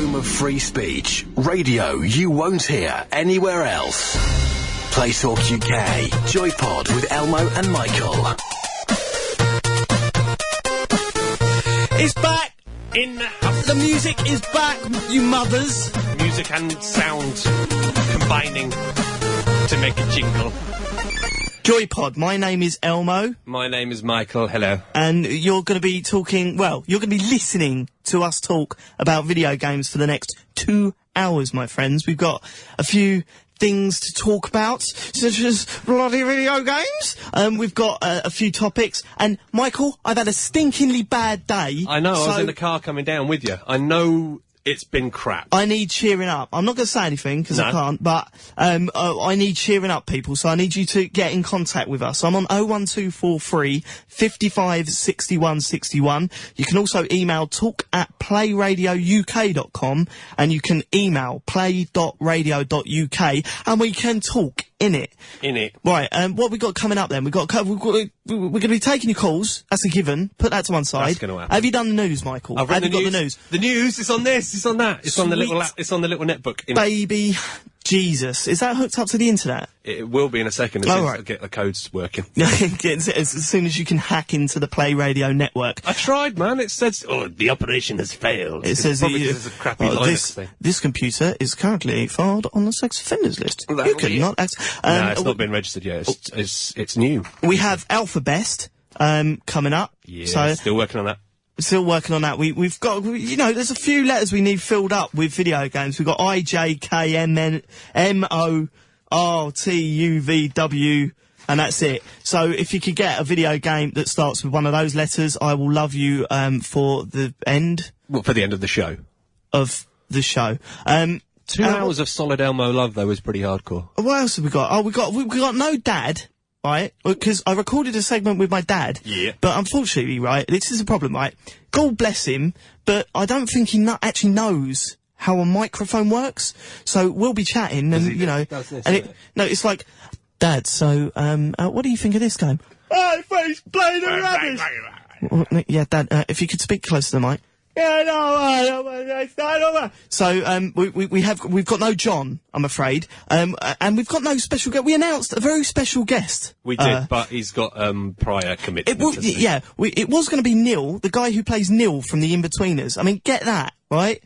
home of free speech. Radio you won't hear anywhere else. Play Talk UK. Joypod with Elmo and Michael. It's back in the house. The music is back, you mothers. Music and sound combining to make a jingle. Joypod, my name is Elmo. My name is Michael, hello. And you're going to be talking, well, you're going to be listening to us talk about video games for the next 2 hours, my friends. We've got a few things to talk about, such as bloody video games. We've got a few topics. And, Michael, I've had a stinkingly bad day. I know, I was in the car coming down with you. I know it's been crap. I need cheering up. I'm not going to say anything, because I can't, but I need cheering up, people, so I need you to get in contact with us. I'm on 01243 55 61 61. You can also email talk@playradiouk.com, and you can email play.radio.uk, and we can talk in it. Right, what we got coming up then? we're going to be taking your calls. That's a given. Put that to one side. That's going to happen. Have you done the news, Michael? I've read Have you got the news? The news, it's on this, it's on that. It's on the little it's on the little netbook. Baby Jesus. Is that hooked up to the internet? It will be in a second as soon as I get the codes working. as soon as you can hack into the Play Radio network. I tried, man. It says, the operation has failed. It says there's a crappy Linux thing. This computer is currently filed on the sex offenders list. You cannot access. No, it's not been registered yet. It's new. We have Alpha Best coming up. Yeah, so still working on that. Still working on that. We've got, there's a few letters we need filled up with video games. We've got IJKMNMORTUVW, and that's it. So if you could get a video game that starts with one of those letters, I will love you for the end. Well, for the end of the show. Of the show. 2 hours of solid Elmo love, though, is pretty hardcore. What else have we got? Oh, we've got no dad. Right, because I recorded a segment with my dad. Yeah. But unfortunately, right, this is a problem, right? God bless him, but I don't think he actually knows how a microphone works. So we'll be chatting, and it's like, Dad. So, what do you think of this game? Oh, he's playing the rubbish. Yeah, Dad. If you could speak closer to the mic. Yeah, no. So, we've got no John, I'm afraid. And we've got no special guest. We announced a very special guest. We did, but he's got, prior commitments. It was going to be Neil, the guy who plays Neil from The In-Betweeners. I mean, get that, right?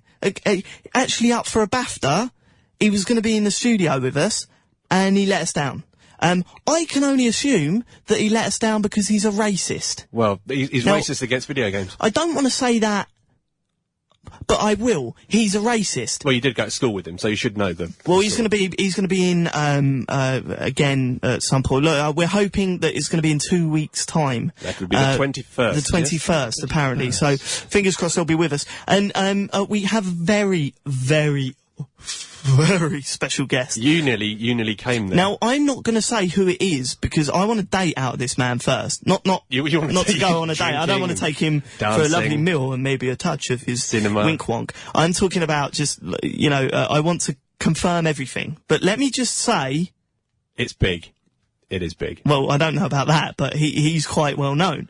Actually up for a BAFTA. He was going to be in the studio with us, and he let us down. I can only assume that he let us down because he's a racist. Well, he's racist against video games. I don't want to say that, but I will. He's a racist. Well, you did go to school with him, so you should know them. Well, he's going to be in, again at some point. Look, we're hoping that it's going to be in 2 weeks' time. That would be the 21st. The 21st, apparently. So, fingers crossed he'll be with us. And, we have a very, very, very special guest. You nearly came there. Now, I'm not going to say who it is because I want a date out of this man first. Not to go on a date. I don't want to take him for a lovely meal and maybe a touch of his wink wonk. I'm talking about just, I want to confirm everything. But let me just say, it's big. It is big. Well, I don't know about that, but he's quite well known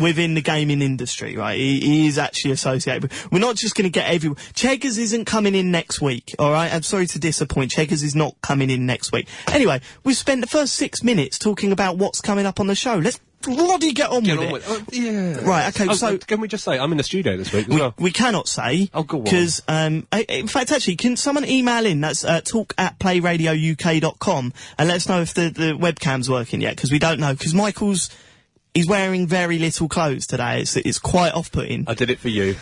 within the gaming industry, right? He is actually associated with. We're not just going to get everyone. Cheggers isn't coming in next week, all right? I'm sorry to disappoint. Cheggers is not coming in next week. Anyway, we've spent the first 6 minutes talking about what's coming up on the show. Let's bloody get on with it. Yeah. Right, okay, so... Can we just say, I'm in the studio this week as well? We cannot say. Oh, go on. Because, in fact, actually, can someone email in? That's talk@playradiouk.com, and let us know if the webcam's working yet, because we don't know. Because he's wearing very little clothes today. It's quite off-putting. I did it for you.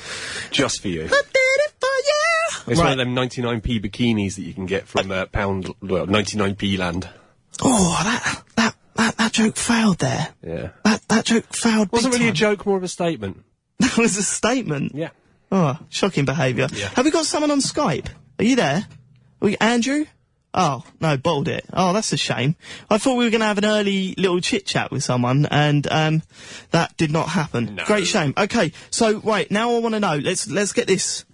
Just for you. I did it for you! It's one of them 99p bikinis that you can get from 99p land. Oh, that joke failed there. Yeah. That joke failed. Wasn't really time. a joke, more of a statement. That was a statement? Yeah. Oh, shocking behaviour. Yeah. Have we got someone on Skype? Are you there? Andrew? Oh, no, bottled it. Oh, that's a shame. I thought we were going to have an early little chit-chat with someone, and, that did not happen. No. Great shame. Okay, so, right, now I want to know. Let's get this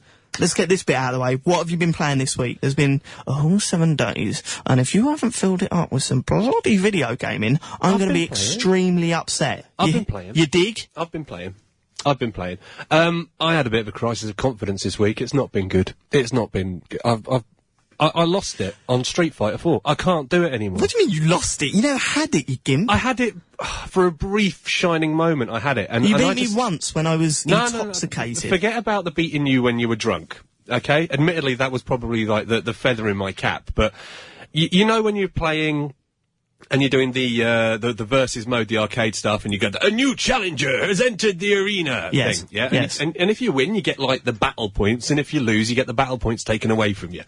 bit out of the way. What have you been playing this week? There's been a whole 7 days, and if you haven't filled it up with some bloody video gaming, I'm going to be extremely upset. I've been playing. You dig? I've been playing. I've been playing. I had a bit of a crisis of confidence this week. It's not been good. It's not been good. I lost it on Street Fighter 4. I can't do it anymore. What do you mean you lost it? You never had it, you gimp. I had it for a brief shining moment. I had it, and you and beat me once when I was intoxicated. No. Forget about the beating you when you were drunk. Okay, admittedly that was probably like the feather in my cap, but you know when you're playing. And you're doing the versus mode, the arcade stuff, and you go, a new challenger has entered the arena thing. Yeah? Yes. And if you win, you get, like, the battle points, and if you lose, you get the battle points taken away from you.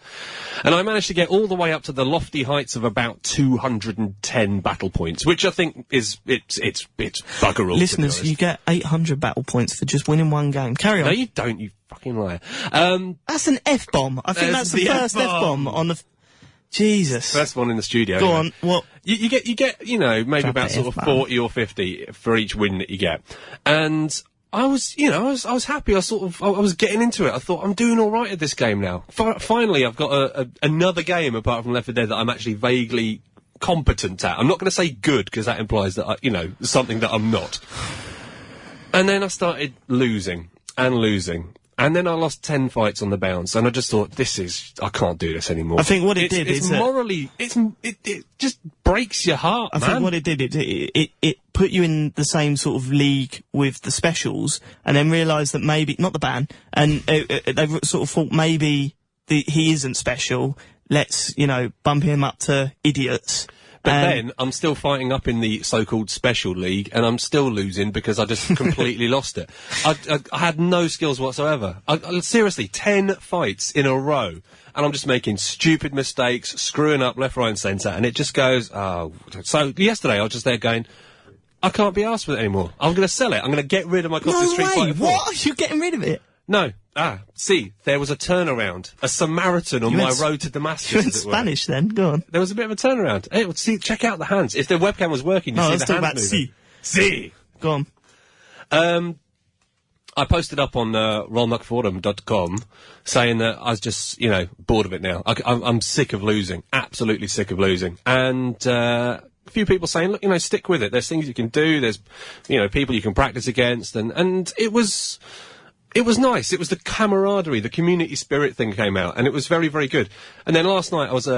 And I managed to get all the way up to the lofty heights of about 210 battle points, which I think it's bugger all. Listeners, you get 800 battle points for just winning one game. Carry on. No, you don't, you fucking liar. That's an F-bomb. I think that's the first F-bomb on the... Jesus. First one in the studio. Go on, what? You get, you know, maybe about sort of 40 or 50 for each win that you get. And I was happy. I was getting into it. I thought, I'm doing alright at this game now. Finally, I've got another game apart from Left 4 Dead that I'm actually vaguely competent at. I'm not going to say good, because that implies that, something that I'm not. And then I started losing. And then I lost 10 fights on the bounce, and I just thought, I can't do this anymore. I think what it did is morally, it just breaks your heart, man. I think what it did, it put you in the same sort of league with the specials, and then realised that maybe, not the ban, and they sort of thought maybe he isn't special, let's, bump him up to idiots. But then, I'm still fighting up in the so-called special league, and I'm still losing because I just completely lost it. I had no skills whatsoever. Seriously, 10 fights in a row, and I'm just making stupid mistakes, screwing up left, right and centre, and it just goes, oh. So, yesterday, I was just there going, I can't be arsed with it anymore. I'm going to sell it. I'm going to get rid of my copy of Street Fighter 4. What? Are you getting rid of it? No. See, there was a turnaround. A Samaritan on my road to Damascus. You went Spanish then? Go on. There was a bit of a turnaround. Hey, check out the hands. If the webcam was working, you see the hands moving. See. Go on. I posted up on rollmuckforum.com saying that I was just, bored of it now. I'm sick of losing. Absolutely sick of losing. And, a few people saying, look, stick with it. There's things you can do. There's, people you can practice against. And it was nice. It was the camaraderie, the community spirit thing came out, and it was very, very good. And then last night I was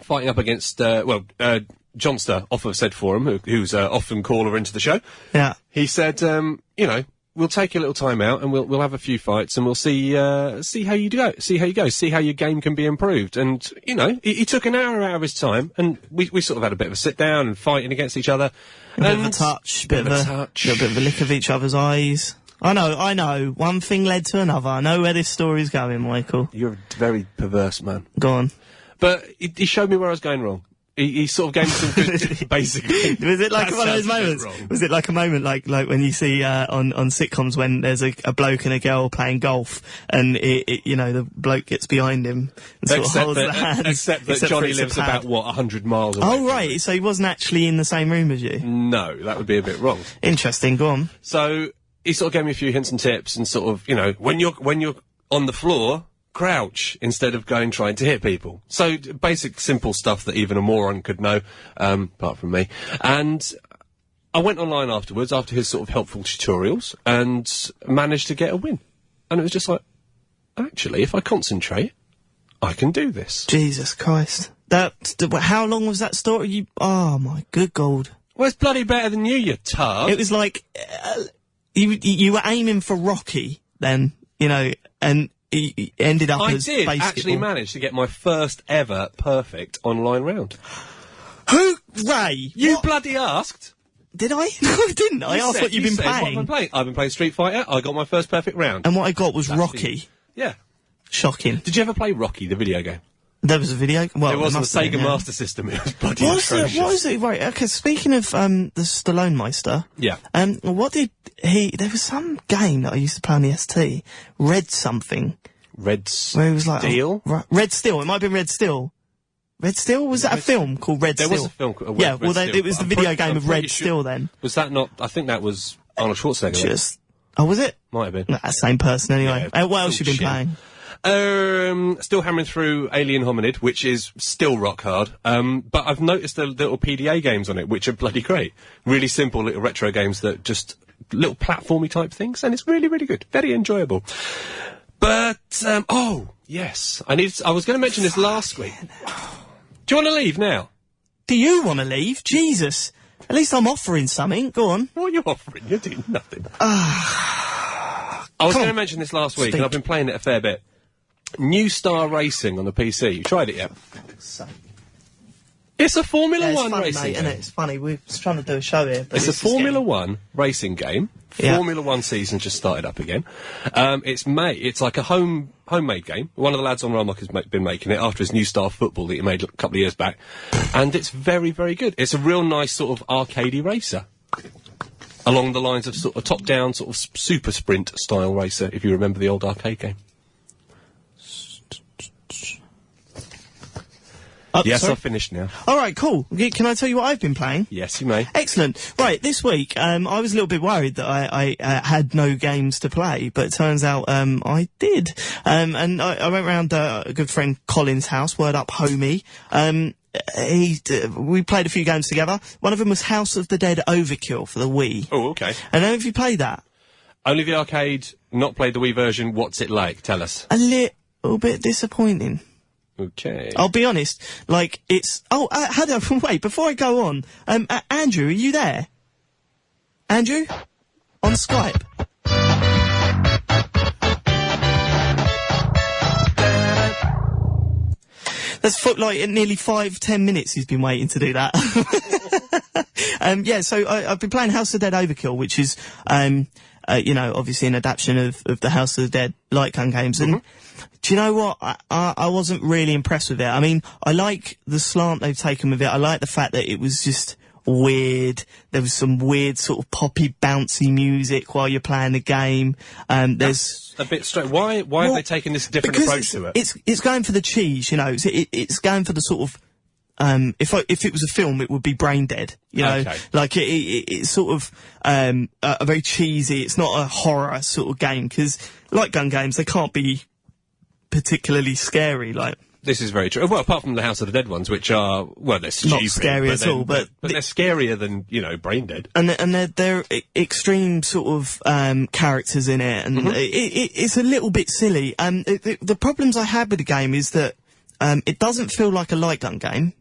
fighting up against, Johnster off of said forum, who's often caller into the show. Yeah. He said, we'll take a little time out and we'll have a few fights and we'll see how you go, see how your game can be improved. And, he took an hour out of his time, and we sort of had a bit of a sit down and fighting against each other. A bit of a touch, bit of a lick of each other's eyes. I know. One thing led to another. I know where this story's going, Michael. You're a very perverse man. Go on. But he showed me where I was going wrong. He sort of gave me some good, basically. Was it like one of those moments? Was it like a moment like when you see, on sitcoms when there's a bloke and a girl playing golf, and the bloke gets behind him and sort of holds their hands. Except that Johnny lives about, 100 miles away. Oh, right. So he wasn't actually in the same room as you? No, that would be a bit wrong. Interesting. Go on. So, he sort of gave me a few hints and tips, and sort of, when you're on the floor, crouch instead of going trying to hit people. So basic, simple stuff that even a moron could know, apart from me. And I went online afterwards, after his sort of helpful tutorials, and managed to get a win. And it was just like, actually, if I concentrate, I can do this. Jesus Christ. How long was that story? Oh my good God. Well, it's bloody better than you tard. It was like, you were aiming for Rocky then, and he ended up as basketball. I did actually manage to get my first ever perfect online round. Who? Ray? You bloody asked. Did I? No, I didn't. I asked what you've been playing. What have I playing? I've been playing Street Fighter. I got my first perfect round. And what I got was Rocky. Yeah. Shocking. Did you ever play Rocky, the video game? There was a video. Well, it wasn't the Sega Master System. It was bloody atrocious. What was it? Right. Okay. Speaking of the Stallone Meister. Yeah. What did he? There was some game that I used to play on the ST. Red something. Red where he was like Steel. Red Steel. It might have been Red Steel. Red Steel? Was that a film called Red Steel? There was a film called Red Steel. It was the video game of Red Steel then. Was that not? I think that was Arnold Schwarzenegger. Oh, was it? Might have been. Nah, same person anyway. Yeah, what else you been playing? Still hammering through Alien Hominid, which is still rock hard. But I've noticed the little PDA games on it, which are bloody great. Really simple little retro games that just little platformy type things, and it's really, really good. Very enjoyable. But, oh, yes. I was going to mention this last week. Do you want to leave now? Do you want to leave? Jesus. At least I'm offering something. Go on. What are you offering? You're doing nothing. I was going to mention this last week, and I've been playing it a fair bit. New Star Racing on the PC. You tried it yet? It's a Formula One racing game. It's funny. We're just trying to do a show here. It's a Formula One racing game. Formula One season just started up again. It's like a homemade game. One of the lads on Rollmock has been making it after his New Star Football that he made a couple of years back. And it's very, very good. It's a real nice sort of arcadey racer. Along the lines of sort of top-down, sort of super sprint style racer, if you remember the old arcade game. Yes, sorry? I've finished now. All right, cool. Can I tell you what I've been playing? Yes, you may. Excellent. Right, this week, I was a little bit worried that I had no games to play, but it turns out, I did. And I went round a good friend Colin's house, word up homie. We played a few games together. One of them was House of the Dead Overkill for the Wii. Oh, okay. I don't know if you played that. Only the arcade, not played the Wii version. What's it like? Tell us. A little bit disappointing. Okay. I'll be honest, like, it's... Oh, wait, before I go on, Andrew, are you there? Andrew? On Skype? That's like nearly 5-10 minutes he's been waiting to do that. So I've been playing House of the Dead Overkill, which is, obviously an adaptation of the House of the Dead light gun games. And do you know what? I wasn't really impressed with it. I mean, I like the slant they've taken with it. I like the fact that it was just weird. There was some weird sort of poppy, bouncy music while you're playing the game. There's a bit straight. Why have they taken this different approach to it? It's going for the cheese, it's going for the sort of, if it was a film, it would be Brain Dead, Okay. Like it's sort of, a very cheesy, it's not a horror sort of game, because light gun games, they can't be particularly scary, like. This is very true. Well, apart from the House of the Dead ones, which are, well, they're stupid. Not scary at all, but they're scarier than, Brain Dead. And they're extreme sort of, characters in it, and it's a little bit silly. The problems I had with the game is that, it doesn't feel like a light gun game.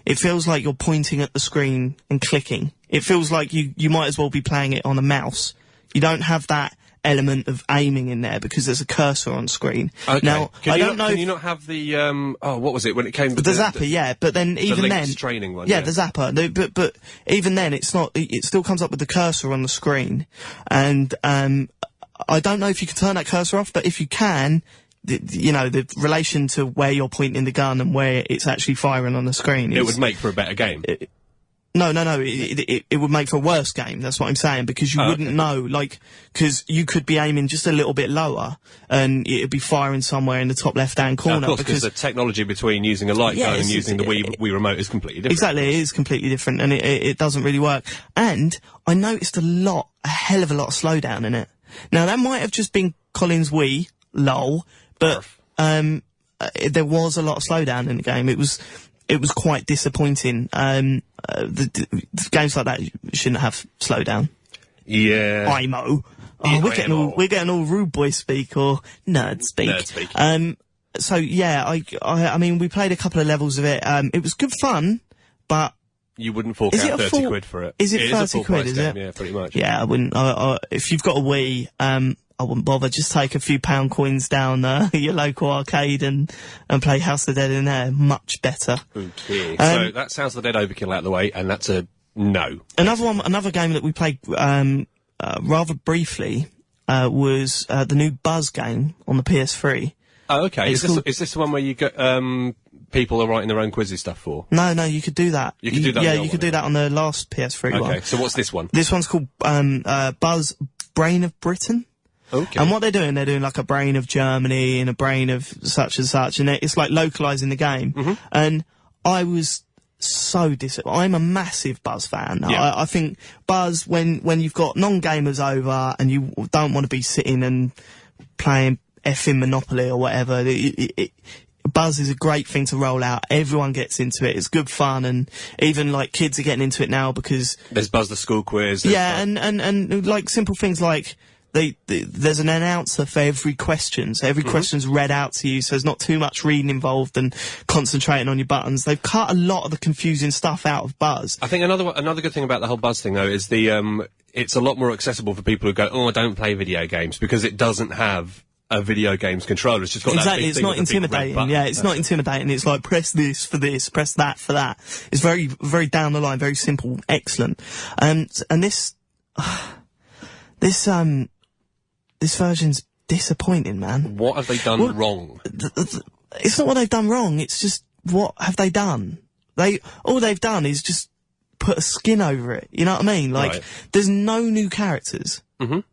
It feels like you're pointing at the screen and clicking. It feels like you might as well be playing it on a mouse. You don't have that element of aiming in there because there's a cursor on screen. Okay. Now, Can you not have the, what was it when it came to the zapper, yeah, but then even then... training one, yeah. The zapper, but even then it's not, it still comes up with the cursor on the screen. And, I don't know if you can turn that cursor off, but if you can, the relation to where you're pointing the gun and where it's actually firing on the screen. It would make for a better game. No. It would make for a worse game. That's what I'm saying, because you wouldn't know, because you could be aiming just a little bit lower and it'd be firing somewhere in the top left-hand corner. Of course, because the technology between using a light gun and using the Wii Remote is completely different. Exactly, it is completely different, and it doesn't really work. And I noticed a hell of a lot of slowdown in it. Now, that might have just been Colin's Wii, lol, but there was a lot of slowdown in the game. It was quite disappointing. The games like that shouldn't have slowdown. Yeah. IMO. We're getting all rude boy speak or nerd speak. Nerd speak. So yeah, I mean, we played a couple of levels of it. It was good fun, but you wouldn't fork out 30 quid for it. Is it 30 quid? Is it? Yeah, pretty much. Yeah, I wouldn't. If you've got a Wii, I wouldn't bother. Just take a few pound coins down your local arcade and play House of the Dead in there. Much better. Okay. So that's House of the Dead Overkill out of the way, and that's a no. Another game that we played rather briefly was the new Buzz game on the PS3. Oh, okay. Is this the one where you get people are writing their own quizzes stuff for? No, you could do that. You could do that. Yeah, you could do that on the last PS3 one. Okay. So what's this one? This one's called Buzz Brain of Britain. Okay. And what they're doing like a brain of Germany and a brain of such and such, and it's like localizing the game. And I was so I'm a massive Buzz fan. Yeah. I think Buzz, when you've got non-gamers over and you don't want to be sitting and playing effing Monopoly or whatever, Buzz is a great thing to roll out. Everyone gets into it. It's good fun, and even like kids are getting into it now because there's Buzz the School Quiz. Yeah, and like simple things like there's an announcer for every question, so every question's read out to you, so there's not too much reading involved and concentrating on your buttons. They've cut a lot of the confusing stuff out of Buzz. I think another good thing about the whole Buzz thing though is it's a lot more accessible for people who go, I don't play video games, because it doesnn't have a video game's controller. It's just got exactly. That big it's thing not with the big red intimidating. button. Yeah, it's not intimidating. It's like press this for this, press that for that. It's very, very down the line, very simple, excellent. And this version's disappointing, man. What have they done wrong? It's not what they've done wrong. It's just what have they done? All they've done is just put a skin over it. You know what I mean? Like, there's no new characters.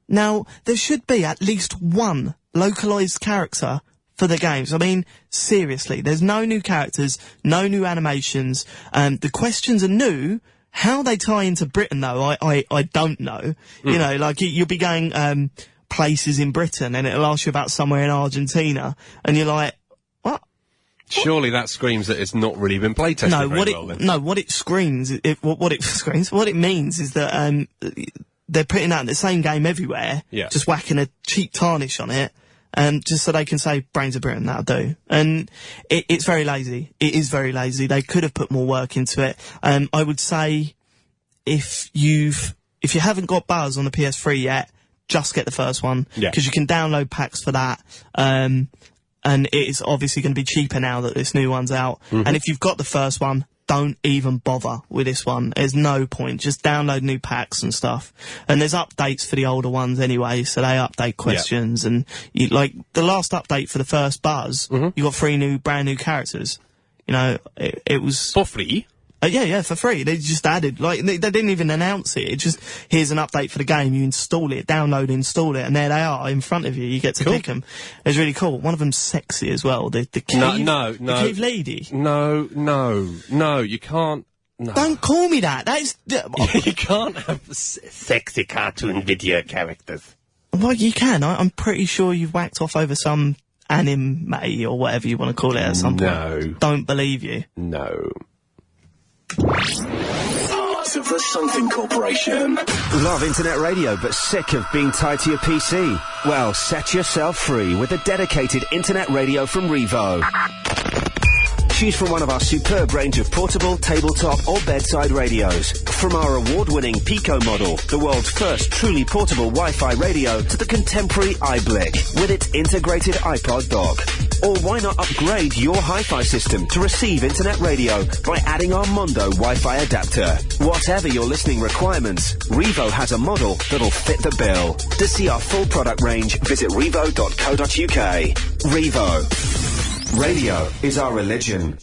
Now, there should be at least one localized character for the games. I mean, seriously, there's no new characters, no new animations. The questions are new. How they tie into Britain, though, I don't know. You know, like, you'll be going, places in Britain, and it'll ask you about somewhere in Argentina, and you're like, what? Surely that screams that it's not really been play tested what it screams, what it means is that, they're putting out the same game everywhere, just whacking a cheap tarnish on it, just so they can say, Brains of Britain, that'll do. And it's very lazy. It is very lazy. They could have put more work into it. I would say, if you haven't got Buzz on the PS3 yet, just get the first one. Because you can download packs for that. And it is obviously going to be cheaper now that this new one's out. And if you've got the first one, don't even bother with this one. There's no point. Just download new packs and stuff. And there's updates for the older ones anyway, so they update questions. And like the last update for the first Buzz, you got 3 brand new characters. You know, it was for free. Yeah, for free. They just added, like, they didn't even announce it. It just, here's an update for the game. You install it, download, install it, and there they are in front of you. You get to pick them. It's really cool. One of them's sexy as well. The cave, the cave lady. No, you can't. No. Don't call me that. That is. You can't have sexy cartoon video characters. Well, you can. I'm pretty sure you've whacked off over some anime or whatever you want to call it at some point. No. Don't believe you. No. Part of the Something Corporation. Love internet radio but sick of being tied to your PC? Well, set yourself free with a dedicated internet radio from Revo. Choose from one of our superb range of portable, tabletop or bedside radios. From our award-winning Pico model, the world's first truly portable Wi-Fi radio, to the contemporary iBlick with its integrated iPod dock. Or why not upgrade your hi-fi system to receive internet radio by adding our Mondo Wi-Fi adapter? Whatever your listening requirements, Revo has a model that'll fit the bill. To see our full product range, visit revo.co.uk. Revo. Radio is our religion.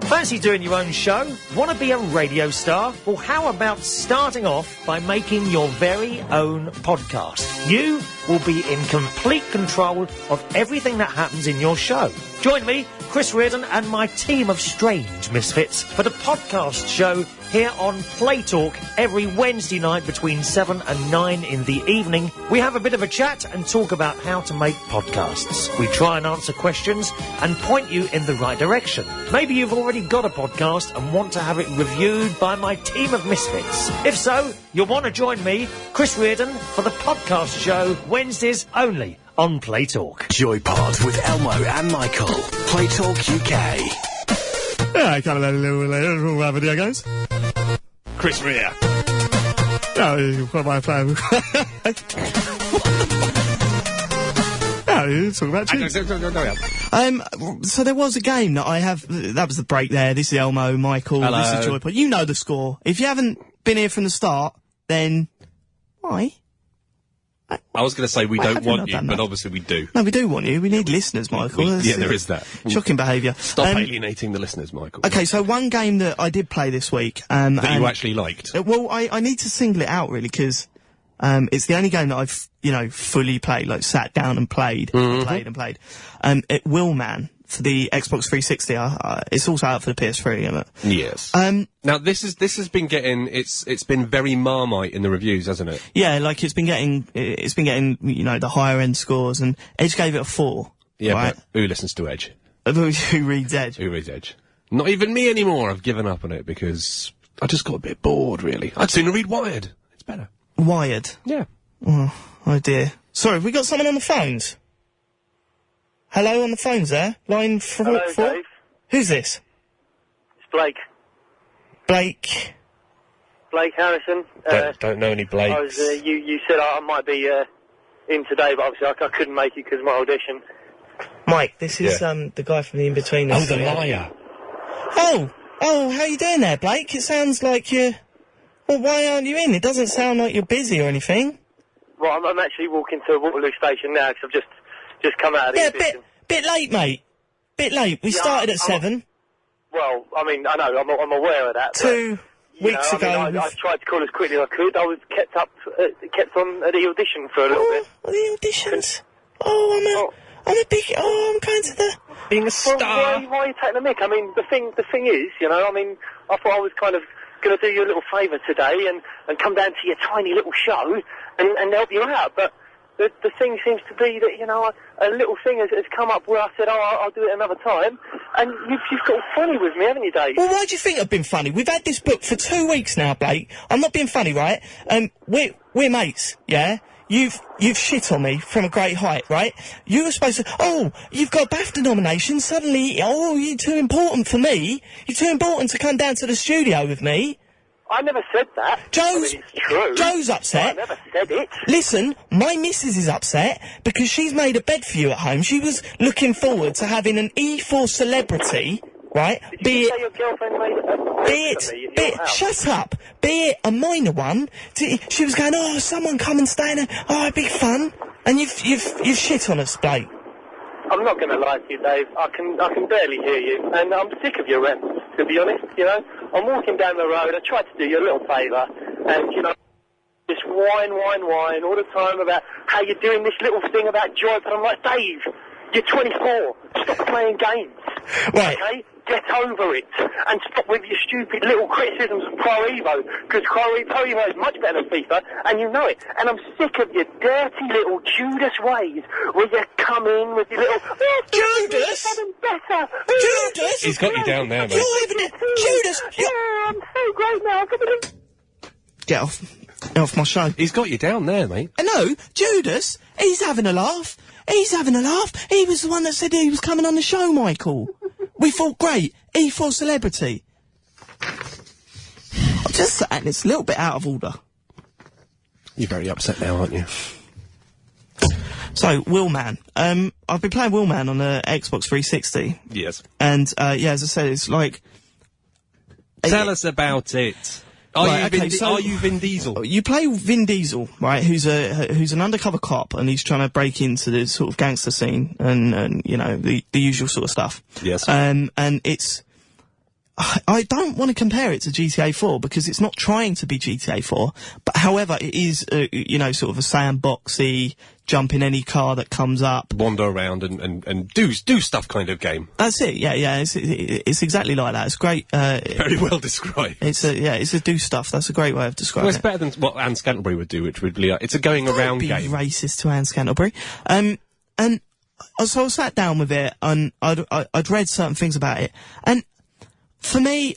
Fancy doing your own show? Want to be a radio star? Well, how about starting off by making your very own podcast? You will be in complete control of everything that happens in your show. Join me, Chris Reardon, and my team of strange misfits for the podcast show here on Play Talk every Wednesday night between 7 and 9 in the evening. We have a bit of a chat and talk about how to make podcasts. We try and answer questions and point you in the right direction. Maybe you've already got a podcast and want to have it reviewed by my team of misfits. If so, you'll want to join me, Chris Reardon, for the podcast show Wednesdays only on Play Talk. Joypod with Elmo and Michael. Play Talk UK. Yeah, I kind of let a little later talk about video games. Chris Rea. No, you've got my plan. No, you talk about tunes. So there was a game that I have. That was the break there. This is Elmo, Michael. Hello. This is Joypod. You know the score. If you haven't been here from the start, then why? I was going to say we I don't haven't want you, done but that. obviously we do. No, we do want you. We need listeners, Michael. There is that. Shocking behaviour. Stop alienating the listeners, Michael. Okay, so one game that I did play this week. That you actually liked. Well, I need to single it out, really, because it's the only game that I've, fully played, like sat down and played, and played. It Willman for the Xbox 360. It's also out for the PS3, isn't it? Yes. Now this has been getting it's been very Marmite in the reviews, hasn't it? Yeah, like it's been getting the higher end scores, and Edge gave it a 4. Yeah, right? but who listens to Edge? Who reads Edge? Who reads Edge? Not even me anymore. I've given up on it because I just got a bit bored, really. I'd sooner read Wired. It's better. Wired? Yeah. Oh dear. Sorry, have we got someone on the phones? Hello, on the phones there? Line 4? Hello, Dave. Who's this? It's Blake. Blake. Blake Harrison. Don't know any Blakes. You said I might be in today, but obviously I couldn't make it because of my audition. Mike, this is the guy from the In-Betweeners. Oh, the liar. Oh, how you doing there, Blake? It sounds like you're... Well, why aren't you in? It doesn't sound like you're busy or anything. Well, I'm actually walking to Waterloo Station now because I've just come out of the audition. Bit late, mate. Bit late. We started at 7. Well, I mean, I know, I'm aware of that. 2 weeks ago... I tried to call as quickly as I could. I was kept on at the audition for a little bit. The auditions? I'm going to the... Being a star. Well, why are you taking the mick? I mean, the thing is, you know, I mean, I thought I was kind of going to do you a little favour today and come down to your tiny little show and help you out, but the thing seems to be that, you know, a little thing has come up where I said, I'll do it another time, and you've got funny with me, haven't you, Dave? Well, why do you think I've been funny? We've had this book for 2 weeks now, Blake. I'm not being funny, right? We're mates, yeah? You've shit on me from a great height, right? You were supposed to, you've got a BAFTA nomination, suddenly, you're too important for me. You're too important to come down to the studio with me. I never said that. It's true. Joe's upset. I never said it. Listen, my missus is upset because she's made a bed for you at home. She was looking forward to having an E4 celebrity, right? Did you say your girlfriend made a bed for me at your house? Shut up. Be it a minor one. She was going, someone come and stay in it. It'd be fun. And you've shit on us, Blake. I'm not going to lie to you, Dave. I can barely hear you, and I'm sick of your rants, to be honest, you know. I'm walking down the road, I tried to do you a little favour, and, you know, just whine all the time about how you're doing this little thing about Joypod. I'm like, Dave, you're 24. Stop playing games. Right. Okay? Get over it, and stop with your stupid little criticisms of Pro Evo, because Pro Evo is much better than FIFA, and you know it. And I'm sick of your dirty little Judas ways, where you come in with your little... Judas? Better. Judas? He's got you down there, mate. Judas! I'm so great now. Get off my show. He's got you down there, mate. No, Judas, he's having a laugh. He was the one that said he was coming on the show, Michael. We thought, great, E4 celebrity. I'm just saying, it's a little bit out of order. You're very upset now, aren't you? So, Willman. I've been playing Willman on the Xbox 360. Yes. And, as I said, it's like... Tell us about it. Are you Vin Diesel? You play Vin Diesel, right, who's an undercover cop, and he's trying to break into the sort of gangster scene, and you know, the usual sort of stuff. Yes. And it's... I don't want to compare it to GTA 4 because it's not trying to be GTA 4, but however, it is, you know, sort of a sandboxy, jump in any car that comes up. Wander around and do stuff kind of game. That's it, yeah, it's exactly like that. It's great. Very well described. It's a do stuff. That's a great way of describing it. Well, it's better than what Anne Scantlebury would do, which would be, it's a going around game. Don't be racist to Anne Scantlebury. So I sat down with it, and I'd read certain things about it, and for me,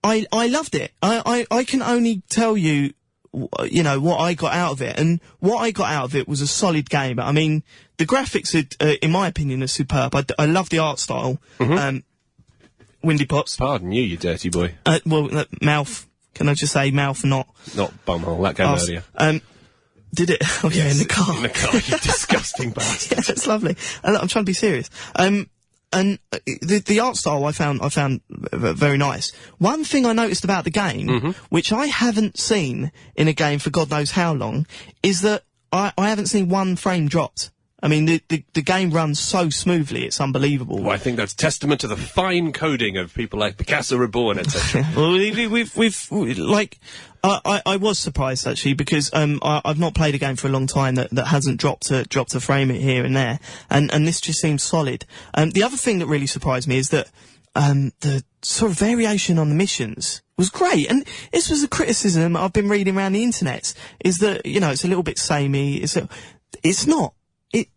I loved it. I can only tell you, you know, what I got out of it, and what I got out of it was a solid game. I mean, the graphics, in my opinion, are superb. I love the art style. Windy Pots. Pardon you dirty boy. Mouth. Can I just say mouth, not bumhole. That came earlier. Did it? Oh, yes, yeah, in the car. In the car, you disgusting bastard. Yeah, it's lovely. I'm trying to be serious. And the art style I found very nice. One thing I noticed about the game, which I haven't seen in a game for God knows how long, is that I haven't seen one frame dropped. I mean, the game runs so smoothly, it's unbelievable. Well, I think that's testament to the fine coding of people like Picasso Reborn, etc. Well, I was surprised actually because I've not played a game for a long time that hasn't dropped a frame here and there, and this just seems solid. The other thing that really surprised me is that the sort of variation on the missions was great, and this was a criticism I've been reading around the internet, is that, you know, it's a little bit samey. It's not.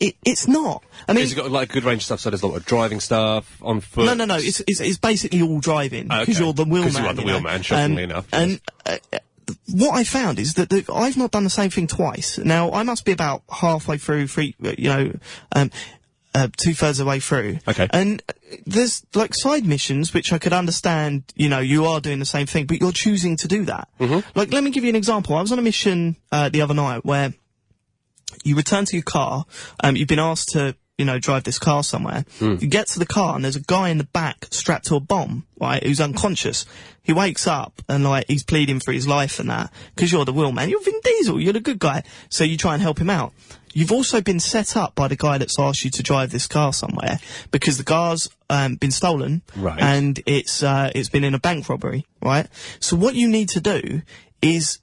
it's not. I mean, has it got like a good range of stuff? So there's a lot of driving stuff on foot. No. It's basically all driving because you're the wheelman. Because you are the wheelman, shockingly enough. And what I found is that I've not done the same thing twice. Now I must be about halfway through, 2/3 of the way through. Okay. And there's like side missions which I could understand. You are doing the same thing, but you're choosing to do that. Like, let me give you an example. I was on a mission the other night where you return to your car. You've been asked to, drive this car somewhere. You get to the car and there's a guy in the back strapped to a bomb, right, who's unconscious. He wakes up and, like, he's pleading for his life and that, because you're the wheelman. You're Vin Diesel. You're the good guy. So you try and help him out. You've also been set up by the guy that's asked you to drive this car somewhere because the car's been stolen. Right. And it's been in a bank robbery, right? So what you need to do is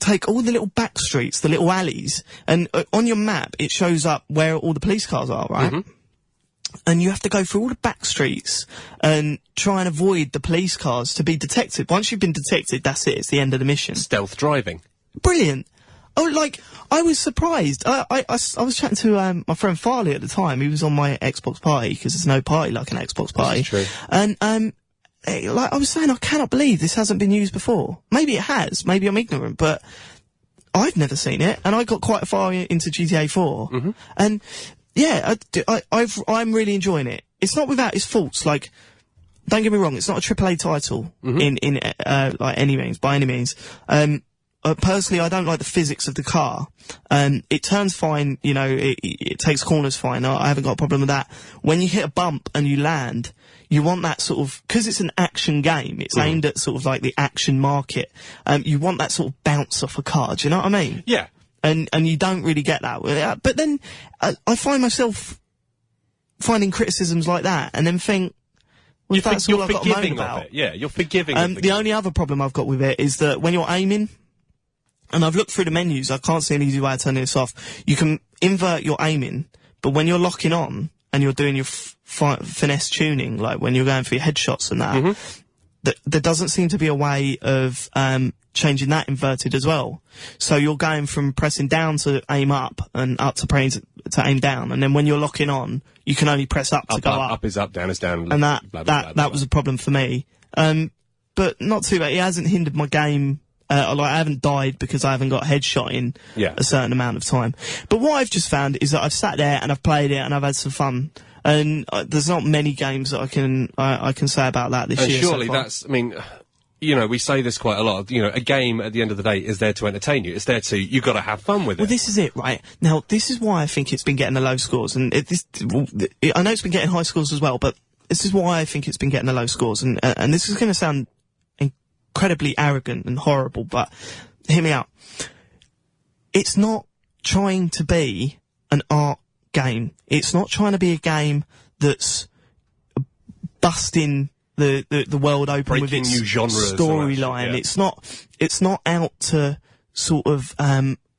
take all the little back streets, the little alleys, and on your map it shows up where all the police cars are, right? And you have to go through all the back streets and try and avoid the police cars to be detected. Once you've been detected, that's it. It's the end of the mission. Stealth driving. Brilliant. Oh, like, I was surprised. I was chatting to my friend Farley at the time. He was on my Xbox party, because there's no party like an Xbox party. This is true. And like I was saying, I cannot believe this hasn't been used before. Maybe it has. Maybe I'm ignorant, but I've never seen it. And I got quite far into GTA 4. And yeah, I'm really enjoying it. It's not without its faults. Like, don't get me wrong, it's not a AAA title in like by any means. Personally, I don't like the physics of the car. It turns fine, it takes corners fine. I haven't got a problem with that. When you hit a bump and you land, you want that sort of, because it's an action game, it's aimed at sort of like the action market. You want that sort of bounce off a car. Do you know what I mean? Yeah. And you don't really get that. But then I find myself finding criticisms like that, and then think, well, that's all I've got to moan about. Yeah, you're forgiving of the only other problem I've got with it is that when you're aiming, and I've looked through the menus, I can't see an easy way of turning this off. You can invert your aiming, but when you're locking on and you're doing your finesse tuning, like when you're going for your headshots and that, there doesn't seem to be a way of changing that inverted as well. So you're going from pressing down to aim up and up to aim down, and then when you're locking on, you can only press up to go up. Up is up, down is down. And that was a problem for me. But not too bad. It hasn't hindered my game. Like, I haven't died because I haven't got headshot in a certain amount of time. But what I've just found is that I've sat there and I've played it and I've had some fun. And there's not many games that I can say about that this year. And surely that's, I mean, we say this quite a lot. A game at the end of the day is there to entertain you. It's there to, you've got to have fun with it. Well, this is it, right? Now, this is why I think it's been getting the low scores. And I know it's been getting high scores as well, but this is why I think it's been getting the low scores. And this is going to sound incredibly arrogant and horrible, but hear me out. It's not trying to be an art game. It's not trying to be a game that's busting the world open with its storyline. It's not out to sort of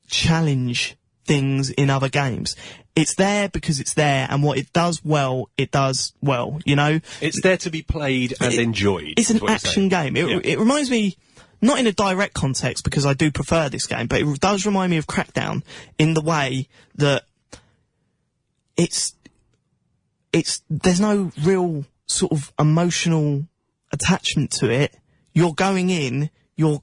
challenge things in other games. It's there because it's there, and what it does well, It's there to be played and enjoyed. It's an action game. It reminds me, not in a direct context, because I do prefer this game, but it does remind me of Crackdown in the way that there's no real sort of emotional attachment to it. You're going in, you're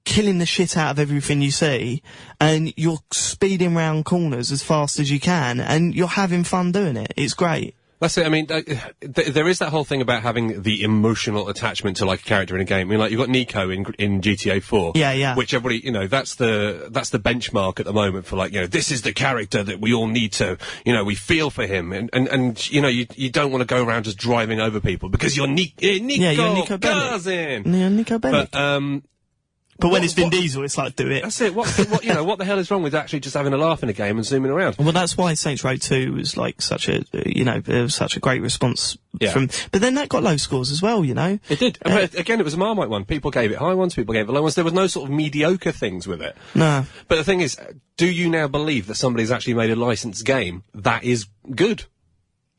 killing the shit out of everything you see, and you're speeding round corners as fast as you can, and you're having fun doing it. It's great. That's it. I mean, there is that whole thing about having the emotional attachment to, like, a character in a game. I mean, like, you've got Nico in GTA 4. Yeah. Which everybody, that's the benchmark at the moment for, like, this is the character that we all need to, we feel for him. And you don't want to go around just driving over people because you're Nico Bellic. Yeah, Nico Bellic. But when it's Vin Diesel, it's like, do it. That's it. What the hell is wrong with actually just having a laugh in a game and zooming around? Well, that's why Saints Row 2 was like such a great response from. But then that got low scores as well, It did. But again, it was a Marmite one. People gave it high ones, people gave it low ones. There was no sort of mediocre things with it. No. But the thing is, do you now believe that somebody's actually made a licensed game that is good?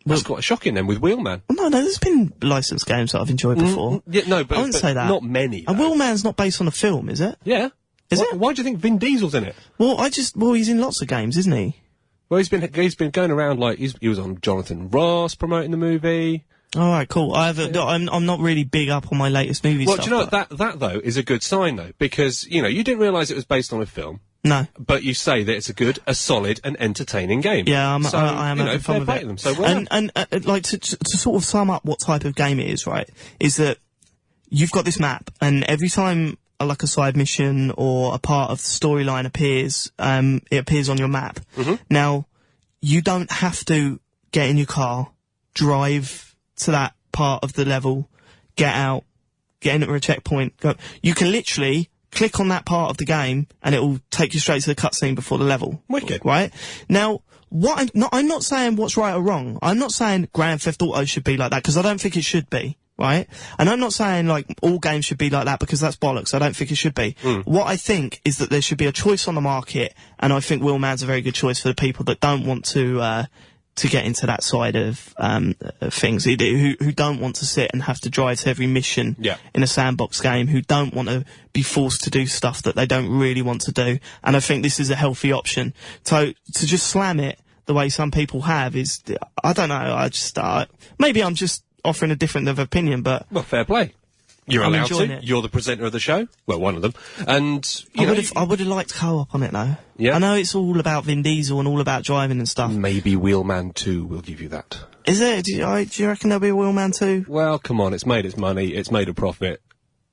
That's quite shocking then with Wheelman. No, there's been licensed games that I've enjoyed before. Yeah, no, but I wouldn't say that. Not many. And Wheelman's not based on a film, is it? Yeah. Is it? Why do you think Vin Diesel's in it? Well, he's in lots of games, isn't he? Well, he's been going around like he was on Jonathan Ross promoting the movie. All right, cool. I'm not really big up on my latest movie Well, stuff. do you know that though is a good sign though, because you didn't realise it was based on a film. No. But you say that it's a solid and entertaining game. Yeah, I am having having fun with it. them. So well and like to sort of sum up what type of game it is, right? Is that you've got this map, and every time like a side mission or a part of the storyline appears, it appears on your map. Mm-hmm. Now, you don't have to get in your car, drive to that part of the level, get out, get in at a checkpoint, go. You can literally click on that part of the game and it will take you straight to the cutscene before the level. Wicked. Right? Now, I'm not saying what's right or wrong. I'm not saying Grand Theft Auto should be like that, because I don't think it should be. Right? And I'm not saying, like, all games should be like that, because that's bollocks. I don't think it should be. What I think is that there should be a choice on the market, and I think Wheelman's a very good choice for the people that don't want to get into that side of things, who don't want to sit and have to drive to every mission in a sandbox game, who don't want to be forced to do stuff that they don't really want to do. And I think this is a healthy option. So to just slam it the way some people have is, I don't know, maybe I'm just offering a different of opinion, but... Well, fair play. You're I'm allowed to. enjoying it. You're the presenter of the show. Well, one of them. And I would have liked co-op on it, though. Yeah. I know it's all about Vin Diesel and all about driving and stuff. maybe Wheelman 2 will give you that. Is it? Do you reckon there'll be a Wheelman 2? Well, come on. It's made its money. It's made a profit.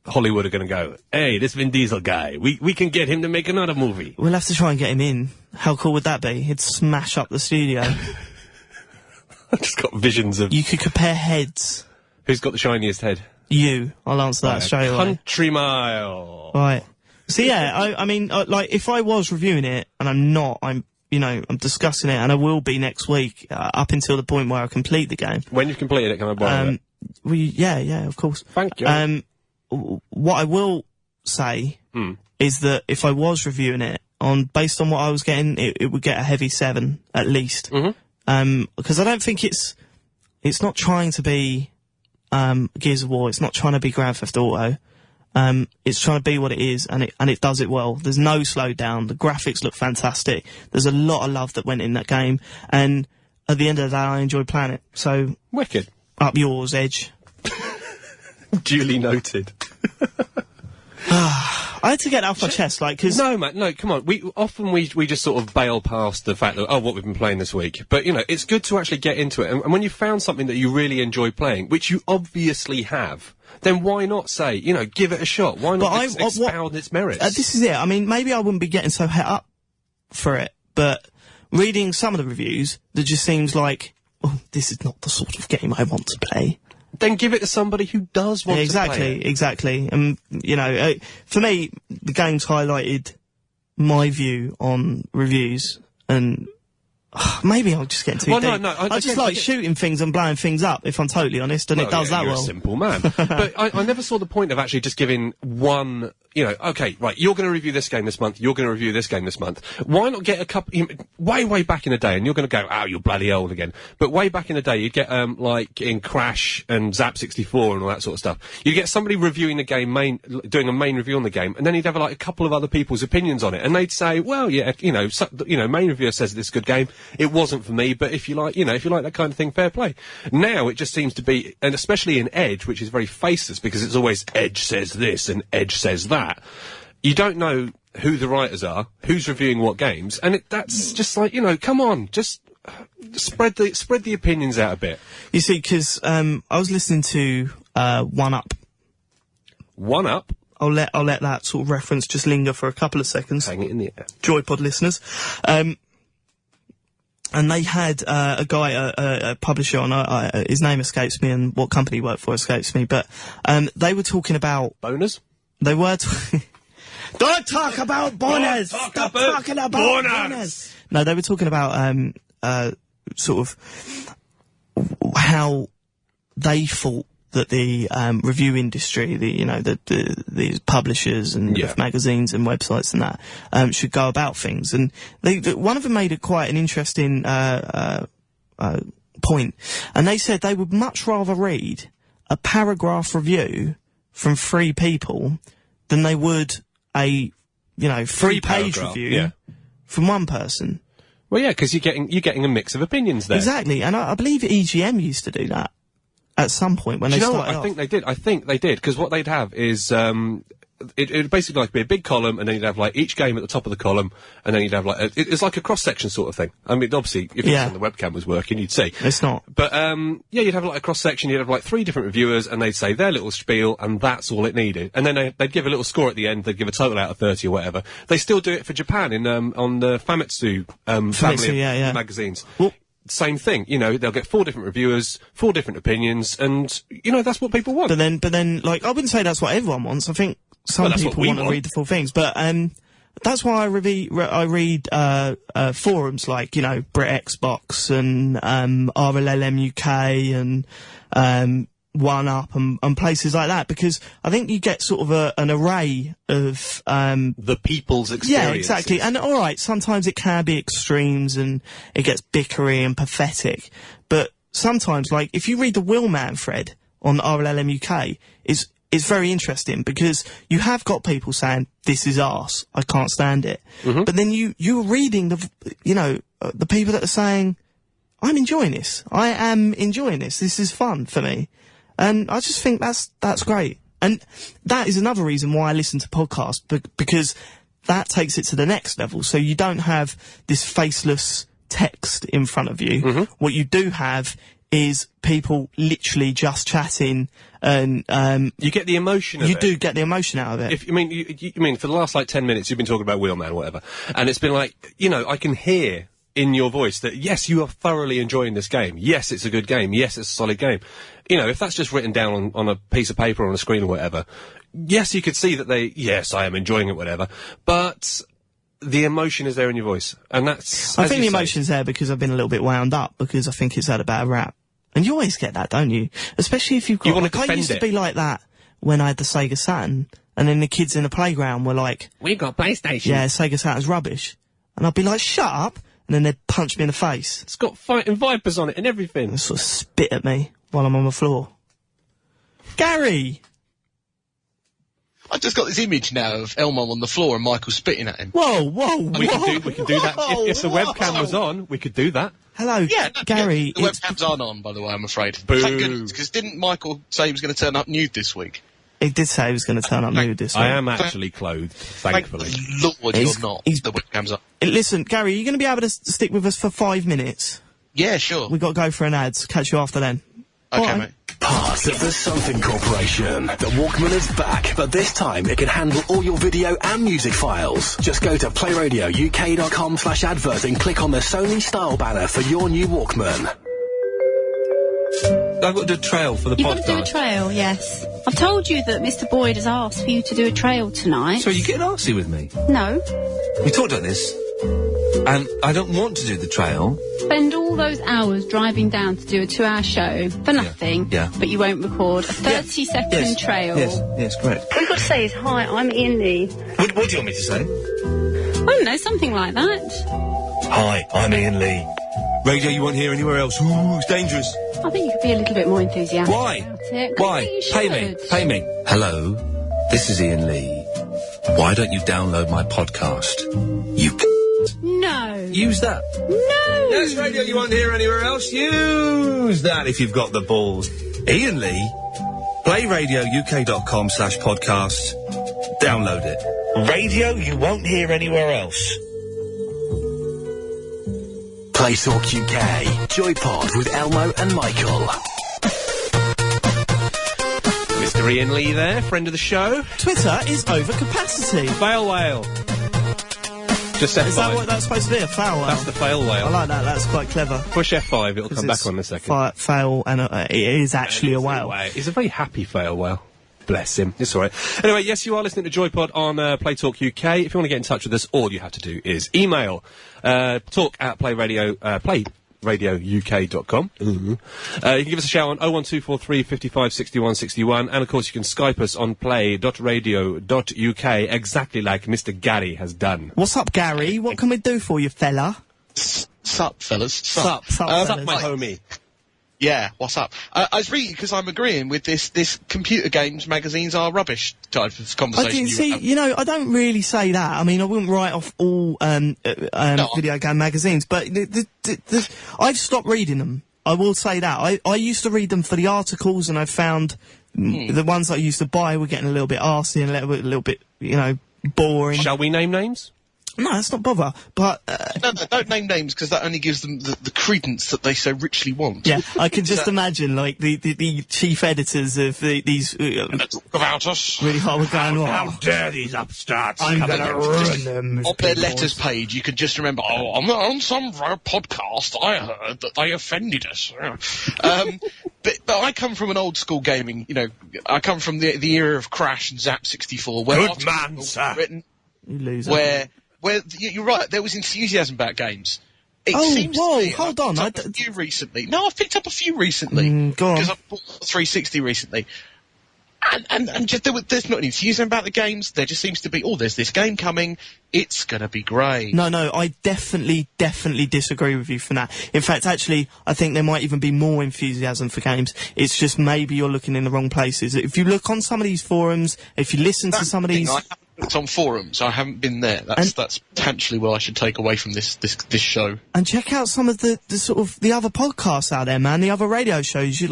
Hollywood are going to go, hey, this Vin Diesel guy, we can get him to make another movie. We'll have to try and get him in. How cool would that be? He'd smash up the studio. I've just got visions of... You could compare heads. Who's got the shiniest head? You. I'll answer that straight away. Country Mile. Right. So yeah, I mean, like, if I was reviewing it, and I'm not, I'm discussing it, and I will be next week, up until the point where I complete the game. When you've completed it, can I borrow it? Yeah, of course. Thank you. What I will say is that if I was reviewing it based on what I was getting, it would get a heavy 7 at least. Because I don't think it's not trying to be Gears of War. It's not trying to be Grand Theft Auto. It's trying to be what it is, and it does it well. There's no slowdown. The graphics look fantastic. There's a lot of love that went in that game, and at the end of the day, I enjoy playing it. So Wicked. Up yours, Edge. Duly noted. I had to get that off my chest, like, because... No, Matt, no, come on. We just sort of bail past the fact that, what we've been playing this week. But, it's good to actually get into it. And when you've found something that you really enjoy playing, which you obviously have, then why not say, give it a shot? Why not expound its merits? This is it. I mean, maybe I wouldn't be getting so het up for it, but reading some of the reviews, there just seems like, this is not the sort of game I want to play. Then give it to somebody who does want to play it. Exactly. And, for me, the game's highlighted my view on reviews, and maybe I'm just getting too deep. I just like shooting things and blowing things up, if I'm totally honest, and it does that you're well. A simple man. But I never saw the point of actually just giving one, okay, right, you're going to review this game this month, you're going to review this game this month. Why not get a couple, way back in the day, and you're going to go, you're bloody old again. But way back in the day, you'd get, like, in Crash and Zap 64 and all that sort of stuff, you'd get somebody reviewing the game, doing a main review on the game, and then you'd have, like, a couple of other people's opinions on it, and they'd say, well, yeah, main reviewer says it's a good game, it wasn't for me, but if you like that kind of thing, fair play. Now, it just seems to be, and especially in Edge, which is very faceless, because it's always Edge says this and Edge says that. You don't know who the writers are, who's reviewing what games, and that's just like, come on, just spread the opinions out a bit. You see, because I was listening to One Up. One Up? I'll let that sort of reference just linger for a couple of seconds. Hang it in the air. Joypod listeners. And they had a guy, a publisher on, his name escapes me and what company he worked for escapes me, but they were talking about... Boners? They were... Don't talk about boners! Stop talking about boners! No, they were talking about sort of how they thought that the review industry, the publishers and magazines and websites and that should go about things. And one of them made quite an interesting point, and they said they would much rather read a paragraph review from 3 people than they would a 3-page review from one person. Well, yeah, because you're getting a mix of opinions there. Exactly, and I believe EGM used to do that at some point when they started off. I think they did, because what they'd have is, it'd basically like be a big column, and then you'd have like each game at the top of the column, and then you'd have like, it's like a cross-section sort of thing. I mean, obviously, if the webcam was working, you'd see. It's not. But, yeah, you'd have like a cross-section, you'd have like 3 different reviewers, and they'd say their little spiel, and that's all it needed. And then they'd give a little score at the end, they'd give a total out of 30 or whatever. They still do it for Japan on the Famitsu, family of magazines. Well, same thing, you know, they'll get 4 different reviewers, 4 different opinions, and, you know, that's what people want. But then, like, I wouldn't say that's what everyone wants. I think some people want to read the full things, but, that's why I read forums like, you know, Brit Xbox and, RLLM UK and, One Up and places like that, because I think you get sort of an array of the people's experiences. Yeah, exactly. And all right, sometimes it can be extremes and it gets bickery and pathetic, but sometimes, like, if you read the Willman thread on RLLM UK, it's very interesting, because you have got people saying this is arse, I can't stand it, but then you're reading the people that are saying I'm enjoying this, I am enjoying this is fun for me. And I just think that's great. And that is another reason why I listen to podcasts, because that takes it to the next level. So you don't have this faceless text in front of you. What you do have is people literally just chatting, and you get the emotion of it. You do get the emotion out of it. You mean for the last like 10 minutes you've been talking about Wheelman or whatever, and it's been like, you know, I can hear in your voice that yes, you are thoroughly enjoying this game. Yes, it's a good game. Yes, it's a solid game. You know, if that's just written down on a piece of paper or on a screen or whatever, yes, you could see that yes, I am enjoying it, whatever. But the emotion is there in your voice, and that's. I think the emotion's there because I've been a little bit wound up, because I think it's had a bad rap, and you always get that, don't you? Especially if you've got. You want to defend I used to be like that when I had the Sega Saturn, and then the kids in the playground were like, "We've got PlayStation." Yeah, Sega Saturn's rubbish, and I'd be like, "Shut up." And then they'd punch me in the face. It's got fighting vipers on it and everything. And sort of spit at me while I'm on the floor. Gary! I just got this image now of Elmo on the floor and Michael spitting at him. Whoa! We can do that. If the webcam was on, we could do that. Hello, Gary. The webcams aren't on, by the way, I'm afraid. Boo. Thank goodness, because didn't Michael say he was going to turn up nude this week? He did say he was going to turn up nude this week. I am actually clothed, thankfully. Thank Lord you're not. The webcam's up. Listen, Gary, are you going to be able to stick with us for 5 minutes? Yeah, sure. We've got to go for an ads. Catch you after then. Okay, mate. Part of the Something Corporation. The Walkman is back, but this time it can handle all your video and music files. Just go to playradiouk.com/advert and click on the Sony style banner for your new Walkman. I've got to do a trail for the You've podcast. You've got to do a trail, yes. I've told you that Mr. Boyd has asked for you to do a trail tonight. So you getting arsey with me? No. We talked about this, and I don't want to do the trail. Spend all those hours driving down to do a 2-hour show for nothing, but you won't record a 30-second trail. Yes, correct. What you've got to say is, hi, I'm Ian Lee. What do you want me to say? I don't know, something like that. Hi, I'm Ian Lee. Radio you won't hear anywhere else. Ooh, it's dangerous. I think you could be a little bit more enthusiastic Why? about it. Why? You Pay me. Hello, this is Ian Lee. Why don't you download my podcast? You No. Use that. No. That's radio you won't hear anywhere else. Use that if you've got the balls. Ian Lee, playradiouk.com/podcast. Download it. Radio you won't hear anywhere else. Play Talk UK, Joypod with Elmo and Michael. Mr. Ian Lee there, friend of the show. Twitter is over capacity. Fail whale. Just F5. Is that what that's supposed to be? A fail whale? That's the fail whale. I like that. That's quite clever. Push F5, it'll come back on in a second. Fail, and it is actually a whale. He's a very happy fail whale. Bless him. It's all right. Anyway, yes, you are listening to Joypod on Play Talk UK. If you want to get in touch with us, all you have to do is email talk@playradiouk.com. You can give us a shout on 01243 55 61 61, and of course you can Skype us on play.radio.uk, exactly like Mr. Gary has done. What's up, Gary? What can we do for you, fella? Sup, fellas. Sup, fellas. my homie. Yeah, what's up? I was reading because I'm agreeing with this computer games magazines are rubbish type of conversation. I don't really say that. I mean, I wouldn't write off all video game magazines, but I've stopped reading them. I will say that. I used to read them for the articles, and I found the ones I used to buy were getting a little bit arsey and a little bit, boring. Shall we name names? No, that's not bother. But no, don't name names because that only gives them the credence that they so richly want. Yeah, I can just imagine like the chief editors of these about us. Really hard going. How dare these upstarts? I'm gonna ruin them. On their letters page, you could just remember. Oh, on some podcast, I heard that they offended us. But I come from an old school gaming. I come from the era of Crash and Zap 64. Where good man, sir. Written, you loser. Where you're right, there was enthusiasm about games. Hold on. I've picked up a few recently. No, I've picked up a few recently. Go on. Because I bought 360 recently. And just, there's not any enthusiasm about the games. There just seems to be, there's this game coming. It's gonna be great. No, I definitely disagree with you from that. In fact, actually, I think there might even be more enthusiasm for games. It's just maybe you're looking in the wrong places. If you look on some of these forums, if you listen to some of these... It's on forums. I haven't been there. That's potentially what I should take away from this show. And check out some of the sort of the other podcasts out there, man. The other radio shows. You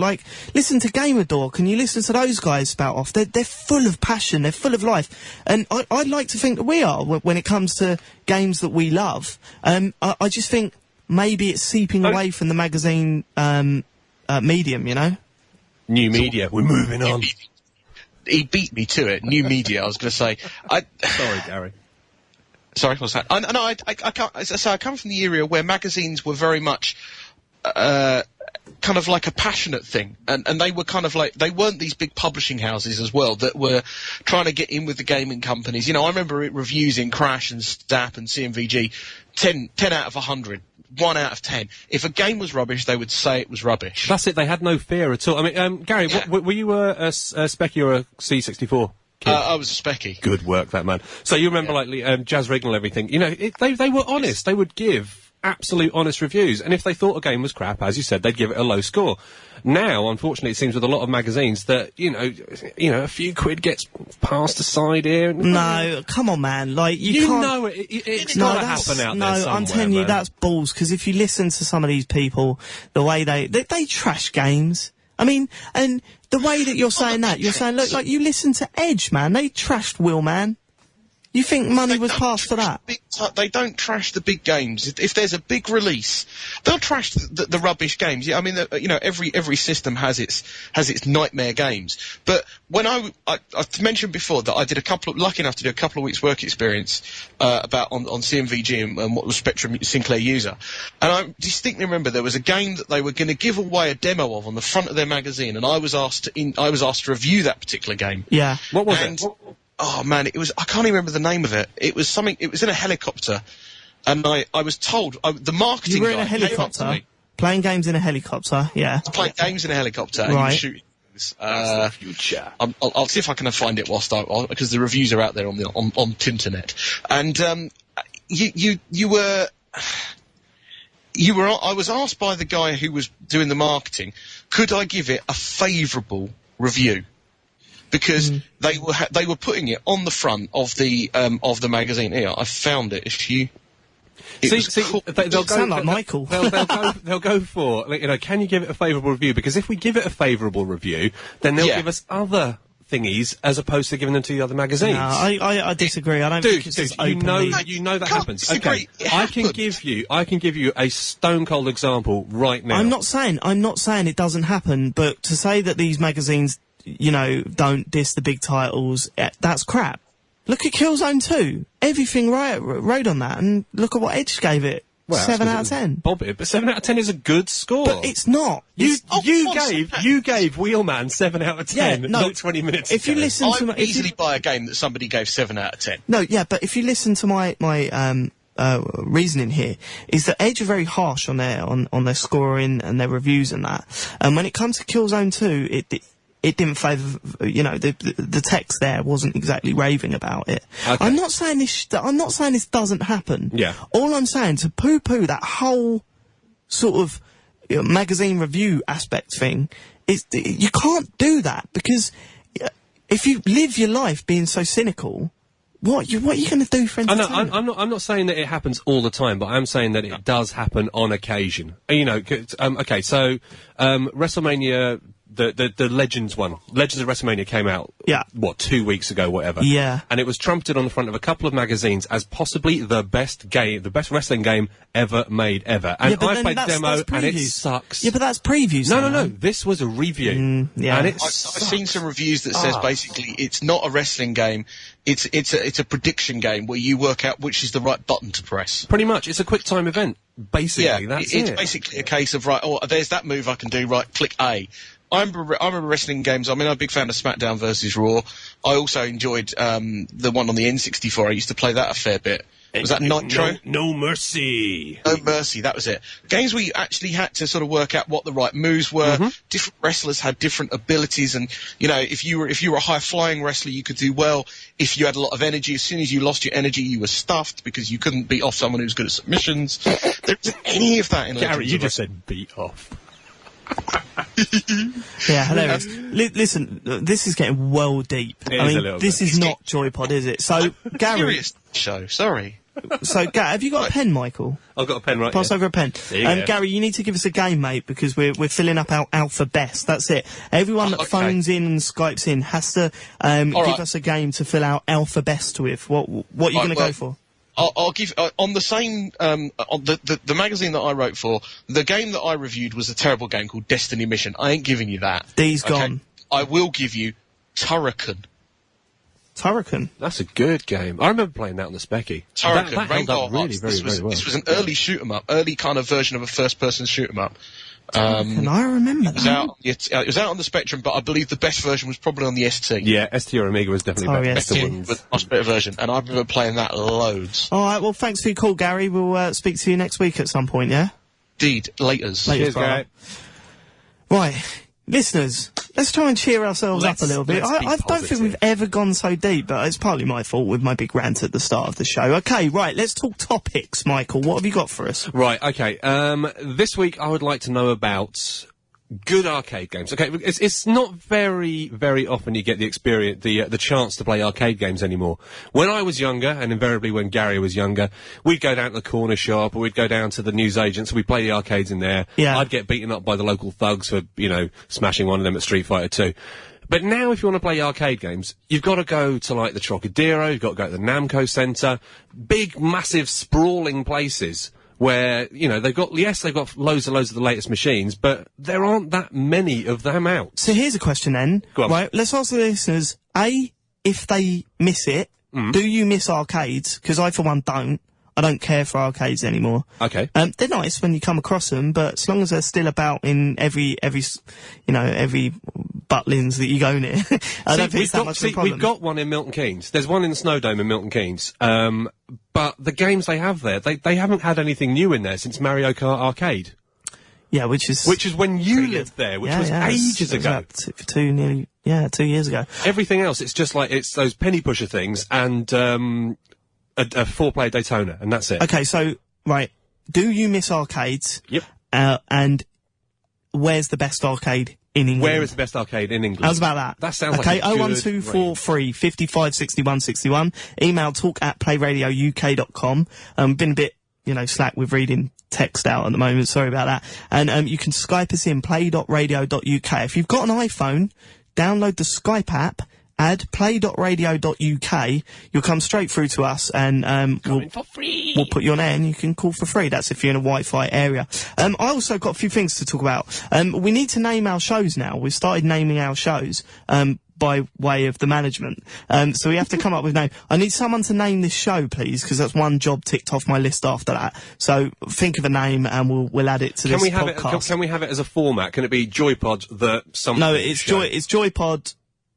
listen to Gamer Dork, and you listen to those guys spout off. They're full of passion. They're full of life. And I'd like to think that we are when it comes to games that we love. I just think maybe it's seeping away from the magazine medium. New media. We're moving on. He beat me to it. New media. I was going to say. Sorry, Gary. Sorry, what's that? I come from the era where magazines were very much kind of like a passionate thing, and they were kind of like, they weren't these big publishing houses as well that were trying to get in with the gaming companies. I remember reviews in Crash and Zap and CMVG, 10 out of 100. 1 out of 10. If a game was rubbish, they would say it was rubbish. That's it. They had no fear at all. I mean, Gary, were you a Specky or a C64 kid? I was a Specky. Good work, that man. So you remember, Jazz Rignall and everything. They were honest. They would give absolute honest reviews. And if they thought a game was crap, as you said, they'd give it a low score. Now, unfortunately, it seems with a lot of magazines that, a few quid gets passed aside here. No, come on, man. You can't... it's gotta happen out there somewhere, I'm telling you, that's balls, because if you listen to some of these people, the way they trash games. I mean, and the way that you're saying that, you're saying, look, you listen to Edge, man. They trashed Wheelman. You think money was passed for that? They don't trash the big games. If there's a big release, they'll trash the rubbish games. Yeah, I mean, every system has its nightmare games. But when I mentioned before that I did lucky enough to do a couple of weeks work experience on CMVG and what was Spectrum Sinclair user, and I distinctly remember there was a game that they were going to give away a demo of on the front of their magazine, and I was asked to review that particular game. Yeah, what was it? Oh man, I can't even remember the name of it. It was in a helicopter, and I was told, the marketing guy... You were in a helicopter? Playing games in a helicopter, yeah. Playing games in a helicopter, and you were shooting things. That's the future. I'll see if I can find it because the reviews are out there on Tinternet. And, I was asked by the guy who was doing the marketing, could I give it a favourable review? Because they were putting it on the front of the magazine. Here, I found it. They'll sound like Michael. They'll go for, can you give it a favourable review? Because if we give it a favourable review, then they'll give us other thingies as opposed to giving them to the other magazines. No, I disagree. I don't think it's just openly. You know that happens. Okay, I can give you a stone cold example right now. I'm not saying it doesn't happen, but to say that these magazines, don't diss the big titles, that's crap. Look at Killzone 2. Everything rode on that, and look at what Edge gave it. Well, 7 out of 10. But 7 out of 10 is a good score. But it's not. You gave Wheelman 7 out of 10. Yeah, not 20 minutes if ago. You listen to I easily buy a game that somebody gave 7 out of 10. No, yeah, but if you listen to my reasoning here, is that Edge are very harsh on their scoring and their reviews and that. And when it comes to Killzone 2, it didn't favour, the text there wasn't exactly raving about it. Okay. I'm not saying this doesn't happen. Yeah. All I'm saying, to poo-poo that whole sort of magazine review aspect thing, you can't do that, because if you live your life being so cynical, what are you going to do for entertainment? I'm not saying that it happens all the time, but I'm saying that it does happen on occasion. You know, okay, so WrestleMania, the Legends one, Legends of WrestleMania came out, 2 weeks ago, whatever. Yeah. And it was trumpeted on the front of a couple of magazines as possibly the best wrestling game ever made ever. And I played the demo, and it sucks. Yeah, but that's previews. No. This was a review. Yeah. And I've seen some reviews that says basically it's not a wrestling game. It's a prediction game where you work out which is the right button to press. Pretty much, it's a quick time event. Basically, it's basically a case of there's that move I can do. Right, click A. I remember wrestling games. I mean, I'm a big fan of SmackDown versus Raw. I also enjoyed the one on the N64. I used to play that a fair bit. Was that Nitro? No Mercy. No Mercy, that was it. Games where you actually had to sort of work out what the right moves were. Different wrestlers had different abilities, and you know, if you were a high flying wrestler, you could do well. If you had a lot of energy, as soon as you lost your energy, you were stuffed because you couldn't beat off someone who's good at submissions. There isn't any of that in Gary, you just said beat off. Yeah, hilarious. Listen, this is getting well deep. This is not Joypod, is it? So, Gary... Serious show, sorry. So, have you got a pen, Michael? I've got a pen, right? Pass over a pen. There you go. Gary, you need to give us a game, mate, because we're filling up our Alpha Best. That's it. Everyone that phones in and Skypes in has to give us a game to fill out Alpha Best with. What are you going to go for? I'll give on the same on the magazine that I wrote for. The game that I reviewed was a terrible game called Destiny Mission. I ain't giving you that. D's gone. I will give you Turrican. Turrican? That's a good game. I remember playing that on the Specky. Turrican, that Rainbow really, Hearts. very well. This was an early shoot 'em up, early kind of version of a first person shoot 'em up. Can I remember that? It was out on the Spectrum, but I believe the best version was probably on the ST. Yeah, ST or Amiga was definitely better. With a much better version, and I remember playing that loads. All right, well, thanks for your call, Gary. We'll speak to you next week at some point, yeah? Indeed, laters. Cheers, Gary. Right, listeners, let's try and cheer ourselves up a little bit. I don't think we've ever gone so deep, but it's partly my fault with my big rant at the start of the show. Okay, right, let's talk topics, Michael. What have you got for us? Right, okay. This week I would like to know about good arcade games. Okay, it's not very, very often you get the experience, the chance to play arcade games anymore. When I was younger, and invariably when Gary was younger, we'd go down to the corner shop, or we'd go down to the newsagents, we'd play the arcades in there. Yeah. I'd get beaten up by the local thugs for, smashing one of them at Street Fighter 2. But now if you want to play arcade games, you've got to go to, like, the Trocadero, you've got to go to the Namco Centre, big, massive, sprawling places where, they've got loads of the latest machines, but there aren't that many of them out. So here's a question then. Go on. Right, let's ask the listeners, A, if they miss it, do you miss arcades? Because I, for one, don't. I don't care for arcades anymore. Okay. They're nice when you come across them, but as long as they're still about in every Butlins that you go near, I don't think it's that much of a problem. We've got one in Milton Keynes. There's one in the Snowdome in Milton Keynes. But the games they have there, they haven't had anything new in there since Mario Kart Arcade. Yeah, which is when you lived there, which was ages ago. 2 years ago. Everything else, it's just like, it's those penny pusher things and, a 4-player Daytona, and that's it. Okay, so, right, do you miss arcades? Yep. And where's the best arcade in England? Where is the best arcade in England? How's about that? That sounds okay, like a good 01243 55 61 61. Email talk@playradiouk.com. Been a bit, slack with reading text out at the moment, sorry about that. And you can Skype us in, play.radio.uk. If you've got an iPhone, download the Skype app, add play.radio.uk, you'll come straight through to us, and we'll put you on air and you can call for free. That's if you're in a Wi-Fi area. I also got a few things to talk about. We need to name our shows now. We've started naming our shows by way of the management. So we have to come up with a name. I need someone to name this show, please, because that's one job ticked off my list after that. So think of a name and we'll add it to this podcast. Can we have it as a format? Can it be Joypod the something? No, it's Joypod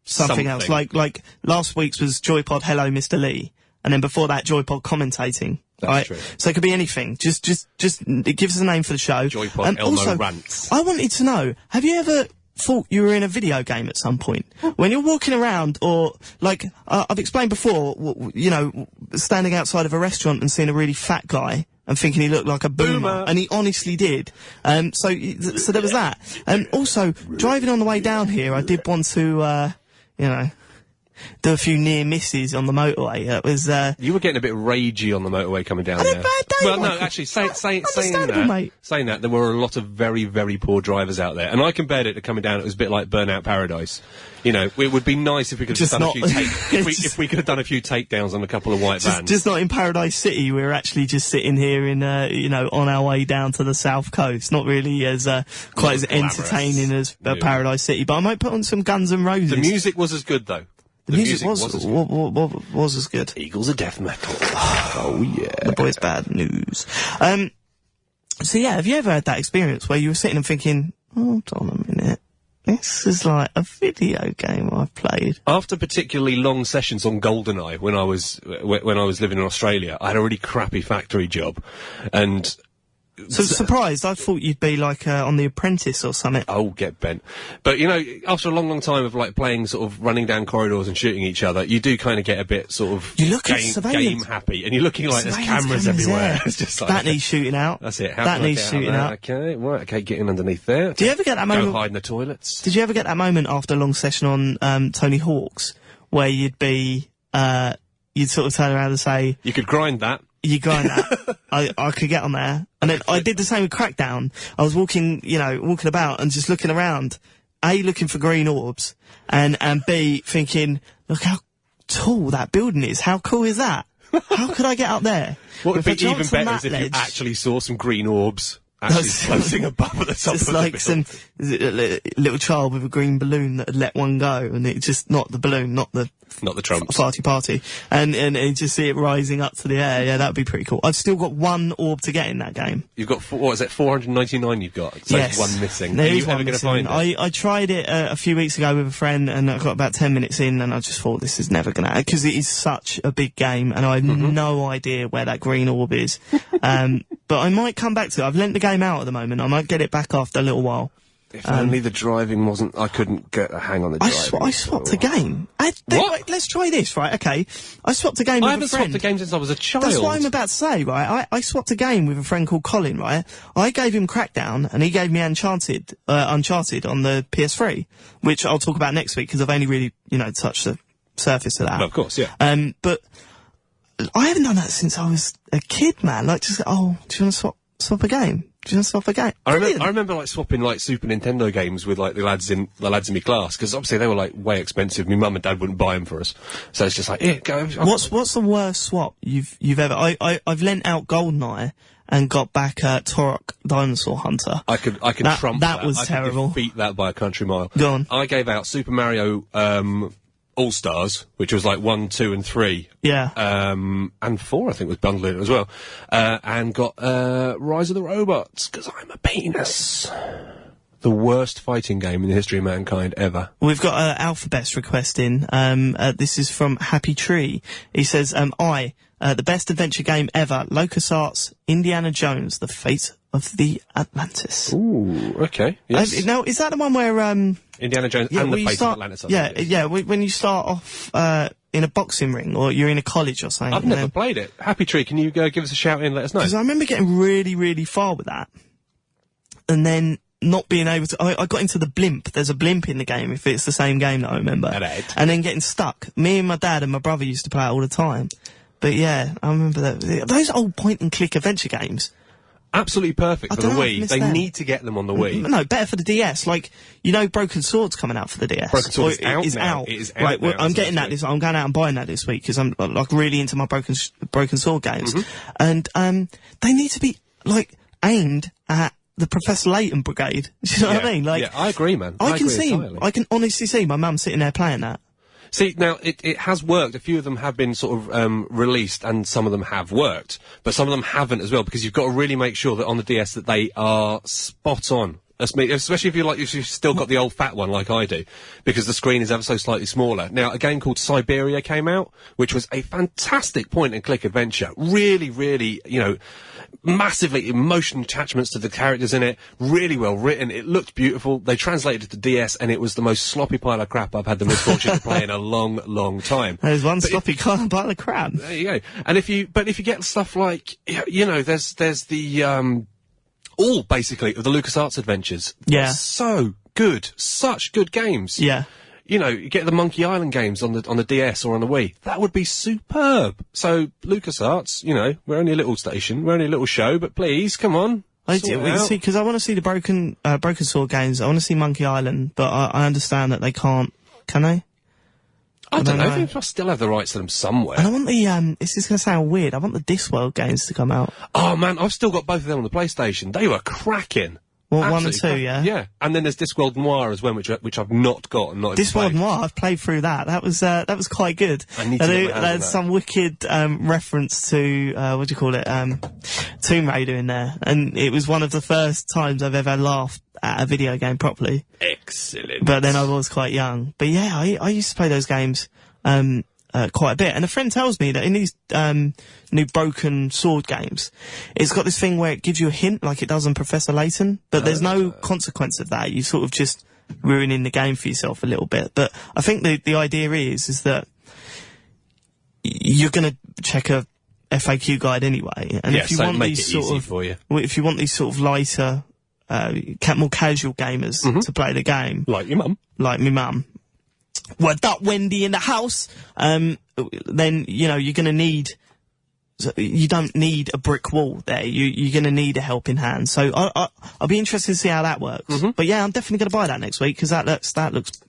something else. Like last week's was Joypod Hello Mr. Lee, and then before that Joypod commentating. That's true. So it could be anything. Just it gives us a name for the show. Joypod Elmo also, Rants. I wanted to know, have you ever thought you were in a video game at some point? When you're walking around, or I've explained before, standing outside of a restaurant and seeing a really fat guy and thinking he looked like a boomer. And he honestly did. So there was that. And also, driving on the way down here, I did want to, do a few near misses on the motorway. It was, You were getting a bit ragey on the motorway coming down there. I had a bad day. Well, no, actually, saying that, there were a lot of very, very poor drivers out there. And I compared it to coming down, it was a bit like Burnout Paradise. You know, it would be nice if we could have done a few if we could have done a few takedowns on a couple of white vans. Just not in Paradise City. We were actually just sitting here in, on our way down to the south coast. Not really as quite as entertaining as Paradise City. But I might put on some Guns N' Roses. The music was as good though. The music was as good. Eagles of Death Metal. Oh yeah. The boys bad news. So yeah, have you ever had that experience where you were sitting and thinking, hold on a minute, this is like a video game I've played? After particularly long sessions on GoldenEye when I was living in Australia, I had a really crappy factory job, and so surprised. I thought you'd be like on The Apprentice or something. Oh, get bent. But you know, after a long, long time of like playing, sort of running down corridors and shooting each other, you do kind of get a bit sort of game happy, and you're looking like there's cameras everywhere. Yeah. It's just like that needs shooting out. That's it. That needs shooting out. Okay, right. Okay, get in underneath there. Do you ever get that moment? Go hide in the toilets. Did you ever get that moment after a long session on Tony Hawk's where you'd be you'd sort of turn around and say, you could grind that. You grind that. I could get on there. And then I did the same with Crackdown. I was walking about and just looking around. A, looking for green orbs. And B, thinking, look how tall that building is. How cool is that? How could I get up there? What would be even better is if you actually saw some green orbs actually floating above at the top just of like the some little child with a green balloon that had let one go, and it just, not the balloon, not the trumps. Party. And just see it rising up to the air. Yeah, that'd be pretty cool. I've still got one orb to get in that game. You've got, 499 you've got? So yes. There's one missing. There Are is you one ever going to missing. find it? I tried it a few weeks ago with a friend, and I got about 10 minutes in, and I just thought, this is never gonna, because it is such a big game, and I have no idea where that green orb is. But I might come back to it. I've lent the game out at the moment. I might get it back after a little while. If only the driving wasn't, I couldn't get a hang on the driving. I swapped a game. What? Let's try this, right? Okay. I swapped a game with a friend. I haven't swapped a game since I was a child. That's what I'm about to say, right? I swapped a game with a friend called Colin, right? I gave him Crackdown, and he gave me Uncharted on the PS3, which I'll talk about next week, because I've only really, touched the surface of that. Well, of course, yeah. But I haven't done that since I was a kid, man. Like, just, do you want to swap a game? Do you want to swap a game? I remember like swapping like Super Nintendo games with like the lads in my class, because obviously they were like way expensive. My mum and dad wouldn't buy them for us, so it's just like, yeah, go. What's the worst swap you've ever? I've lent out GoldenEye and got back Turok Dinosaur Hunter. I could trump that. That was terrible. I could beat that by a country mile. Go on. I gave out Super Mario All-Stars, which was like 1, 2, and 3. Yeah. And 4, I think, was bundled in as well. And got Rise of the Robots, because I'm a penis. The worst fighting game in the history of mankind ever. We've got Alphabet's request in. This is from Happy Tree. He says, the best adventure game ever, LucasArts, Indiana Jones, The Fate of the Atlantis. Ooh, okay. Yes. Now, is that the one where Indiana Jones and The Fate of Atlantis? When you start off in a boxing ring, or you're in a college or something. I've never played it. Happy Tree, can you give us a shout in and let us know? Because I remember getting really, really far with that, and then not being able to. I got into the blimp. There's a blimp in the game, if it's the same game that I remember. And then getting stuck. Me and my dad and my brother used to play it all the time. But yeah, I remember that. Those old point-and-click adventure games. Absolutely perfect for the Wii. They need to get them on the Wii. No, better for the DS. Like, Broken Sword's coming out for the DS. Broken Sword is out. It is out. Right, I'm getting that. I'm going out and buying that this week, because I'm like really into my Broken Sword games. And they need to be like aimed at the Professor Layton brigade. Do you know what I mean? Like, yeah, I agree, man. I can honestly see my mum sitting there playing that. See, now, it has worked. A few of them have been sort of released, and some of them have worked. But some of them haven't as well, because you've got to really make sure that on the DS that they are spot on. That's me, especially if you've still got the old fat one like I do, because the screen is ever so slightly smaller. Now, a game called Siberia came out, which was a fantastic point-and-click adventure. Really, really, you know, massively emotional attachments to the characters in it, really well written, it looked beautiful. They translated it to DS, and it was the most sloppy pile of crap I've had the misfortune to play in a long, long time. There's one sloppy pile of crap. There you go. And if you get stuff like, you know, there's the, all, basically, of the LucasArts adventures. Yeah. So good. Such good games. Yeah. You know, you get the Monkey Island games on the DS or on the Wii. That would be superb. So, LucasArts, you know, we're only a little station, we're only a little show, but please, come on. Because I want to see the Broken Sword games. I want to see Monkey Island, but I understand that they can't. Can they? I don't know. They must still have the rights to them somewhere. And I want the, this is going to sound weird, I want the Discworld games to come out. Oh man, I've still got both of them on the PlayStation. They were cracking. Well, Absolutely 1 and 2, yeah? Yeah. And then there's Discworld Noir as well, which I've not got and not Discworld Noir, I've played through that. That was quite good. I need to get my hands on that. There's some wicked, reference to, what do you call it, Tomb Raider in there. And it was one of the first times I've ever laughed at a video game properly. Excellent. But then I was quite young. But yeah, I used to play those games, quite a bit. And a friend tells me that in these new Broken Sword games, it's got this thing where it gives you a hint like it does on Professor Layton, but there's no consequence of that. You sort of just ruining the game for yourself a little bit. But I think the idea is that you're going to check a FAQ guide anyway, and if you want these sort of, if you want these sort of lighter, more casual gamers to play the game, like your mum, like me mum. Well, that Wendy in the house, then, you know, you're gonna need, you don't need a brick wall there. You're gonna need a helping hand. So I'll be interested to see how that works. But yeah, I'm definitely gonna buy that next week, because that looks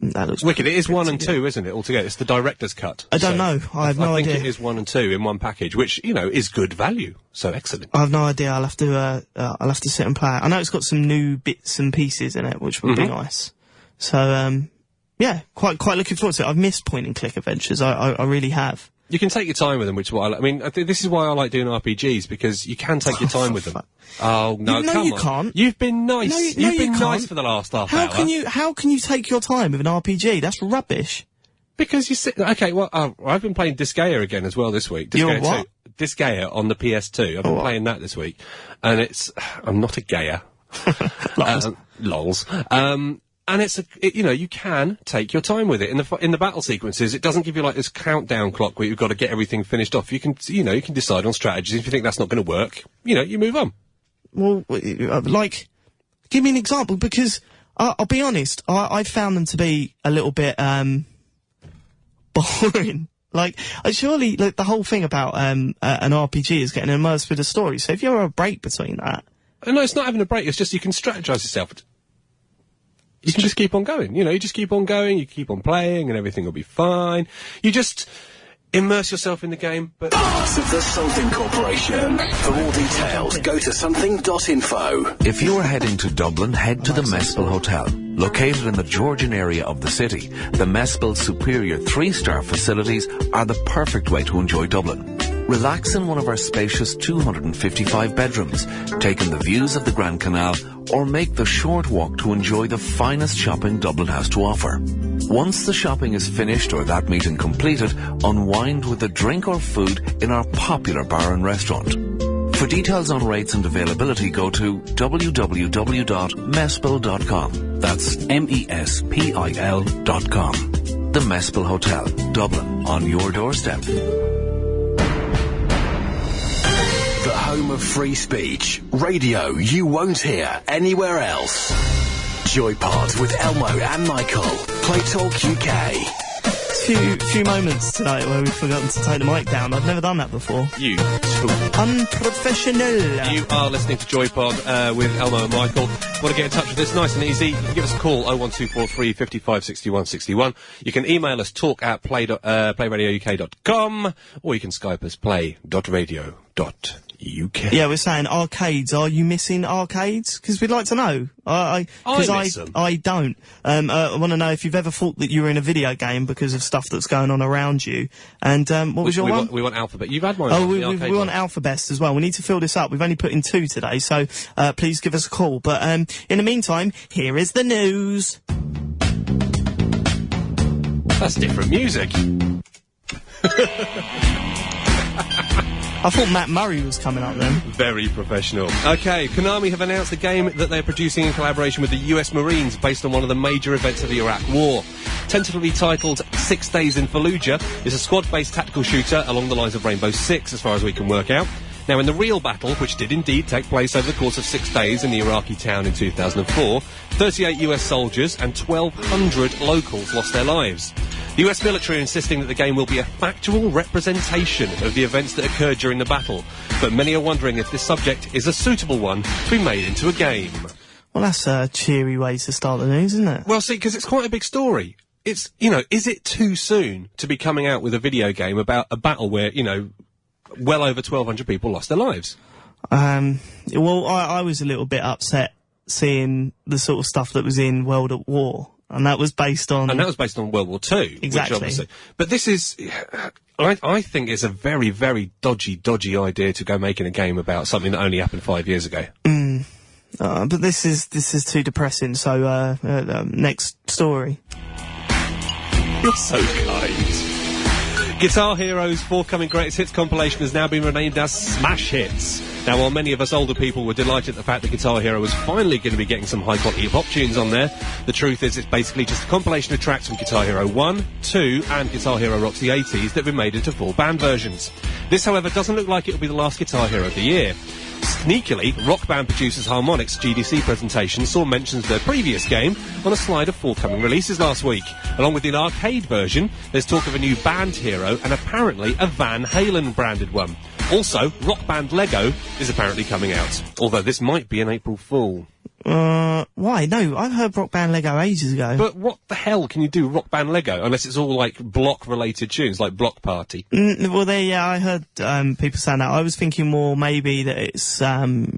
wicked. It is 1 and 2, isn't it, altogether? It's the director's cut. I don't know. I have no idea. I think it is 1 and 2 in one package, which, you know, is good value. So excellent. I have no idea. I'll have to sit and play it. I know it's got some new bits and pieces in it, which would be nice. So, yeah, quite looking forward to it. I've missed point-and-click adventures. I really have. You can take your time with them, which is what I like. I mean, this is why I like doing RPGs, because you can take your time with them. Oh, no, come on. You can't. You've been nice. You've been nice for the last half hour. How can you take your time with an RPG? That's rubbish. Because you sit... Okay, well, I've been playing Disgaea again as well this week. You're what? Disgaea on the PS2. I've been playing that this week. And it's... I'm not a gayer. Lols. And you know, you can take your time with it. In the battle sequences, it doesn't give you like this countdown clock where you've got to get everything finished off. You can decide on strategies. If you think that's not going to work, you know, you move on. Well, like, give me an example, because I'll be honest, I found them to be a little bit, boring. Like, surely, like, the whole thing about, an RPG is getting immersed with the story. So if you have a break between that. No, it's not having a break. It's just you can strategize yourself. You can just keep on going, you know, you just keep on going, you keep on playing, and everything will be fine. You just immerse yourself in the game, but... Parts of the Something Corporation. For more details, go to something.info. If you are heading to Dublin, head to the Mespil Hotel. Located in the Georgian area of the city, the Mespil superior 3-star facilities are the perfect way to enjoy Dublin. Relax in one of our spacious 255 bedrooms, take in the views of the Grand Canal, or make the short walk to enjoy the finest shopping Dublin has to offer. Once the shopping is finished or that meeting completed, unwind with a drink or food in our popular bar and restaurant. For details on rates and availability, go to www.mespil.com. That's MESPIL.com. The Mespil Hotel, Dublin, on your doorstep. The home of free speech. Radio you won't hear anywhere else. Joypod with Elmo and Michael. Play Talk UK. Few moments tonight where we've forgotten to take the mic down. I've never done that before. You too. Unprofessional. You are listening to Joypod with Elmo and Michael. Want to get in touch with us? Nice and easy. You can give us a call, 01243 55 61 61. You can email us, talk@playradiouk.com, or you can Skype us, play.radio.uk. UK. Yeah, we're saying arcades. Are you missing arcades? Because we'd like to know. I miss them. I don't. I want to know if you've ever thought that you were in a video game because of stuff that's going on around you. And what was your one? We want Alphabet. You've had mine. Oh, we want Alphabet as well. We need to fill this up. We've only put in 2 today, so please give us a call. But in the meantime, here is the news. That's different music. I thought Matt Murray was coming up then. Very professional. Okay, Konami have announced a game that they're producing in collaboration with the US Marines based on one of the major events of the Iraq War. Tentatively titled 6 Days in Fallujah, is a squad-based tactical shooter along the lines of Rainbow Six, as far as we can work out. Now, in the real battle, which did indeed take place over the course of 6 days in the Iraqi town in 2004, 38 US soldiers and 1,200 locals lost their lives. The US military are insisting that the game will be a factual representation of the events that occurred during the battle, but many are wondering if this subject is a suitable one to be made into a game. Well, that's a cheery way to start the news, isn't it? Well, see, because it's quite a big story. It's, is it too soon to be coming out with a video game about a battle where, well over 1,200 people lost their lives? Well, I was a little bit upset seeing the sort of stuff that was in World at War. And that was based on... And that was based on World War II. Exactly. Which obviously, but this is... I think it's a very, very dodgy idea to go making a game about something that only happened 5 years ago. But this is too depressing, so, next story. You're so kind. Guitar Hero's forthcoming Greatest Hits compilation has now been renamed as Smash Hits. Now, while many of us older people were delighted at the fact that Guitar Hero was finally going to be getting some high-quality hip-hop tunes on there, the truth is it's basically just a compilation of tracks from Guitar Hero 1, 2 and Guitar Hero Rocks the 80s that have been made into full band versions. This, however, doesn't look like it will be the last Guitar Hero of the year. Sneakily, Rock Band producers Harmonix's GDC presentation saw mentions of their previous game on a slide of forthcoming releases last week. Along with the arcade version, there's talk of a new band hero and apparently a Van Halen branded one. Also, Rock Band Lego is apparently coming out, although this might be an April Fool. Why? No, I've heard Rock Band Lego ages ago. But what the hell can you do Rock Band Lego unless it's all like block-related tunes, like Block Party? Well, I heard people saying that. I was thinking more maybe that it's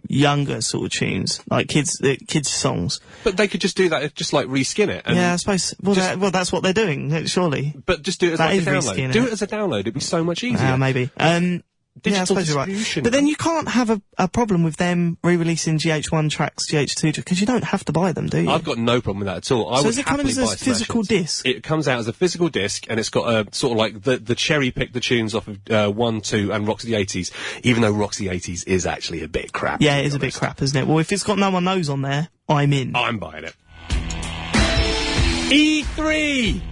younger sort of tunes, like kids songs. But they could just do that, just like reskin it. And yeah, I suppose. Well, that's what they're doing, surely. But just do it as like a download. Do it as a download. It'd be so much easier. Maybe. Yeah, I suppose you're right. But then you can't have a problem with them re-releasing GH1 tracks, GH2 because you don't have to buy them, do you? I've got no problem with that at all. So is it coming as a physical disc? It comes out as a physical disc, and it's got a sort of like the cherry pick the tunes off of 1, 2, and Rocks the 80s. Even though Rocks the 80s is actually a bit crap. Yeah, it is a bit crap, isn't it? Well, if it's got No One Knows on there, I'm in. I'm buying it. E3.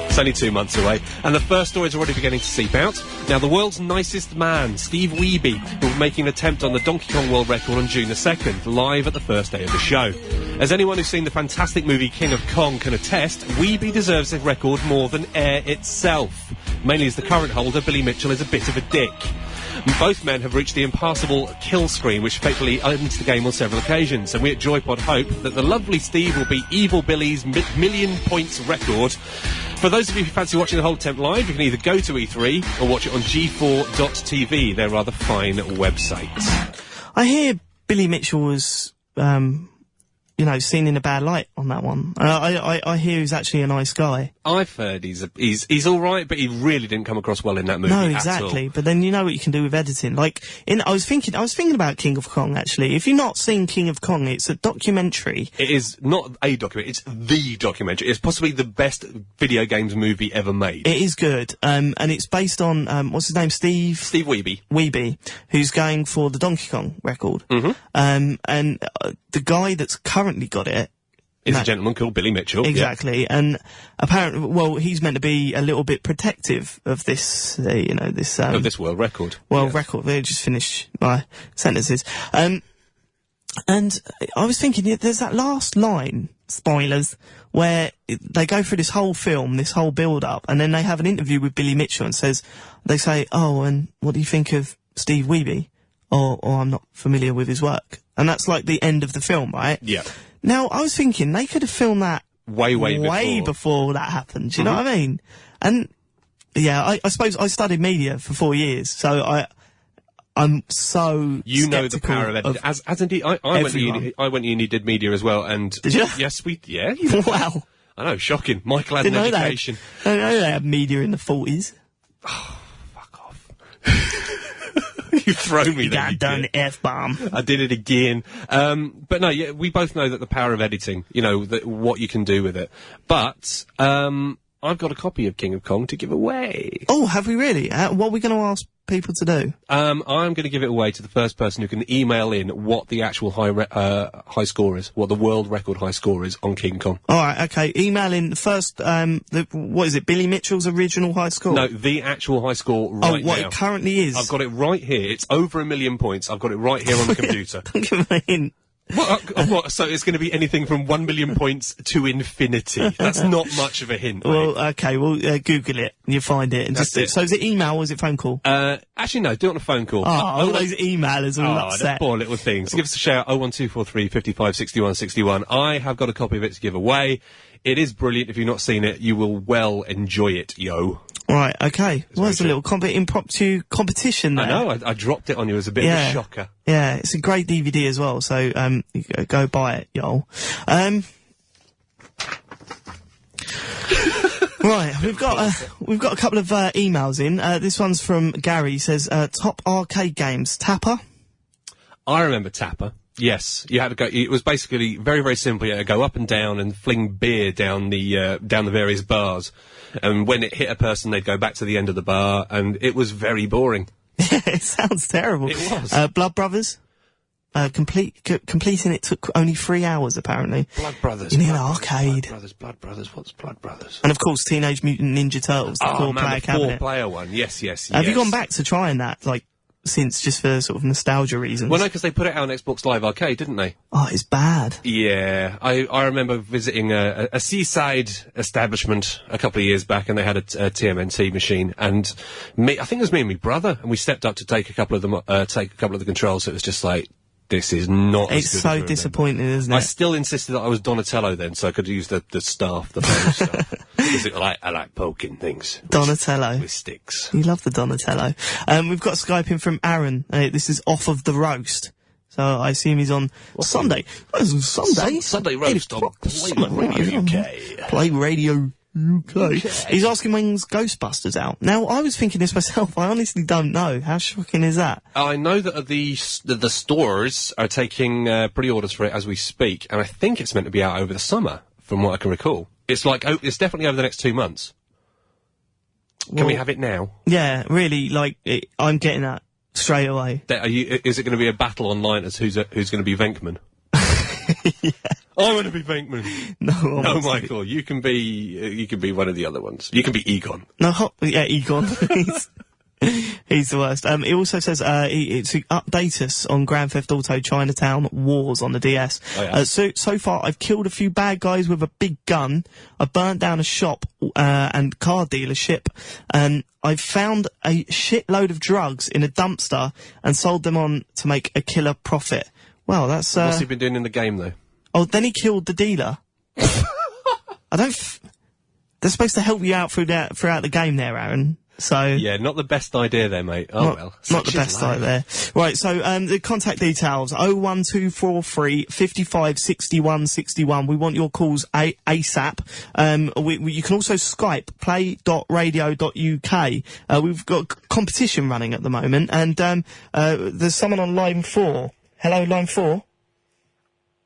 It's only 2 months away, and the first story is already beginning to seep out. Now, the world's nicest man, Steve Wiebe, will be making an attempt on the Donkey Kong World Record on June the 2nd, live at the first day of the show. As anyone who's seen the fantastic movie King of Kong can attest, Wiebe deserves the record more than air itself. Mainly as the current holder, Billy Mitchell, is a bit of a dick. Both men have reached the impassable kill screen, which fatally ends the game on several occasions, and we at Joypod hope that the lovely Steve will beat Evil Billy's million points record. For those of you who fancy watching the whole attempt live, you can either go to E3 or watch it on G4.tv, their rather fine website. I hear Billy Mitchell was, seen in a bad light on that one. I hear he's actually a nice guy. I've heard he's all right, but he really didn't come across well in that movie. No, exactly. At all. But then you know what you can do with editing. Like I was thinking about King of Kong actually. If you're not seen King of Kong, it's a documentary. It is not a documentary. It's the documentary. It's possibly the best video games movie ever made. It is good. And it's based on what's his name? Steve Wiebe. Wiebe, who's going for the Donkey Kong record. Mm-hmm. And the guy that's currently got it is a gentleman called Billy Mitchell. Exactly, yeah. And apparently, he's meant to be a little bit protective of this, of this world record. Record. They just finished my sentences. And I was thinking, there's that last line, spoilers, where they go through this whole film, this whole build-up, and then they have an interview with Billy Mitchell and they say, oh, and what do you think of Steve Wiebe? Or I'm not familiar with his work. And that's like the end of the film, right? Yeah. Now, I was thinking they could have filmed that way before that happened. Do you know what I mean? And yeah, I suppose I studied media for 4 years, so I'm so You know the power of editing. As indeed, I went to uni, did media as well, and... Did you? Yes, yeah. Wow. I know, shocking. Michael had Didn't an know education. I didn't know they had media in the 40s. Oh, fuck off. You throw me You got done the F-bomb. I did it again. But no, yeah, we both know that the power of editing, you know, what you can do with it. But, I've got a copy of King of Kong to give away. Oh, have we really? What are we going to ask people to do? I'm going to give it away to the first person who can email in what the actual high score is, what the world record high score is on King Kong. All right, okay. Email in the first. What is it? Billy Mitchell's original high score? No, the actual high score right now. Oh, what it currently is. I've got it right here. It's over 1 million points. I've got it right here on the computer. Don't give me a hint. What? So it's going to be anything from 1 million points to infinity. That's not much of a hint. Well, mate. okay, well, Google it and you'll find it. And That's it. So is it email or is it phone call? Actually, no, do it on a phone call. Oh, all those emailers are all upset. The poor little things. Give us a shout, 01243 55 61 61. I have got a copy of it to give away. It is brilliant. If you've not seen it, you will well enjoy it, yo. Right, okay. Well, there's a little impromptu competition there. I know, I dropped it on you as a bit of a shocker. Yeah, it's a great DVD as well, so you go buy it, y'all. Right, we've got a couple of emails in. This one's from Gary. He says, top arcade games, Tapper? I remember Tapper. Yes, you had to go. It was basically very, very simple. You had to go up and down and fling beer down the various bars. And when it hit a person, they'd go back to the end of the bar, and it was very boring. It sounds terrible. It was. Blood Brothers. Completing it took only 3 hours, apparently. Blood Brothers. In an arcade. Blood Brothers. What's Blood Brothers? And of course, Teenage Mutant Ninja Turtles. The four-player cabinet. 4-player one. Yes. Have you gone back to trying that, since, just for sort of nostalgia reasons? Well, no, because they put it out on Xbox Live Arcade, didn't they? Oh, it's bad. Yeah, I remember visiting a seaside establishment a couple of years back, and they had a TMNT machine, and I think it was me and my brother, and we stepped up to take a couple of the controls. So it was just like, this is not. It's as good so as disappointing, isn't it? I still insisted that I was Donatello then, so I could use the staff, the phone stuff. Because I like poking things. Donatello. With sticks. You love the Donatello. We've got Skype in from Aaron. This is off of the roast. So I assume he's on Sunday. Sunday roast on Play Radio UK. Play Radio UK. He's asking when's Ghostbusters out. Now, I was thinking this myself. I honestly don't know. How shocking is that? I know that the stores are taking pre-orders for it as we speak, and I think it's meant to be out over the summer, from what I can recall. It's it's definitely over the next 2 months. Can we have it now? Yeah, really, I'm getting that straight away. Is it going to be a battle online as who's going to be Venkman? Yeah. I want to be Venkman. No, Michael, you can be one of the other ones. You can be Egon. No, Egon. He's the worst. He also says to update us on Grand Theft Auto Chinatown Wars on the DS. Oh, yeah. So far, I've killed a few bad guys with a big gun. I burnt down a shop and car dealership. I've found a shitload of drugs in a dumpster and sold them on to make a killer profit. Well, that's... What's he been doing in the game, though? Oh, then he killed the dealer. They're supposed to help you out throughout the game there, Aaron. So yeah, not the best idea there, mate. Not the best idea. Right, so the contact details 01243 55 61 61. We want your calls ASAP. You can also Skype play.radio.uk. We've got a competition running at the moment, and there's someone on line 4. Hello, line 4.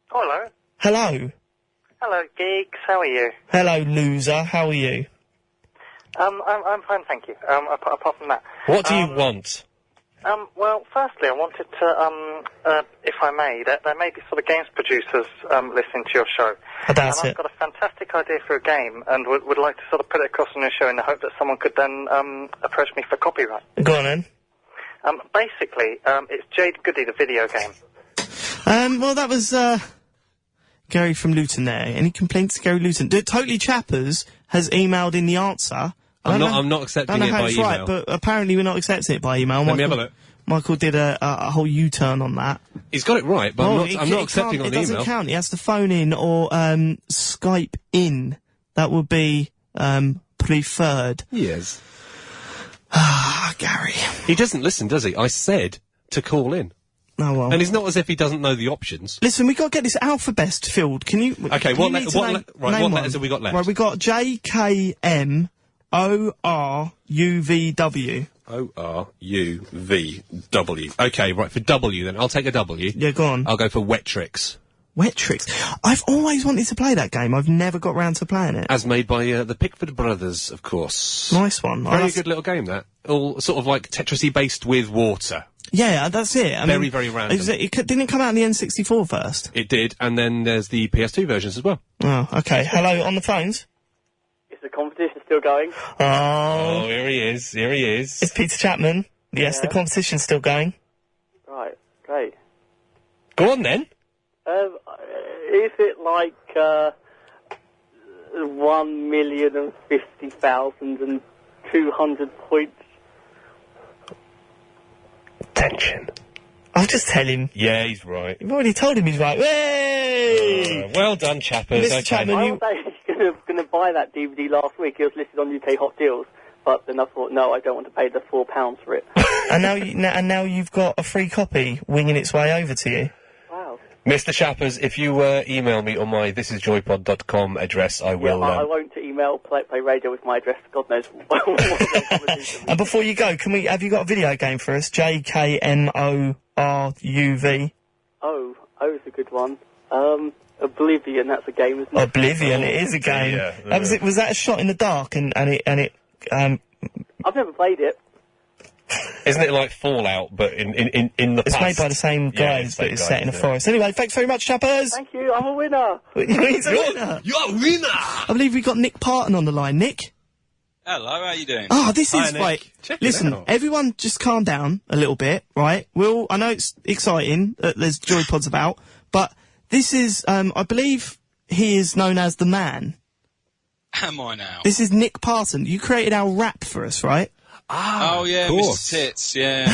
Hello. Hello. Hello, geeks. How are you? Hello, loser. How are you? I'm fine, thank you. Apart from that. What do you want? Well, firstly, I wanted to, if I may, there may be sort of games producers listening to your show. I doubt it. I've got a fantastic idea for a game, and would like to sort of put it across on your show in the hope that someone could then approach me for copyright. Go on, then. Basically, it's Jade Goody, the video game. Well, that was Gary from Luton there. Any complaints, Gary Luton? Totally Chappers has emailed in the answer. I'm not accepting it by email. Right, but apparently we're not accepting it by email. Let me have a look. Michael did a whole U-turn on that. He's got it right, but I'm not accepting on email. It doesn't count. He has to phone in or Skype in. That would be preferred. Yes. Gary. He doesn't listen, does he? I said to call in. Oh, well. And it's not as if he doesn't know the options. Listen, we got to get this alphabet filled. Can you... Okay, what letters have we got left? Right, we got J, K, M, O, R, U, V, W. O-R-U-V-W. Okay, right, for W then. I'll take a W. Yeah, go on. I'll go for Wet Tricks. Wet Tricks. I've always wanted to play that game. I've never got round to playing it. As made by the Pickford brothers, of course. Nice one. Very good little game, that. All sort of like Tetris-y based with water. Yeah, that's it. I mean, very random. Didn't it come out in the N64 first? It did, and then there's the PS2 versions as well. Oh, okay. Hello, on the phones? Is the competition still going? Oh, here he is. It's Peter Chapman. Yes, the competition's still going. Right, great. Go on then. Is it like 1,050,200 points? Attention. I'll just tell him. Yeah, he's right. You've already told him he's right. Hey! Well done, Chappers. Mr. Chapman, I was actually going to buy that DVD last week. It was listed on UK Hot Deals, but then I thought, no, I don't want to pay the £4 for it. and now you've got a free copy winging its way over to you. Wow. Mr. Chappers, if you email me on my thisisjoypod.com address, I will... Yeah, I won't email Play Radio with my address. God knows. And before you go, have you got a video game for us? JKMORUV. Oh, is a good one. Oblivion, that's a game, isn't it? Oblivion, it is a game. Yeah. Was that a shot in the dark? And it. I've never played it. Isn't it like Fallout, but in the It's past? made by the same guys, but it's set in a forest. Anyway, thanks very much, Chappers. Thank you, I'm a winner. He's a winner. You're a winner. I believe we've got Nick Parton on the line. Nick? Hello, how you doing? Oh, this Hi, is Nick. right. Check it Listen, out. everyone just calm down a little bit, right? I know it's exciting that there's Joypods about, but this is, I believe he is known as the man. Am I now? This is Nick Parton. You created our rap for us, right? Oh, yeah, Mr. Tits, yeah.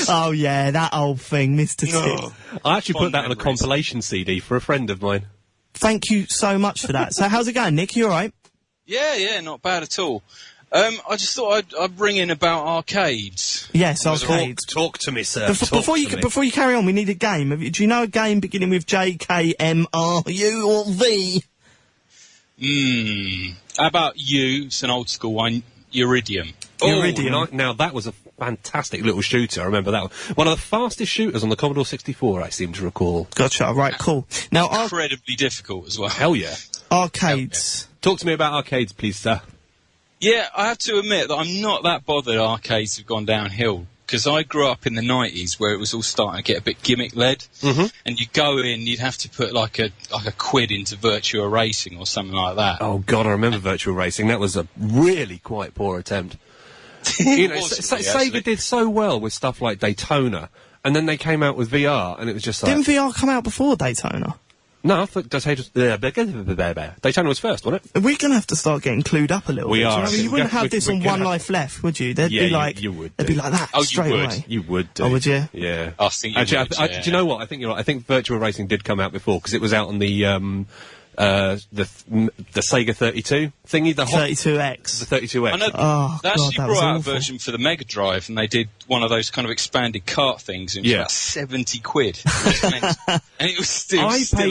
Oh, yeah, that old thing, Mr. Tits. I actually put that on a memories. compilation CD for a friend of mine. Thank you so much for that. So how's it going, Nick? You all right? Yeah, not bad at all. I just thought I'd bring in about arcades. Yes, arcades. Talk to me, sir. Before you carry on, we need a game. Do you know a game beginning with J, K, M, R, U, or V? How about you? It's an old school one. Iridium. Iridium. Now that was a fantastic little shooter. I remember that one. One of the fastest shooters on the Commodore 64, I seem to recall. Gotcha. Right, cool. Now, Incredibly difficult as well. Hell yeah. Arcades. Talk to me about arcades, please, sir. Yeah, I have to admit that I'm not that bothered arcades have gone downhill. Because I grew up in the 90s where it was all starting to get a bit gimmick-led. Mm-hmm. And you'd go in, you'd have to put like a quid into Virtua Racing or something like that. Oh, God, I remember Virtual Racing. That was a really quite poor attempt. You know, Sega did so well with stuff like Daytona, and then they came out with VR, and it was just like... Didn't VR come out before Daytona? No, I thought Daytona was first, wasn't it? We're going to have to start getting clued up a little bit. We are. You wouldn't have this on One Life Left, would you? They'd be like... you would. They'd be like that straight away. You would do. Oh, would you? Yeah. I think you Actually, would, do you know what? I think you're right. I think Virtual Racing did come out before, because it was out on the Sega 32 thingy, the 32X. The 32X. I know they actually that was brought out a awful. version for the Mega Drive, and they did one of those kind of expanded cart things, and it was about 70 quid. And it was still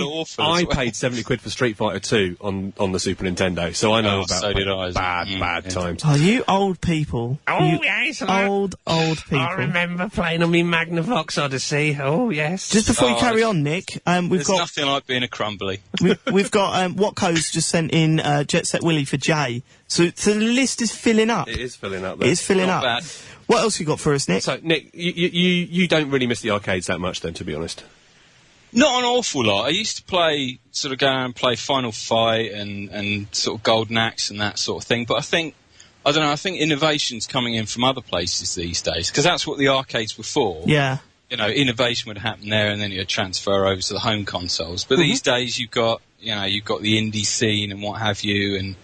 awful. I paid 70 quid for Street Fighter 2 on the Super Nintendo, so I know about so did I. bad times. Oh, you old people. Oh, you yes. old people. I remember playing on me Magnavox Odyssey. Oh, yes. Just before you carry on, Nick, we've There's got... nothing like being a crumbly. We've got Watco's just sent in Jet Set Willy for Jay. So the list is filling up. It is filling up there. It is filling Not up. bad. What else you got for us, Nick? So, Nick, you don't really miss the arcades that much then, to be honest? Not an awful lot. I used to play, sort of go and play Final Fight and sort of Golden Axe and that sort of thing, but I think innovation's coming in from other places these days, because that's what the arcades were for. Yeah. You know, innovation would happen there, and then it would transfer over to the home consoles. But these days, you've got the indie scene and what have you, and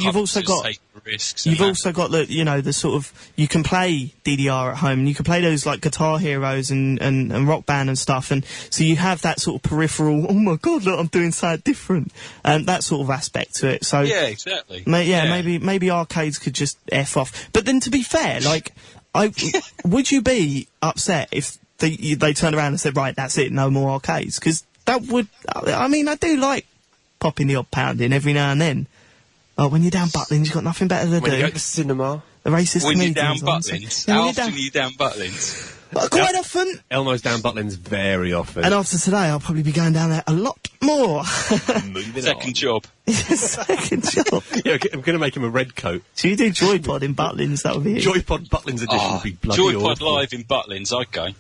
you've also got risks. Also got the sort of, you can play DDR at home, and you can play those like Guitar Heroes and Rock Band and stuff, and so you have that sort of peripheral. Oh my God, look, I'm doing something different, that sort of aspect to it. So yeah, exactly. Maybe arcades could just F off. But then, to be fair, like, would you be upset if they turned around and said, right, that's it, no more arcades? Because that would, I mean, I do like popping the odd pound in every now and then. Oh, when you're down Butlins, you've got nothing better to do. When you go to the cinema. The racist when you're comedians. down Butlins. How often are you down Butlins? Quite often. Elmo's down Butlins very often. And after today, I'll probably be going down there a lot more. Second job. Second job. Yeah, I'm going to make him a red coat. So you do Joypod in Butlins, that would be it. Joypod Butlins edition would be bloody Joypod awful. live in Butlins, I'd go.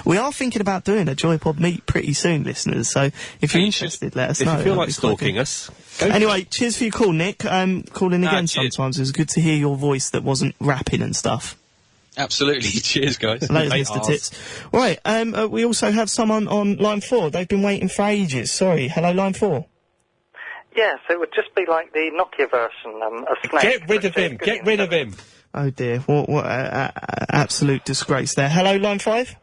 We are thinking about doing a Joypod meet pretty soon, listeners, so if you're interested, let us know. If you feel like stalking us, go anyway, cheers for your call, Nick. Calling again cheers. sometimes. It was good to hear your voice that wasn't rapping and stuff. Absolutely. Cheers, guys. Later, Mr. Tits. Right, we also have someone on line 4. They've been waiting for ages. Sorry. Hello, line 4. Yes, it would just be like the Nokia version of Snake. Get rid of him! Get rid of him! Oh dear, what absolute disgrace there. Hello, line 5?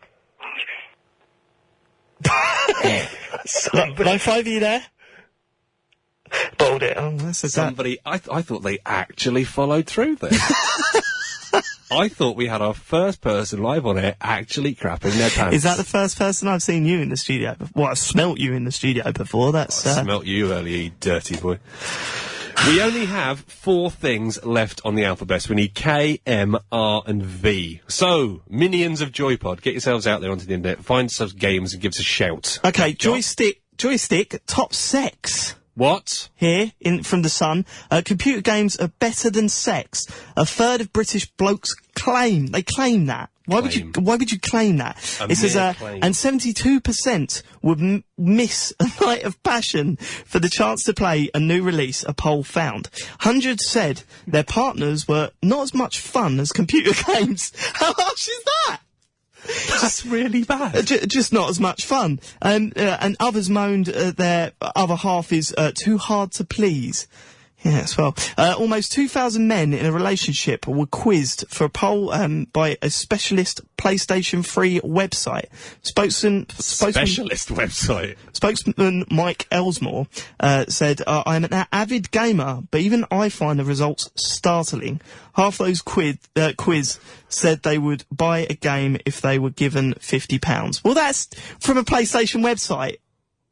Line 5, are you there? Balled it. Oh, that's a Somebody, I thought they actually followed through there. I thought we had our first person live on air actually crapping their pants. Is that the first person I've seen you in the studio? Well, I've smelt you in the studio before. That's I smelt you earlier, you dirty boy. We only have 4 things left on the alphabet. We need K, M, R, and V. So, minions of Joypod, get yourselves out there onto the internet, find some games and give us a shout. Okay, joystick, top sex. What? Here, from The Sun, computer games are better than sex. A third of British blokes claim that. Why would you claim that? It says, and 72% would miss a night of passion for the chance to play a new release, a poll found. Hundreds said their partners were not as much fun as computer games. How harsh is that? That's really bad. Just not as much fun. And others moaned their other half is too hard to please. Yes, well, almost 2,000 men in a relationship were quizzed for a poll by a specialist PlayStation 3 website. Specialist website. Spokesman Mike Elsmore said, I'm an avid gamer, but even I find the results startling. Half those quiz said they would buy a game if they were given £50. Well, that's from a PlayStation website.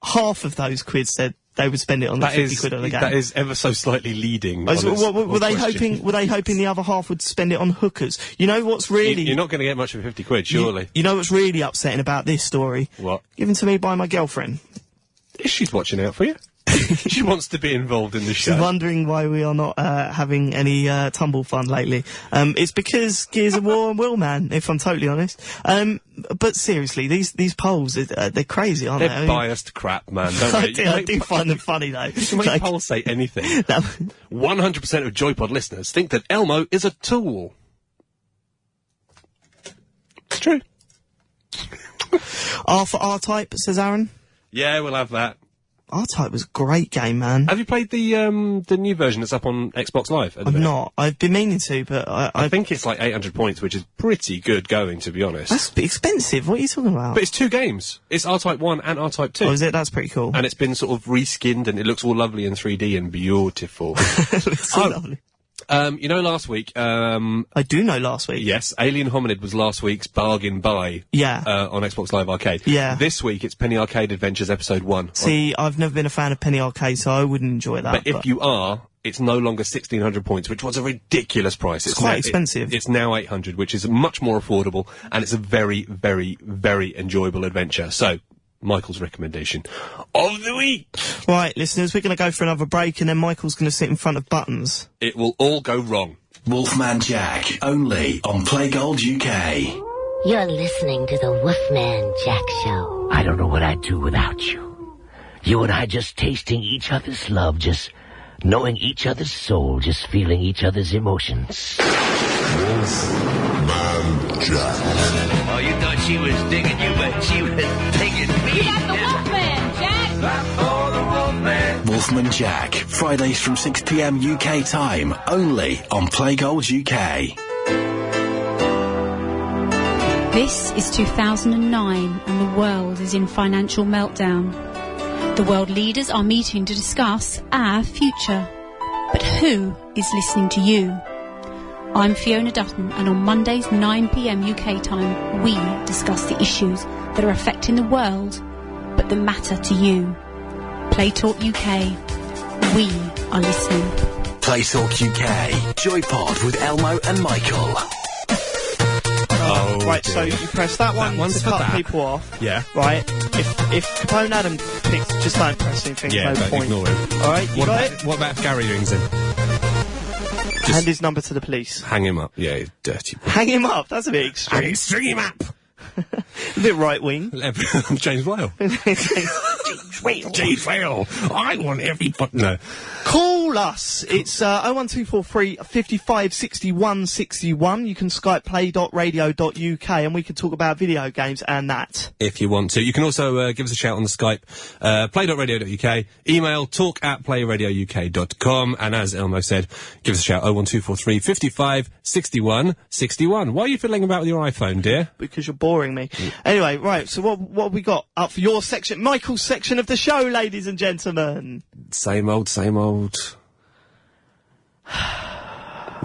Half of those quiz said they would spend it on the 50 quid on the game. That is ever so slightly leading. Were they hoping the other half would spend it on hookers? You know what's really... You're not going to get much for 50 quid, surely. You know what's really upsetting about this story? What? Given to me by my girlfriend. She's watching out for you. She wants to be involved in the show. She's wondering why we are not having any tumble fun lately. It's because Gears of War and Willman, if I'm totally honest. But seriously, these polls, they're crazy, aren't they? They're biased crap, man, don't they? I do find them funny, though. You can make polls say anything. 100% of Joypod listeners think that Elmo is a tool. It's true. R for R-Type, says Aaron. Yeah, we'll have that. R-Type was a great game, man. Have you played the new version that's up on Xbox Live? I've not. I've been meaning to, but I think it's like 800 points, which is pretty good going, to be honest. That's a bit expensive. What are you talking about? But it's 2 games. It's R-Type 1 and R-Type 2. Oh, is it? That's pretty cool. And it's been sort of reskinned, and it looks all lovely in 3D and beautiful. It looks so lovely. You know, last week... I do know last week. Yes, Alien Hominid was last week's bargain buy. Yeah. On Xbox Live Arcade. Yeah. This week, it's Penny Arcade Adventures Episode 1. See, I've never been a fan of Penny Arcade, so I wouldn't enjoy that. But if you are, it's no longer 1,600 points, which was a ridiculous price. It's quite expensive. It's now 800, which is much more affordable, and it's a very, very, very enjoyable adventure. So... Michael's recommendation of the week. Right, listeners, we're going to go for another break, and then Michael's going to sit in front of buttons. It will all go wrong. Wolfman Jack, only on Play Gold UK. You're listening to the Wolfman Jack Show. I don't know what I'd do without you. You and I just tasting each other's love, just knowing each other's soul, just feeling each other's emotions. Wolfman Jack. Oh, you thought she was digging you, but she was digging me. You got the Wolfman, Jack! Clap for the Wolfman. Wolfman Jack, Fridays from 6 p.m. UK time, only on Play Gold UK. This is 2009 and the world is in financial meltdown. The world leaders are meeting to discuss our future. But who is listening to you? I'm Fiona Dutton, and on Mondays 9 p.m. UK time, we discuss the issues that are affecting the world, but that matter to you. Play Talk UK. We are listening. Play Talk UK. Joypod with Elmo and Michael. Oh, right, dear. So you press that one to cut people off. Yeah. Right. If Capone Adam picks, just don't press anything. Yeah, no don't point. ignore him. All right, you got it. What about if Gary rings in? Hand his number to the police. Hang him up. Yeah, you dirty boy. Hang him up. That's a bit extreme. String him up. A bit right wing. James Whale. James Whale. I want everybody. No. Call us. It's 01243 55 61 61. You can Skype play.radio.uk and we can talk about video games and that. If you want to. You can also give us a shout on the Skype, play.radio.uk, email talk@playradiouk.com, and as Elmo said, give us a shout 01243 55 61 61. Why are you fiddling about with your iPhone, dear? Because you're boring me. Anyway, right, so what have we got up for your section, Michael's section of the show, ladies and gentlemen? Same old, same old.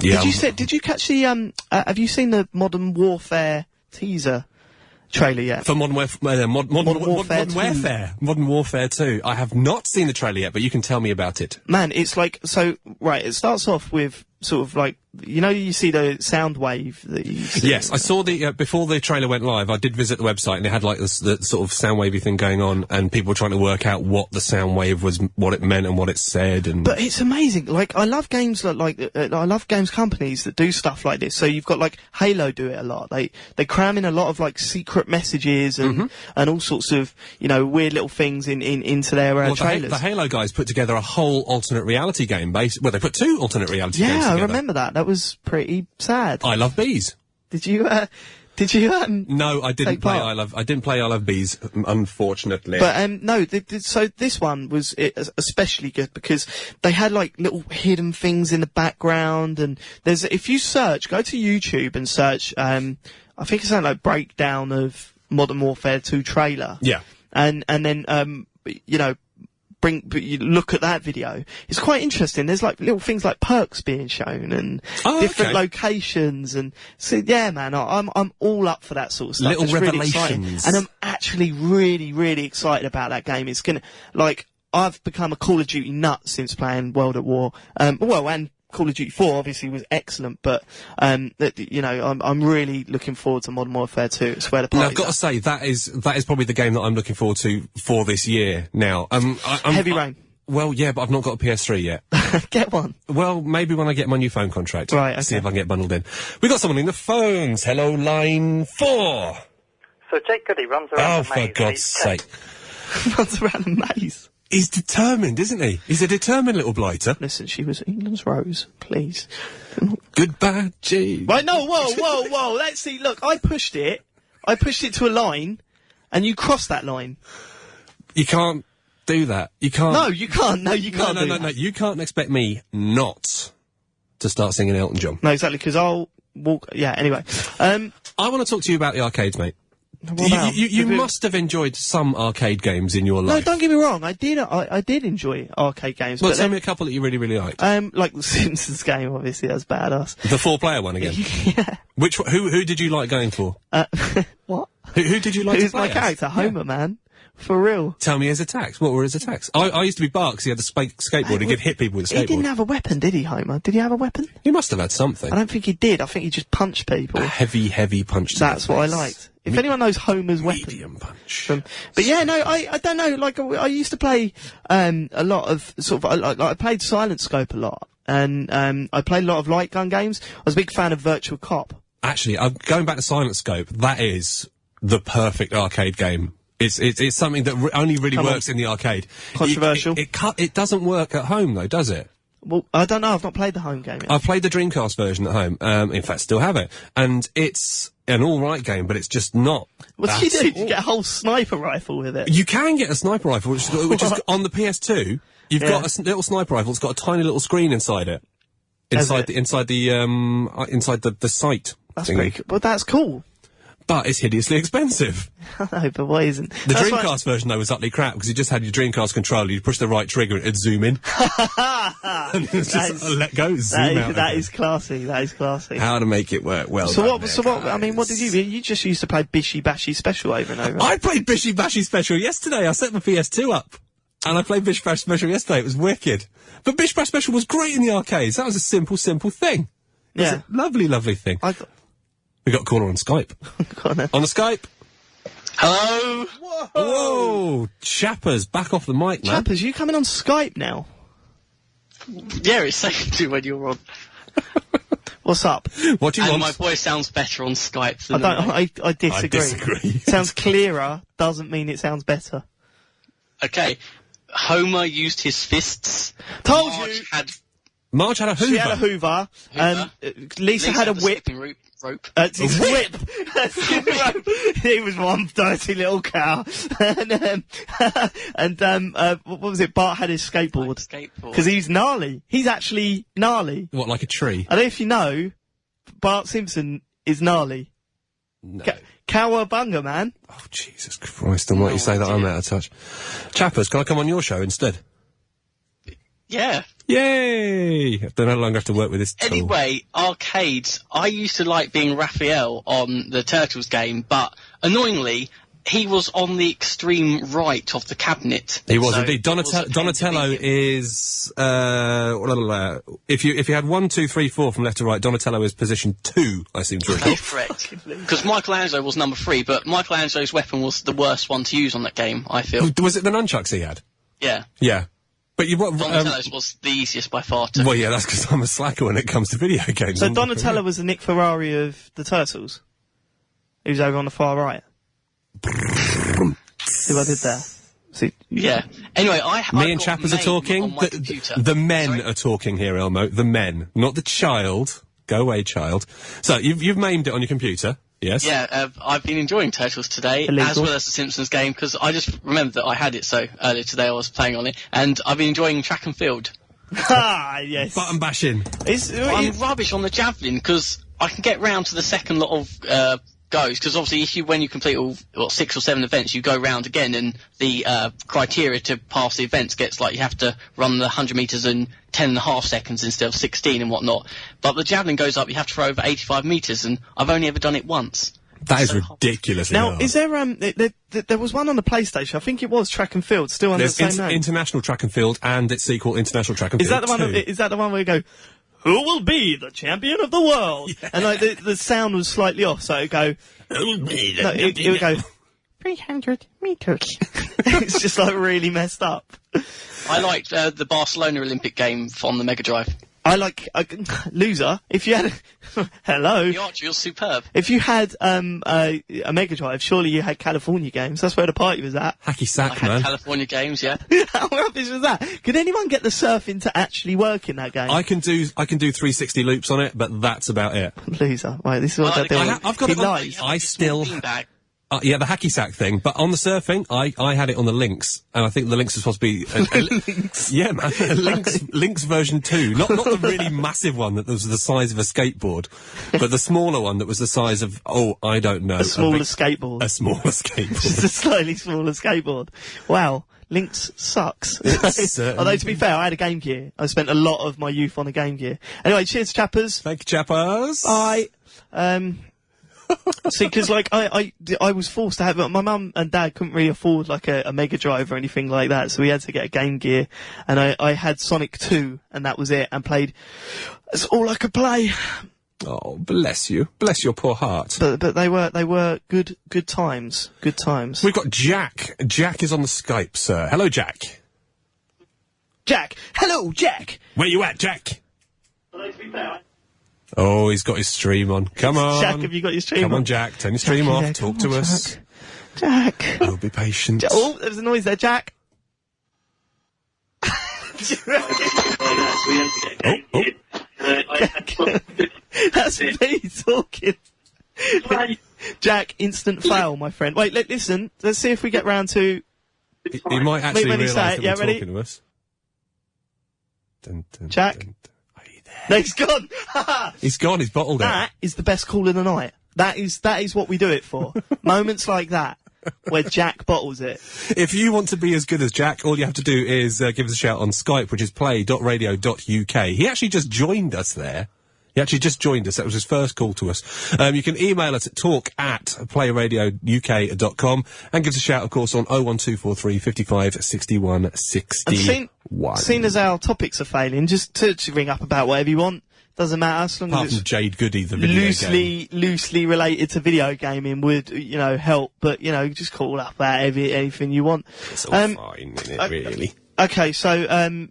Yeah. Did you catch the, have you seen the Modern Warfare teaser trailer yet? For Modern Warfare 2. I have not seen the trailer yet, but you can tell me about it. Man, it's like, so, right, it starts off with sort of like, you know, you see the sound wave that you see. Yes, I saw the, before the trailer went live, I did visit the website and it had like this, the sort of sound wavy thing going on and people were trying to work out what the sound wave was, what it meant and what it said and... But it's amazing. Like, I love games I love games companies that do stuff like this. So you've got like Halo do it a lot. They cram in a lot of like secret messages and all sorts of, you know, weird little things into their trailers. The Halo guys put together a whole alternate reality game they put 2 alternate reality games together. Yeah, I remember that. That was pretty sad. I Love Bees. Did you No, I didn't play I didn't play I Love Bees, unfortunately. But no, so this one was especially good because they had like little hidden things in the background, and if you search, go to YouTube and search, I think it's something like breakdown of Modern Warfare 2 trailer. Yeah. And then you know, you look at that video. It's quite interesting. There's like little things like perks being shown and different locations, and so yeah, man, I'm all up for that sort of stuff. Little it's revelations, really exciting. And I'm actually really, really excited about that game. It's gonna I've become a Call of Duty nut since playing World at War. And Call of Duty 4 obviously was excellent, but you know, I'm really looking forward to Modern Warfare 2. It's where the party's I've got to say that is probably the game that I'm looking forward to for this year. Now, Heavy Rain. Well, yeah, but I've not got a PS3 yet. Get one. Well, maybe when I get my new phone contract. Right. Okay. See if I can get bundled in. We got someone in the phones. Hello, line 4. So Jake Goody runs around the maze. Oh, for God's sake! Runs around the maze. He's determined, isn't he? He's a determined little blighter. Listen, she was England's Rose. Please. Goodbye, G. Right, no, whoa. Let's see. Look, I pushed it to a line, and you crossed that line. You can't do that. You can't. No, you can't. No, you can't. No. You can't expect me not to start singing Elton John. No, exactly, because I'll walk. Yeah. Anyway, I want to talk to you about the arcades, mate. You must have enjoyed some arcade games in your life. No, don't get me wrong. I did enjoy arcade games. Well, tell me a couple that you really, really liked. Like the Simpsons game, obviously, that's badass. The 4-player one again? Yeah. Who did you like going for? What? Who did you like to play Who's my character? Homer, man. For real. Tell me his attacks. What were his attacks? I used to be Bart because he had the skateboard. He could hit people with a skateboard. He didn't have a weapon, did he, Homer? Did he have a weapon? He must have had something. I don't think he did. I think he just punched people. A heavy punch to That's what I liked. If anyone knows Homer's weapon. Medium punch. But yeah, no, I don't know, like, I used to play, a lot of, sort of, I played Silent Scope a lot. And, I played a lot of light gun games. I was a big fan of Virtual Cop. Actually, going back to Silent Scope, that is the perfect arcade game. It's something that only really works in the arcade. Controversial. It doesn't work at home though, does it? Well, I don't know. I've not played the home game yet. I've played the Dreamcast version at home. In fact, still have it. And it's an alright game, but it's just not. What do you do? Do you get a whole sniper rifle with it? You can get a sniper rifle, which is on the PS2. You've got a little sniper rifle. It's got a tiny little screen inside it. Inside the site. That's pretty cool. Well, that's cool. But it's hideously expensive. No, but why isn't? The Dreamcast version, though, was utterly crap, because you just had your Dreamcast controller, you'd push the right trigger, and it'd zoom in. And it's just, let go, zoom out. That is classy, that is classy. How to make it work well. I mean, what did you just used to play Bishy Bashy Special over and over? I played Bishy Bashy Special yesterday. I set my PS2 up. And I played Bish Bash Special yesterday. It was wicked. But Bish Bash Special was great in the arcades. That was a simple thing. It was a lovely thing. We got a caller on Skype. On the Skype. Hello. Whoa. Chappers, back off the mic, man. Chappers, you coming on Skype now? Yeah, it's saying to when you're on. What's up? What do you want? My voice sounds better on Skype than I disagree. Sounds clearer doesn't mean it sounds better. Okay. Homer used his fists. Told Marge you. Marge had a Hoover. She had a Hoover. Lisa had a whip. Rope. His whip. He was one dirty little cow. and what was it? Bart had his skateboard. Because he's gnarly. He's actually gnarly. What, like a tree? I don't know if you know, Bart Simpson is gnarly. No. Cowabunga, man. Oh, Jesus Christ, and what you say that I'm out of touch. Chappers, can I come on your show instead? Yeah. Yay! I no longer have to work with this tool. Anyway, arcades. I used to like being Raphael on the Turtles game, but annoyingly, he was on the extreme right of the cabinet. He was indeed. Donatello is if you had 1, 2, 3, 4 from left to right, Donatello is position 2, I seem to recall. Correct. Because Michelangelo was number 3, but Michelangelo's weapon was the worst one to use on that game, I feel. Was it the nunchucks he had? Yeah. Yeah. But Donatello's was the easiest by far to... Well, yeah, that's because I'm a slacker when it comes to video games. So Donatello was the Nick Ferrari of the Turtles? He was over on the far right? See what I did there? See? Yeah. Anyway, Me and Chappers are talking. The men are talking here, Elmo. The men, not the child. Go away, child. So, you've maimed it on your computer. Yes. Yeah, I've been enjoying Turtles today, as well as the Simpsons game, because I just remembered that I had it so earlier today. I was playing on it, and I've been enjoying track and field. Yes. Button bashing. I'm rubbish on the javelin because I can get round to the second lot of goes, because obviously when you complete all 6 or 7 events, you go round again, and the criteria to pass the events gets like you have to run the 100 metres in 10.5 seconds instead of 16 and whatnot. But the javelin goes up, you have to throw over 85 metres, and I've only ever done it once. That is ridiculous. Now, is there there was one on the PlayStation, I think it was Track and Field, still under the same name. International Track and Field and its sequel, International Track and Field. Is that the one where you go, who will be the champion of the world? Yeah. And like the sound was slightly off, so it'd go, it would go 300 meters. It's just like really messed up. I liked the Barcelona Olympic game on the Mega Drive. I like loser. If you had hello, The archery was superb. If you had a Mega Drive, surely you had California games. That's where the party was at. Hacky sack, I man. had California games, yeah. How rubbish was that? Could anyone get the surfing to actually work in that game? I can do 360 loops on it, but that's about it. Loser. Right, this is what they're doing. I've got I still. Yeah, the hacky sack thing, but on the surfing, I had it on the Lynx, and I think the Lynx was supposed to be Lynx. Yeah, man, Lynx version 2, not the really massive one that was the size of a skateboard, but the smaller one that was the size of I don't know, a smaller skateboard. A smaller skateboard, just a slightly smaller skateboard. Wow, Lynx sucks. Although to be fair, I had a Game Gear. I spent a lot of my youth on a Game Gear. Anyway, cheers, Chappers. Thank you, Chappers. Bye. See, because like I was forced to have it. My mum and dad couldn't really afford like a Mega Drive or anything like that, so we had to get a Game Gear. And I had Sonic 2, and that was it. And played. That's all I could play. Oh, bless you, bless your poor heart. But they were good times. Good times. We've got Jack. Jack is on the Skype, sir. Hello, Jack. Jack. Hello, Jack. Where you at, Jack? Hello, to be fair. Oh, he's got his stream on. Come on. Jack, have you got your stream on? Come on, Jack. Turn your stream off. Talk to us. Jack. Oh, be patient. Oh, there was a noise there, Jack. That's me talking. Jack, instant fail, my friend. Wait, listen. Let's see if we get round to... He might actually realise that we're ready? talking to us. Jack? No, he's gone. He's gone. He's bottled That is the best call of the night. That is what we do it for. Moments like that, where Jack bottles it. If you want to be as good as Jack, all you have to do is give us a shout on Skype, which is play.radio.uk. He actually just joined us there. He actually just joined us. That was his first call to us. You can email us at talk@playradiouk.com and give us a shout, of course, on 01243 55 61 61. Seen as our topics are failing, just to ring up about whatever you want. Doesn't matter, as long Apart as from it's Jade Goody, the video game. loosely related to video gaming would, help. But, just call up about anything you want. It's all fine, isn't it, really? Okay, so,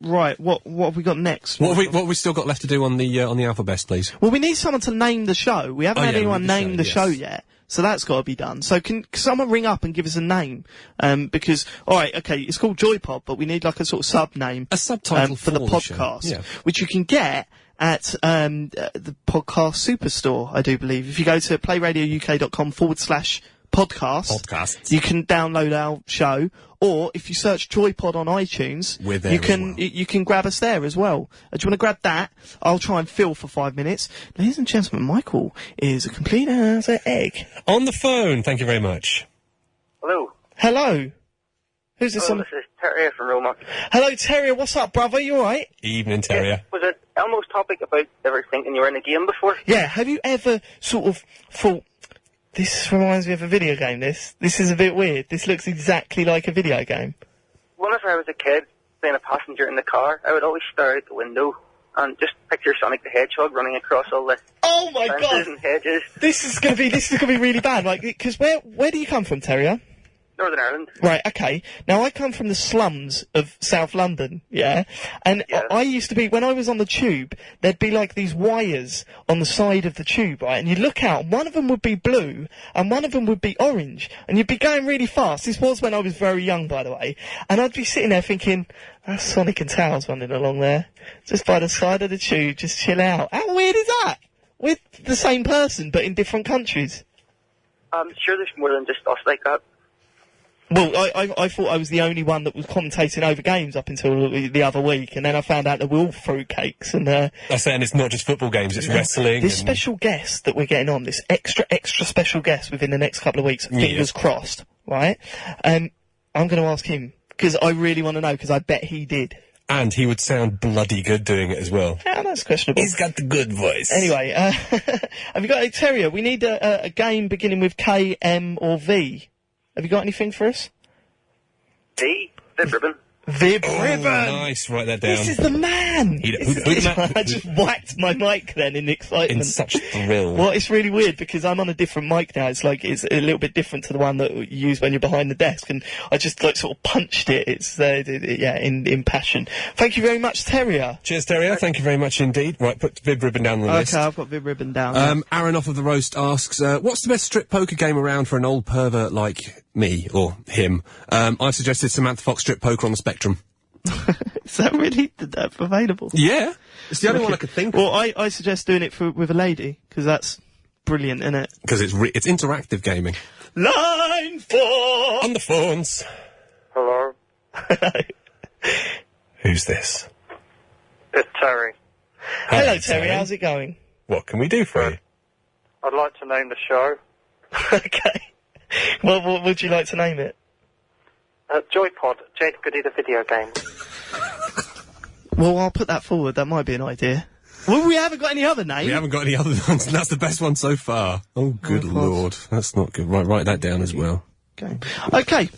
right, what have we got next? What have we still got left to do on the alphabet, please? Well, we need someone to name the show. We haven't had anyone name the show yet. So that's got to be done. So can someone ring up and give us a name? Because, alright, okay, it's called Joypod, but we need like a sort of sub-name. A subtitle for the podcast. Which you can get at, the podcast superstore, I do believe. If you go to playradiouk.com/podcast, you can download our show, or if you search Joypod on iTunes, you can grab us there as well. Do you want to grab that? I'll try and fill for 5 minutes. Ladies and gentlemen, Michael is a complete as an egg. On the phone, thank you very much. Hello. Hello. Who's this on? This is Terrier from Roma. Hello, Terrier. What's up, brother? You alright? Evening, Terrier. Was it Elmo's topic about ever thinking you were in a game before? Yeah. Have you ever sort of thought, this reminds me of a video game, this is a bit weird. This looks exactly like a video game. Whenever I was a kid, being a passenger in the car, I would always stare out the window and just picture Sonic the Hedgehog running across all the oh my fences god! and hedges. This is gonna be really bad. Like, because where do you come from, Terrier? Northern Ireland. Right, okay. Now, I come from the slums of South London, yeah? And I used to be, when I was on the tube, there'd be like these wires on the side of the tube, right? And you'd look out, and one of them would be blue, and one of them would be orange. And you'd be going really fast. This was when I was very young, by the way. And I'd be sitting there thinking, that's Sonic and Tails running along there. Just by the side of the tube, just chill out. How weird is that? We're the same person, but in different countries. I'm sure there's more than just us like that. Well, I thought I was the only one that was commentating over games up until the other week, and then I found out that we're all fruitcakes, and that's it, and it's not just football games, it's wrestling. This special guest that we're getting on, this extra special guest within the next couple of weeks, fingers crossed, right? I'm going to ask him, because I really want to know, because I bet he did. And he would sound bloody good doing it as well. Yeah, that's questionable. He's got the good voice. Anyway, have you got a Terrier? We need a game beginning with K, M, or V. Have you got anything for us? V Ribbon. Vib Ribbon! Nice, write that down. This is the man! I just whacked my mic then in excitement. In such thrill. Well, it's really weird because I'm on a different mic now. It's like, it's a little bit different to the one that you use when you're behind the desk, and I just like sort of punched it. It's, in passion. Thank you very much, Terrier. Cheers, Terrier. Thank you very much indeed. Right, put Vib Ribbon down on the list. Okay, I've got Vib Ribbon down. Aaron off of the roast asks, what's the best strip poker game around for an old pervert like me, or him? I've suggested Samantha Fox strip poker on the Spectrum. Is that really available? Yeah. It's the only one I could think of. Well, I suggest doing it with a lady, because that's brilliant, isn't it? Because it's interactive gaming. Line 4! On the phones. Hello. Who's this? It's Terry. Hello, Terry. How's it going? What can we do for you? I'd like to name the show. Okay. Well, what would you like to name it? Joypod, Jade Goody the video game. Well, I'll put that forward. That might be an idea. Well, we haven't got any other names. We haven't got any other ones, and that's the best one so far. Oh, good lord. That's not good. Right, write that down as well. Okay.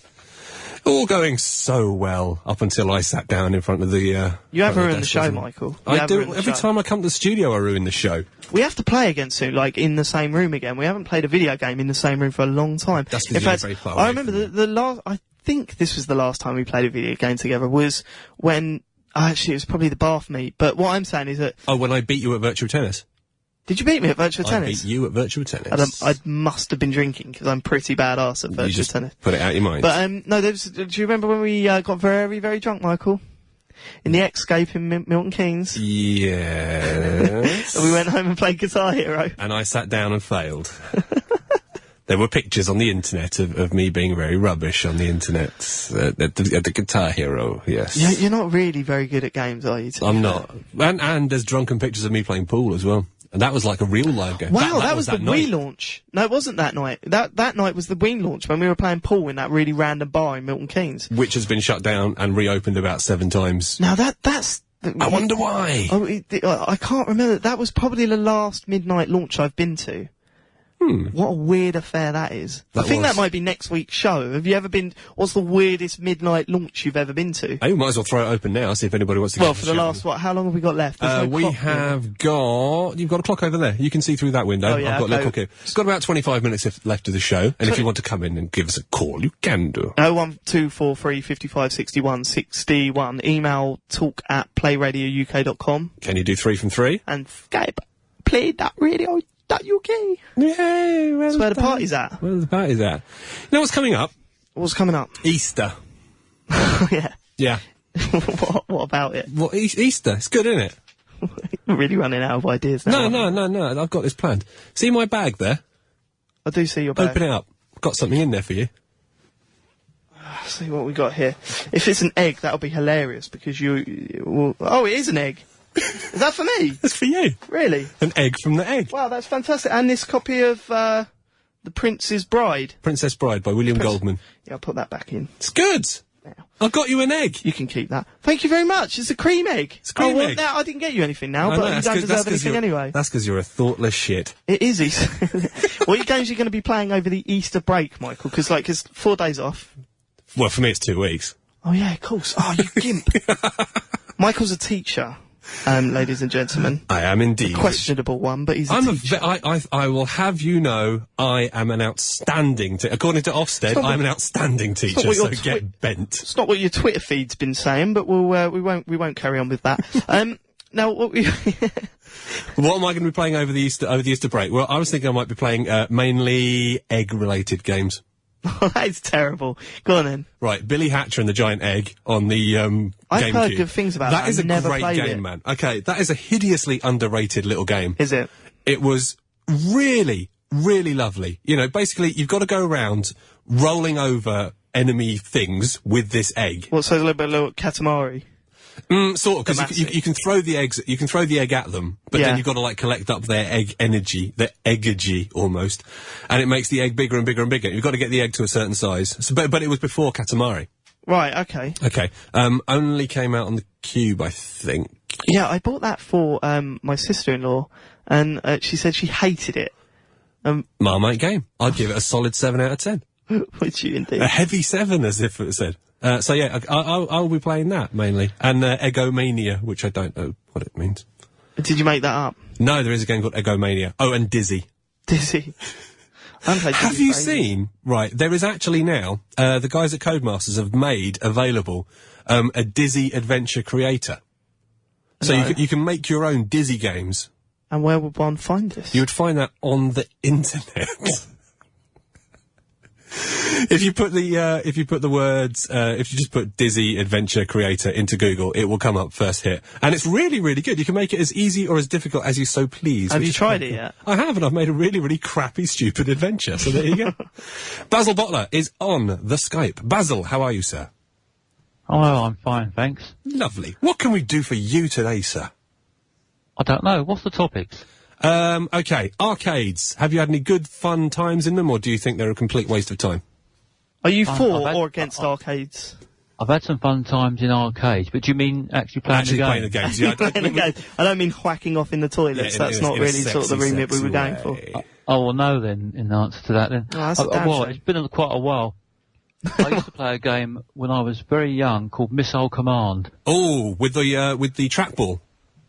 All going so well up until I sat down in front of the, You have ruined the show, Michael. I do. Every time I come to the studio, I ruin the show. We have to play again soon, like, in the same room again. We haven't played a video game in the same room for a long time. That's because you're very far away. I remember the last, I think this was the last time we played a video game together, was when, actually, it was probably the Bath meet, but what I'm saying is that... Oh, when I beat you at virtual tennis? Did you beat me at virtual tennis? I beat you at virtual tennis. I must have been drinking, because I'm pretty badass at virtual tennis. Put it out your mind. But, no, do you remember when we got very, very drunk, Michael? In the Escape in Milton Keynes? Yes. And we went home and played Guitar Hero. And I sat down and failed. There were pictures on the internet of me being very rubbish on the internet at the Guitar Hero, yes. You're not really very good at games, are you? I'm not. And there's drunken pictures of me playing pool as well. And that was like a real live game. Wow, that was the night. Wii launch. No, it wasn't that night. That night was the Wii launch when we were playing pool in that really random bar in Milton Keynes. Which has been shut down and reopened about 7 times. Now that's... I wonder why. I can't remember. That was probably the last midnight launch I've been to. What a weird affair that is. I think that might be next week's show. Have you ever been... What's the weirdest midnight launch you've ever been to? We might as well throw it open now, see if anybody wants to Well, for the last, how long have we got left? We have got... You've got a clock over there. You can see through that window. Oh, yeah, I've got a little clock here. It's got about 25 minutes left of the show, and if you want to come in and give us a call, you can do. 01243 55 61 61. Email talk@playradiouk.com. Can you do 3 from 3? And Skype play.radio.uk. Yay! That's where the party's at. Where's the party's at? You know what's coming up? What's coming up? Easter. Yeah. Yeah. What about it? Well, Easter. It's good, isn't it? You're really running out of ideas now. No. I've got this planned. See my bag there? I do see your bag. Open it up. I've got something in there for you. Let's see what we got here. If it's an egg, that'll be hilarious because oh, it is an egg. Is that for me? It's for you. Really? An egg from the egg. Wow, that's fantastic. And this copy of The Prince's Bride. Princess Bride by William Goldman. Yeah, I'll put that back in. It's good. Yeah. I've got you an egg. You can keep that. Thank you very much. It's a cream egg. It's a cream egg. Now, I didn't get you anything now, I but know, you don't deserve anything anyway. That's because you're a thoughtless shit. It is Easter. What games are you going to be playing over the Easter break, Michael? Because 4 days off. Well, for me it's 2 weeks. Oh yeah, of course. Oh, you gimp. Michael's a teacher. Ladies and gentlemen. I am indeed. A questionable one, but he's a teacher. I will have you know, I am an outstanding according to Ofsted, I'm an outstanding teacher, so get bent. It's not what your Twitter feed's been saying, but we won't carry on with that. Now, what am I going to be playing over the Easter break? Well, I was thinking I might be playing, mainly egg-related games. That is terrible. Go on then. Right, Billy Hatcher and the Giant Egg on the I've GameCube. heard good things about that. That is a great game, man. Okay, that is a hideously underrated little game. Is it? It was really, really lovely. You know, basically, you've got to go around rolling over enemy things with this egg. What, so a little Katamari? Sort of, because you can throw the eggs, you can throw the egg at them, but then you've got to like collect up their egg energy, their eggergy almost, and it makes the egg bigger and bigger and bigger. You've got to get the egg to a certain size. So, but it was before Katamari. Right, okay. Okay. Only came out on the Cube, I think. Yeah, I bought that for my sister-in-law, and she said she hated it. Marmite game. I'd give it a solid 7 out of 10. Would you indeed? A heavy 7, as if it said. So yeah, I'll be playing that mainly, and Egomania, which I don't know what it means. Did you make that up? No, there is a game called Egomania. Oh, and Dizzy. Dizzy. Have you seen? Right, there is actually now the guys at Codemasters have made available a Dizzy Adventure Creator. So you can make your own Dizzy games. And where would one find this? You would find that on the internet. If you put the words, if you just put Dizzy Adventure Creator into Google, it will come up first hit. And it's really, really good. You can make it as easy or as difficult as you so please. Have you tried it yet? I have, and I've made a really, really crappy, stupid adventure. So there you go. Basil Bottler is on the Skype. Basil, how are you, sir? Oh, I'm fine, thanks. Lovely. What can we do for you today, sir? I don't know. What's the topics? Okay. Arcades. Have you had any good, fun times in them, or do you think they're a complete waste of time? Are you for or against arcades? I've had some fun times in arcades, but do you mean actually playing the game? Playing the games, yeah. I don't mean whacking off in the toilets. That's not really sort of the remit we were going for. Oh, well, no, then, in answer to that, then. Oh, that's a damn well, shame. it's been quite a while. I used to play a game when I was very young called Missile Command. Oh, with the trackball.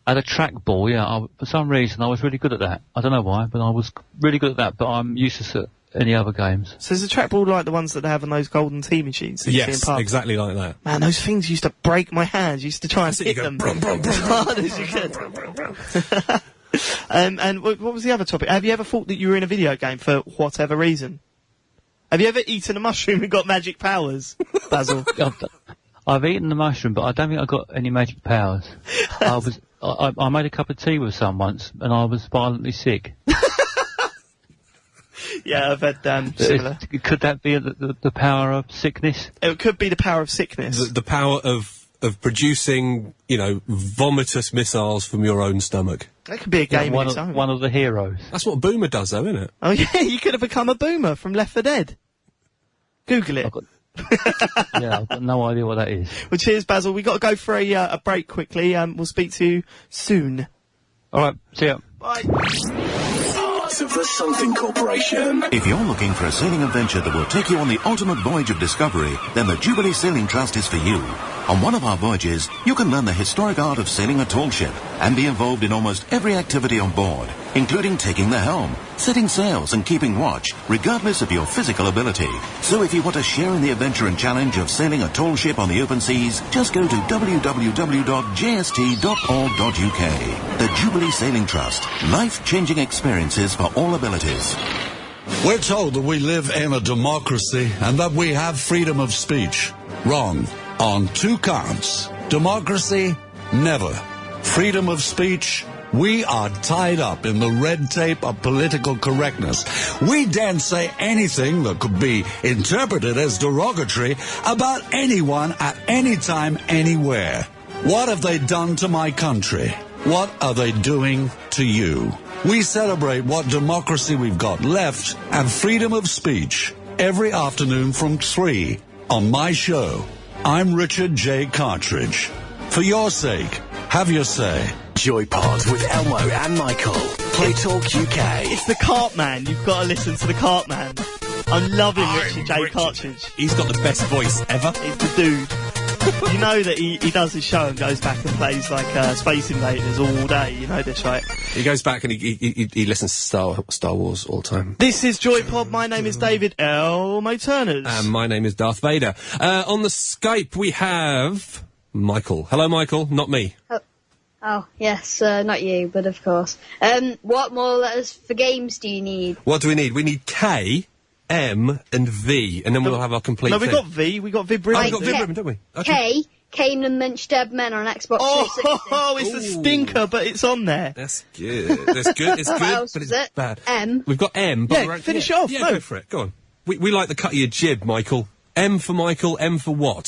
I had a trackball, yeah. For some reason, I was really good at that. I don't know why, but I was really good at that, but I'm useless at any other games. So is a trackball like the ones that they have on those golden tea machines? Yes, exactly like that. Man, those things used to break my hands. Used to try and hit them as hard as you could. And what was the other topic? Have you ever thought that you were in a video game for whatever reason? Have you ever eaten a mushroom and got magic powers, Basil? I've eaten the mushroom, but I don't think I got any magic powers. I made a cup of tea with someone once, and I was violently sick. Yeah, I've had similar. Could that be the power of sickness? It could be the power of sickness. The power of of producing, you know, vomitous missiles from your own stomach. That could be a game in its own. One of the heroes. That's what a boomer does, though, isn't it? Oh yeah, you could have become a boomer from Left 4 Dead. Google it. Yeah, I've got no idea what that is. Well, cheers, Basil. We've got to go for a break quickly. We'll speak to you soon. All right, see ya. Bye. Part of the Something Corporation. If you're looking for a sailing adventure that will take you on the ultimate voyage of discovery, then the Jubilee Sailing Trust is for you. On one of our voyages, you can learn the historic art of sailing a tall ship and be involved in almost every activity on board, including taking the helm, setting sails and keeping watch, regardless of your physical ability. So if you want to share in the adventure and challenge of sailing a tall ship on the open seas, just go to www.jst.org.uk. The Jubilee Sailing Trust. Life-changing experiences for all abilities. We're told that we live in a democracy and that we have freedom of speech. Wrong. On 2 counts. Democracy? Never. Freedom of speech? We are tied up in the red tape of political correctness. We daren't say anything that could be interpreted as derogatory about anyone at any time, anywhere. What have they done to my country? What are they doing to you? We celebrate what democracy we've got left and freedom of speech every afternoon from 3 on my show. I'm Richard J. Cartridge. For your sake, have your say. Joypod with Elmo and Michael. Play Talk UK. It's the Cartman. You've got to listen to the Cartman. I'm loving Richard J. Cartridge. He's got the best voice ever. He's the dude. You know that he does his show and goes back and plays like Space Invaders all day. You know this, right? He goes back and he listens to Star Wars all the time. This is Joypod. My name is David Elmo Turners. And my name is Darth Vader. On the Skype we have Michael. Hello, Michael. Not me. Oh, yes, not you, but of course. What more letters for games do you need? What do we need? We need K, M, and V, and then we'll have our complete No, thing. we got V, we got Vib Ribbon. Oh, we got Vib Ribbon, don't we? Okay. Kane and Munchdead Men on Xbox 360. Oh, it's a stinker, but it's on there. That's good. That's good. It's What good, else but is it's it? bad. M. We've got M. But Yeah, finish it off. Yeah, No. go for it. Go on. We like the cut of your jib, Michael. M for Michael, M for what?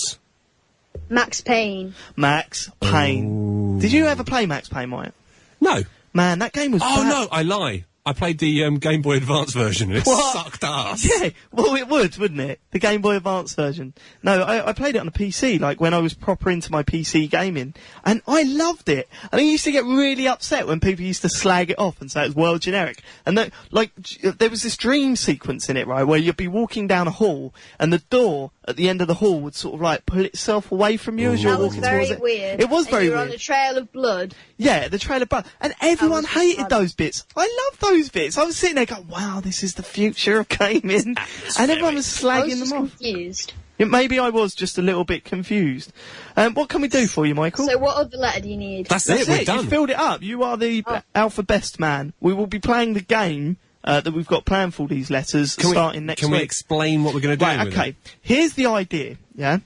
Max Payne. Max Payne. Did you ever play Max Payne, Mike? No. Man, that game was bad. No, I lie. I played the Game Boy Advance version and it sucked ass. Yeah, well, it would, wouldn't it? The Game Boy Advance version. No, I played it on a PC, like, when I was proper into my PC gaming, and I loved it. And I used to get really upset when people used to slag it off and say it was world generic. And then, like, there was this dream sequence in it, right, where you'd be walking down a hall, and the door at the end of the hall would sort of, like, pull itself away from you as you're walking towards it. That was very weird. It was very you were weird. on the Trail of Blood. Yeah, the Trail of Blood. And everyone hated those bits. I love those bits. I was sitting there going, wow, this is the future of gaming. And everyone was slagging them off. Confused. Yeah, maybe I was just a little bit confused. What can we do for you, Michael? So what other letter do you need? That's it, we're done. You filled it up. You are the alpha best man. We will be playing the game that we've got planned for these letters starting next week. Can we explain what we're going to do? Right, okay. Here's the idea, yeah?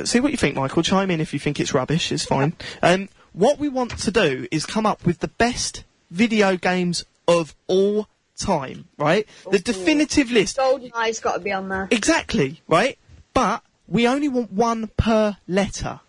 See what you think, Michael. Chime in if you think it's rubbish. It's fine. What we want to do is come up with the best video games of all time, right? The definitive list. GoldenEye's got to be on there. Exactly, right? But we only want one per letter,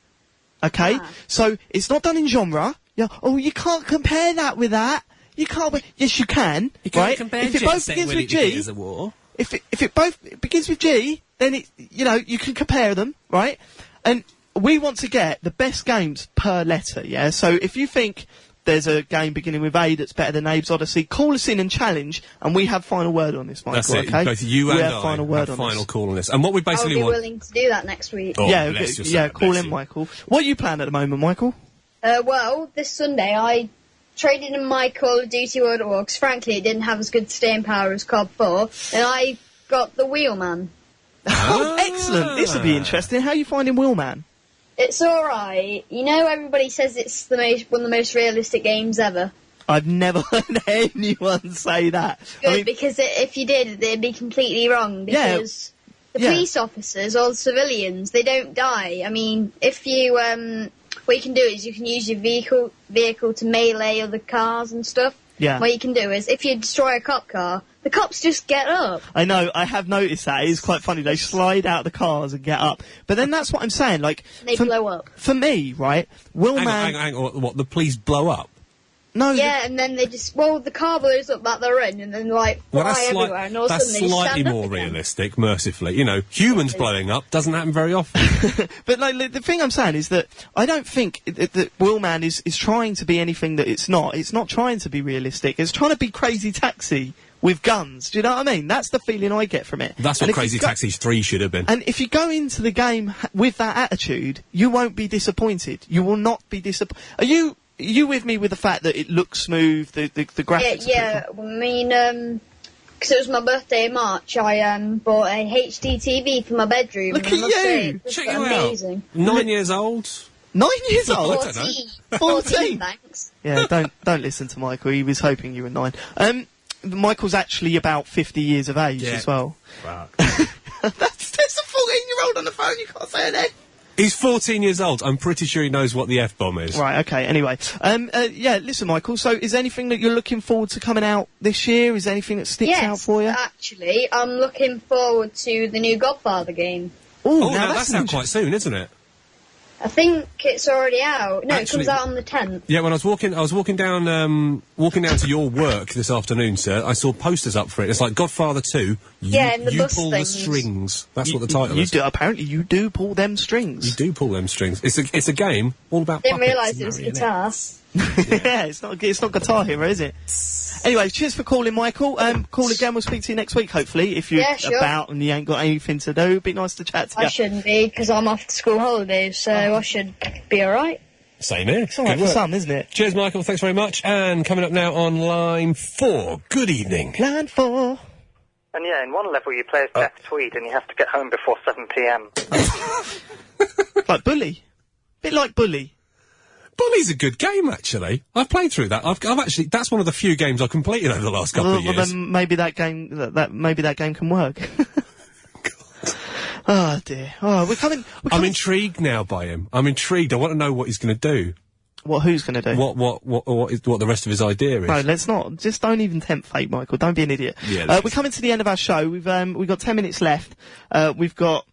okay? So it's not done in genre. Yeah. Oh, you can't compare that with that. You can't. Yes, you can. You can't right? compare if it Jet both Set begins when with it G, declares a war. if it both begins with G, then it you can compare them, right? And we want to get the best games per letter, yeah? So if you think there's a game beginning with A that's better than Abe's Odyssey, call us in and challenge, and we have final word on this, Michael, That's it. okay? Both you we and have I final word have on final this. call on this. And what we basically I'll be want... willing to do that next week. Oh, yeah, bless your yeah, soul, call bless in, you. Michael. What are you planning at the moment, Michael? Well, this Sunday I traded in my Call of Duty World at War, because frankly it didn't have as good staying power as COD 4, and I got the Wheelman. Oh, excellent. This will be interesting. How are you finding Wheelman? It's alright. You know, everybody says it's one of the most realistic games ever. I've never heard anyone say that. Good, because if you did, they'd be completely wrong, because the police officers or the civilians, they don't die. I mean, if you, what you can do is you can use your vehicle to melee other cars and stuff. Yeah. What you can do is, if you destroy a cop car, the cops just get up. I know, I have noticed that. It is quite funny. They slide out of the cars and get up. But then that's what I'm saying, like... They blow up. For me, right, Willman... Hang on, what, the police blow up? No. Yeah, and then they just... Well, the car blows up that they're in, and then, like, fly everywhere, and all of a that's sudden they just slightly stand more up again. realistic, mercifully. You know, humans blowing up doesn't happen very often. But, like, the thing I'm saying is that I don't think that Willman is trying to be anything that it's not. It's not trying to be realistic. It's trying to be Crazy Taxi with guns. Do you know what I mean? That's the feeling I get from it. That's what Crazy Taxi 3 should have been. And if you go into the game with that attitude, you won't be disappointed. You will not be disappointed. Are you with me with the fact that it looks smooth, the graphics? Yeah, I mean, because it was my birthday in March, I bought a HD TV for my bedroom. Look and I at must say, you! it's Check you amazing. out. 9 years old. 9 years old? I don't know. 14, thanks. Yeah, don't listen to Michael. He was hoping you were 9. Michael's actually about 50 years of age as well. Wow. There's a 14-year-old on the phone. You can't say that. He's 14 years old. I'm pretty sure he knows what the F-bomb is. Right, okay, anyway. Yeah, listen, Michael, so is there anything that you're looking forward to coming out this year? Is there anything that sticks out for you? Actually, I'm looking forward to the new Godfather game. Oh, now that's out quite soon, isn't it? I think it's already out. No, Actually- it comes out on the 10th. Yeah, when I was walking down to your work this afternoon, sir, I saw posters up for it. It's like Godfather 2. Yeah, and the you bus pull things. the strings. That's what the title You is. do, apparently you do pull them strings. You do pull them strings. It's a game all about Didn't puppets realise and it was marionettes. guitar. Yeah, it's not Guitar Hero, is it? Anyway, cheers for calling, Michael. Call again. We'll speak to you next week, hopefully. If you're Yeah, sure. about and you ain't got anything to do, it'd be nice to chat to you. I shouldn't be, because I'm off to school holidays, so I should be alright. Same here. It's all right Good for work. some, isn't it? Cheers, Michael. Thanks very much. And coming up now on line 4. Good evening. Line 4. And yeah, in one level you play as Death Tweed and you have to get home before 7 p.m. Like Bully. Bit like Bully. Bully's a good game, actually. I've played through that. I've actually, that's one of the few games I've completed over the last couple of years. Well, then maybe that game, maybe that game can work. Oh dear. Oh, we're coming. I'm intrigued now by him. I'm intrigued. I want to know what he's going to do. Who's going to do? What the rest of his idea is. No, let's not. Just don't even tempt fate, Michael. Don't be an idiot. Yeah, we're coming to the end of our show. We've got 10 minutes left. We've got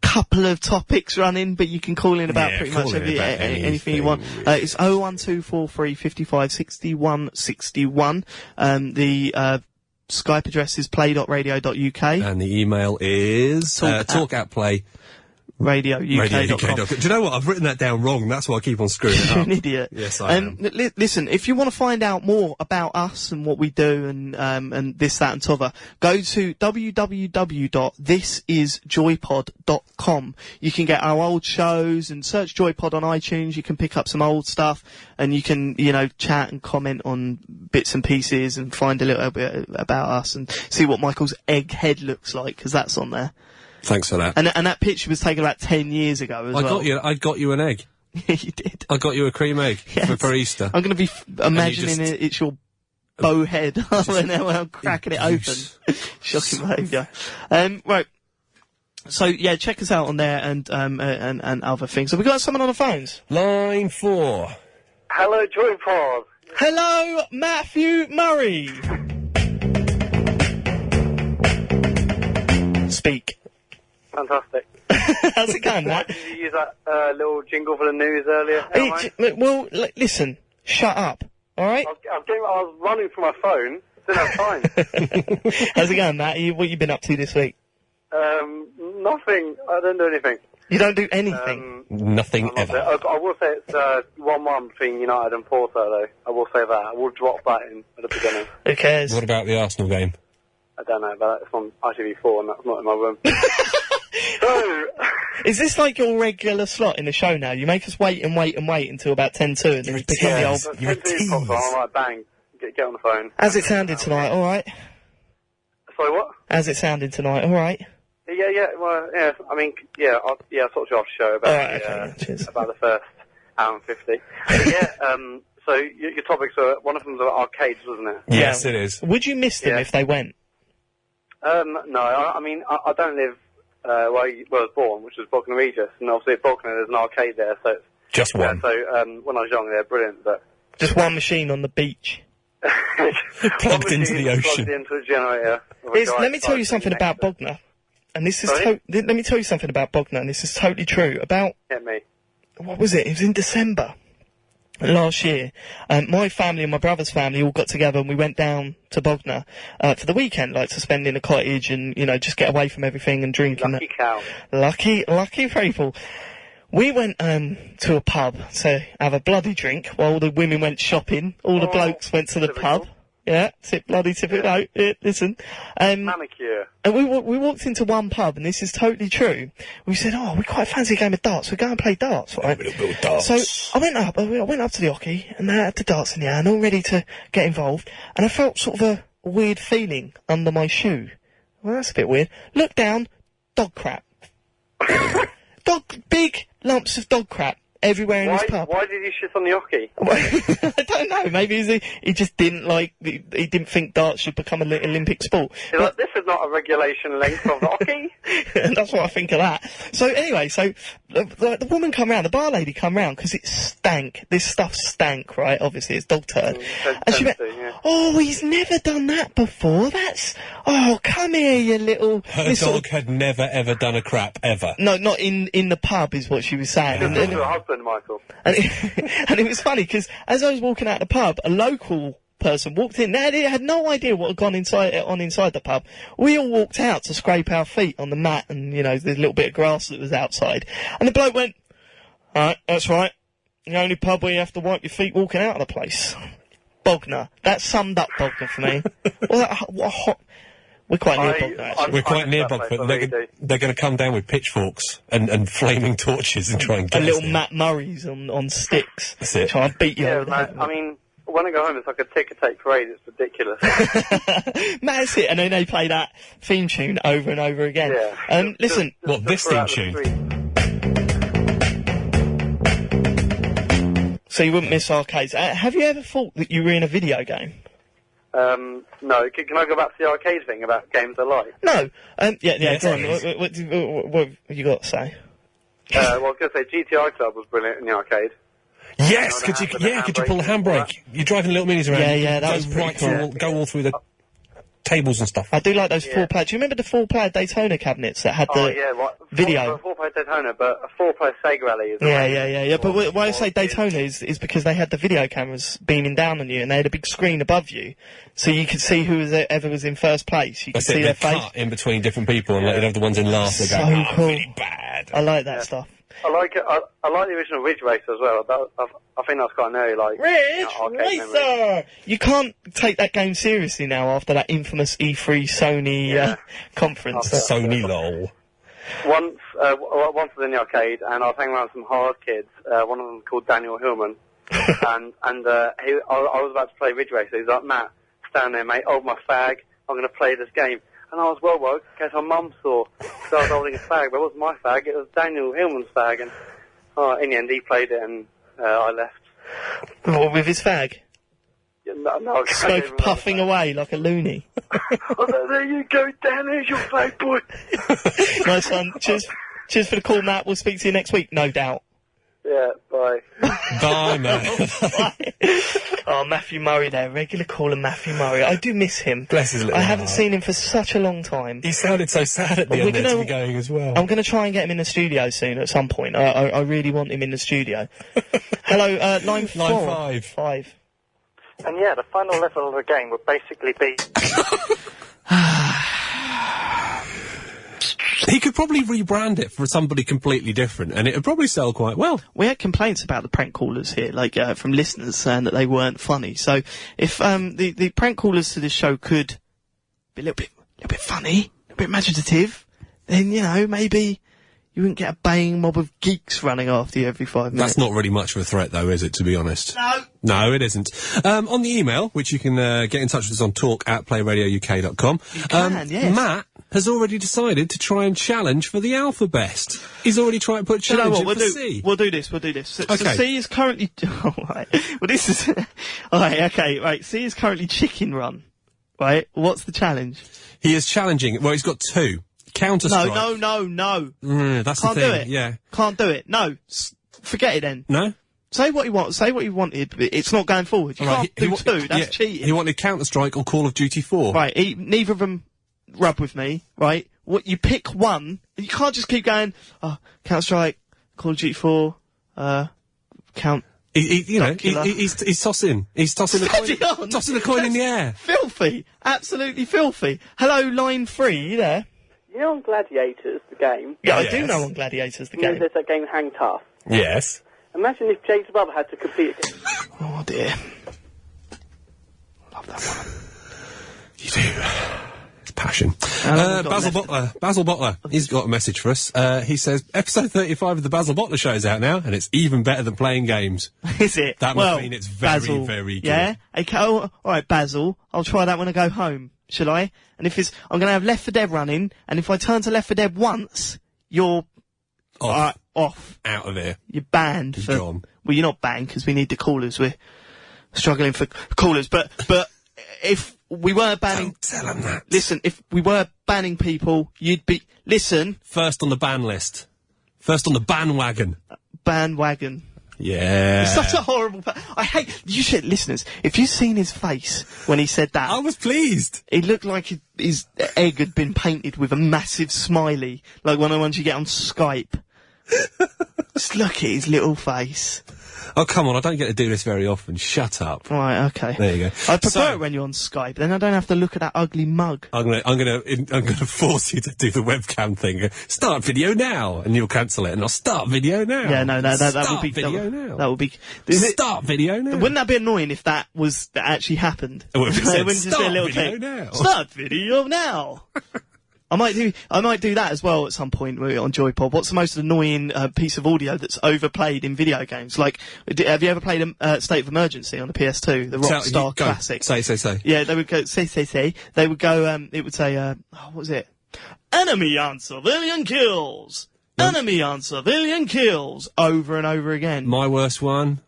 couple of topics running, but you can call in about pretty much anything you want. It's 01243 55 61 61. The Skype address is play.radio.uk. And the email is talk@play. RadioUK.com. Do you know what? I've written that down wrong. That's why I keep on screwing it up. You're an idiot. Yes, I am. Listen, if you want to find out more about us and what we do and this, that and t'other, go to www.thisisjoypod.com. You can get our old shows and search Joypod on iTunes. You can pick up some old stuff and you can, chat and comment on bits and pieces and find a little bit about us and see what Michael's egg head looks like, because that's on there. Thanks for that. And that picture was taken about 10 years ago as well. I got you an egg. You did. I got you a cream egg for Easter. I'm going to be imagining it's your bow head when I'm cracking it open. Shocking behaviour. Right. So yeah, check us out on there and other things. Have we got someone on the phones? Line 4. Hello, Joypod. Hello, Matthew Murray. Speak. Fantastic. How's it going, Matt? Did you use that little jingle for the news earlier? Well, listen, shut up, alright? I was running for my phone, didn't have time. How's it going, Matt? What you been up to this week? Nothing. I don't do anything. You don't do anything? Nothing ever. I will say it's 1-1 between United and Porto, though. I will say that. I will drop that in at the beginning. Who cares? What about the Arsenal game? I don't know, but it's on ITV4 and that's not in my room. So, is this like your regular slot in the show now? You make us wait until about 10:02 and then you pick up the old... You're a tease. I'm like, bang, get on the phone. How's it sounded tonight, alright? Sorry, what? How's it sounded tonight, alright? Yeah, well, yeah, I mean, yeah, I'll talk to you after the show about, about the first hour and 50. But yeah, so your topics are, one of them was arcades, wasn't it? Yes, it is. Would you miss them if they went? No, I mean, I don't live where I was born, which was Bognor Regis, and obviously at Bognor there's an arcade there, so it's... Just one. So when I was young, they were brilliant, but Just one machine on the beach. Plugged into the ocean. Plugged into a generator. Let me tell you something about Bognor. And this is let me tell you something about Bognor, and this is totally true. About Hit me. what was it? It was in December last year. My family and my brother's family all got together, and we went down to Bognor for the weekend, like to spend in a cottage and just get away from everything and drink. Lucky cow. Lucky people. We went to a pub to have a bloody drink while all the women went shopping. All the blokes went to the pub. Yeah, typical. No, listen. Manicure. And we walked into one pub, and this is totally true. We said, we quite fancy a game of darts. We'll go and play darts, right? So I went up to the hockey, and they had the darts in the hand, all ready to get involved. And I felt sort of a weird feeling under my shoe. Well, that's a bit weird. Look down, dog crap. Big lumps of dog crap everywhere in his pub. Why did he shit on the hockey? I don't know. Maybe he just didn't he didn't think darts should become an Olympic sport. Like, this is not a regulation length of hockey. And that's what I think of that. So anyway, the woman come round, the bar lady come round, because it stank. This stuff stank, right? Obviously, it's dog turd. And she went, he's never done that before. Come here, you little... Her dog had never, ever done a crap, ever. No, not in the pub, is what she was saying. And her husband, Michael. And it was funny, because as I was walking out the pub, a local person walked in. They had no idea what had gone inside the pub. We all walked out to scrape our feet on the mat and, the little bit of grass that was outside. And the bloke went, "Alright, that's right. The only pub where you have to wipe your feet walking out of the place." Bognor. That summed up Bognor for me. We're quite near Bognor, actually. We're quite near Bognor. They're going to come down with pitchforks and flaming torches and try and get us little there. Matt Murrays on sticks. That's it. Try and beat you over the mate, head. I mean, when I go home, it's like a ticker tape parade. It's ridiculous. That's it. And then they play that theme tune over and over again. Yeah. Listen. What, this theme tune? So you wouldn't miss arcades. Have you ever thought that you were in a video game? No. Can I go back to the arcade thing about games I like? No. Go on. What have you got to say? I was going to say GTI Club was brilliant in the arcade. Yes, could you pull the handbrake? You're driving little minis around. Yeah, that was pretty cool. Go all through the tables and stuff. I do like those 4-player. Do you remember the 4-player Daytona cabinets that had the video? 4-player Daytona, but a 4-player Sega Rally is Yeah. But why I say Daytona is because they had the video cameras beaming down on you, and they had a big screen above you, so you could see who ever was in first place. You could see their face. Cut in between different people, and you'd have the ones in last. They go, so cool. Really bad. I like that stuff. I like it. I like the original Ridge Racer as well. I think that's quite new. Ridge Racer. You can't take that game seriously now after that infamous E3 Sony conference. Sony lol. Once I was in the arcade, and I was hanging around with some hard kids. One of them called Daniel Hillman, and I was about to play Ridge Racer. He's like, "Matt, stand there, mate. Hold my fag. I'm going to play this game." And I was well woke, in case my mum saw. So I was holding a fag, but it wasn't my fag, it was Daniel Hillman's fag. And in the end, he played it, and I left. What, with his fag? Yeah, no, Smoke puffing away like a loony. There you go, Dan, here's your flag, boy. Nice one. Cheers for the call, Matt. We'll speak to you next week, no doubt. Yeah, bye. Bye, Matt. Oh, Matthew Murray there, regular caller Matthew Murray. I do miss him. Bless his little I haven't heart. seen him for such a long time. He sounded so sad at the end there to be going as well. I'm going to try and get him in the studio soon at some point. I really want him in the studio. Hello, line 5. And yeah, the final level of the game would basically be... He could probably rebrand it for somebody completely different, and it would probably sell quite well. We had complaints about the prank callers here, from listeners saying that they weren't funny. So, if the prank callers to this show could be a little bit funny, a little bit imaginative, then maybe you wouldn't get a baying mob of geeks running after you every 5 minutes. That's not really much of a threat, though, is it, to be honest? No, it isn't. On the email, which you can get in touch with us on talk@playradiouk.com, you can, yes. Matt has already decided to try and challenge for the Alpha Best. He's already trying to put challenge in for C. We'll do this. So Okay. C is currently... All right. Well, this is... All right, okay, right. C is currently Chicken Run. Right? What's the challenge? He is challenging... Well, he's got 2. Counter-Strike. No. That's Can't the thing, do it. yeah. Can't do it. No. Forget it then. No? Say what you want. Say what you wanted, but it's not going forward. You can't do two. That's cheating. He wanted Counter-Strike or Call of Duty 4. Right. Neither of them rub with me. Right. What you pick one. You can't just keep going. Oh, Counter-Strike, Call of Duty 4, Count. He's tossing. He's tossing the coin in the air. Filthy. Absolutely filthy. Hello, line 3. You there? You know on Gladiators, the game? Yeah, I do know on Gladiators, the game. There's that game Hang Tough. Yes. Imagine if James Bubba had to compete against... Oh, dear. Love that one. You do. It's passion. Basil Bottler. He's got a message for us. He says, episode 35 of the Basil Bottler show is out now, and it's even better than playing games. Is it? That must mean it's very, Basil, very good. Yeah? Okay, all right, Basil. I'll try that when I go home. Shall I? And if I'm going to have Left 4 Dead running, and if I turn to Left 4 Dead once, you're off. Out of here. You're banned. Gone. Well, you're not banned because we need the callers. We're struggling for callers. But if we were banning... Don't tell them that. Listen, if we were banning people, you'd be... Listen. First on the ban list. First on the bandwagon. Bandwagon. Yeah. It's such a horrible... I hate... You should... Listeners, if you've seen his face when he said that... I was pleased. It looked like his egg had been painted with a massive smiley, like one of the ones you get on Skype. Just look at his little face. Oh, come on, I don't get to do this very often. Shut up. Right, okay. There you go. I prefer it when you're on Skype, then I don't have to look at that ugly mug. I'm gonna force you to do the webcam thing. Start video now, and you'll cancel it, and I'll start video now. Yeah, no, that would be... That would be... Start video now. Wouldn't that be annoying if that actually happened? It would wouldn't just be a little video thing. now. Start video now. I might do that as well at some point on Joypod. What's the most annoying piece of audio that's overplayed in video games? Like, have you ever played State of Emergency on the PS2, the Rockstar classic? Say. Yeah, they would go say. They would go. It would say, what was it? Enemy on civilian kills. Enemy on civilian kills over and over again. My worst one.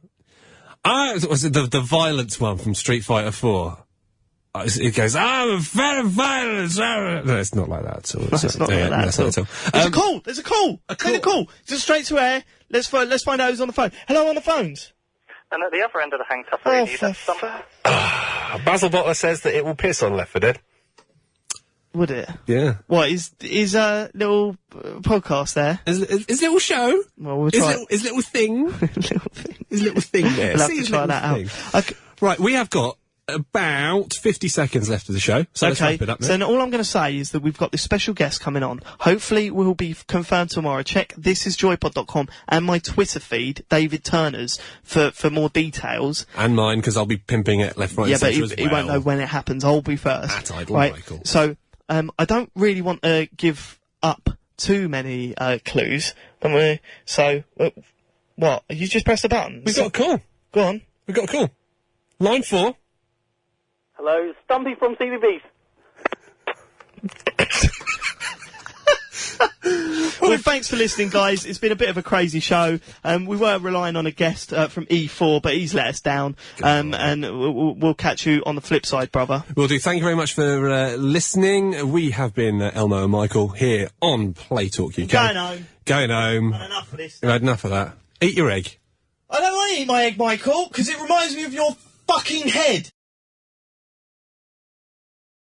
Was it the violence one from Street Fighter 4? It goes, I'm a fan of violence. No, it's not like that at all. It's not like that at all. There's a call. There's a call. Take a call. Just straight to air. Let's find out who's on the phone. Hello on the phones. And at the other end of the Hang Tough, Basil Bottler says that it will piss on Left 4 Dead. Would it? Yeah. What is little podcast there? His little show. Well, we'll try his little thing. His little thing there. We'll have to try that out. Okay. Right, we have got about 50 seconds left of the show, so let's wrap it up now. So all I'm going to say is that we've got this special guest coming on. Hopefully we'll be confirmed tomorrow. Check thisisjoypod.com and my Twitter feed, David Turner's, for more details. And mine, because I'll be pimping it left, right, and centre as well. He won't know when it happens. I'll be first. At Idle Michael. So I don't really want to give up too many clues, don't we? So what? You just press the button. We've got a call. Go on. We've got a call. Line 4. Hello, Stumpy from CBBS. Well, thanks for listening, guys. It's been a bit of a crazy show. We were relying on a guest from E4, but he's let us down. And we'll catch you on the flip side, brother. Will do. Thank you very much for listening. We have been Elmo and Michael here on Play Talk UK. Going home. Going home. Had enough of this. You've had enough of that. Eat your egg. I don't want to eat my egg, Michael, because it reminds me of your fucking head.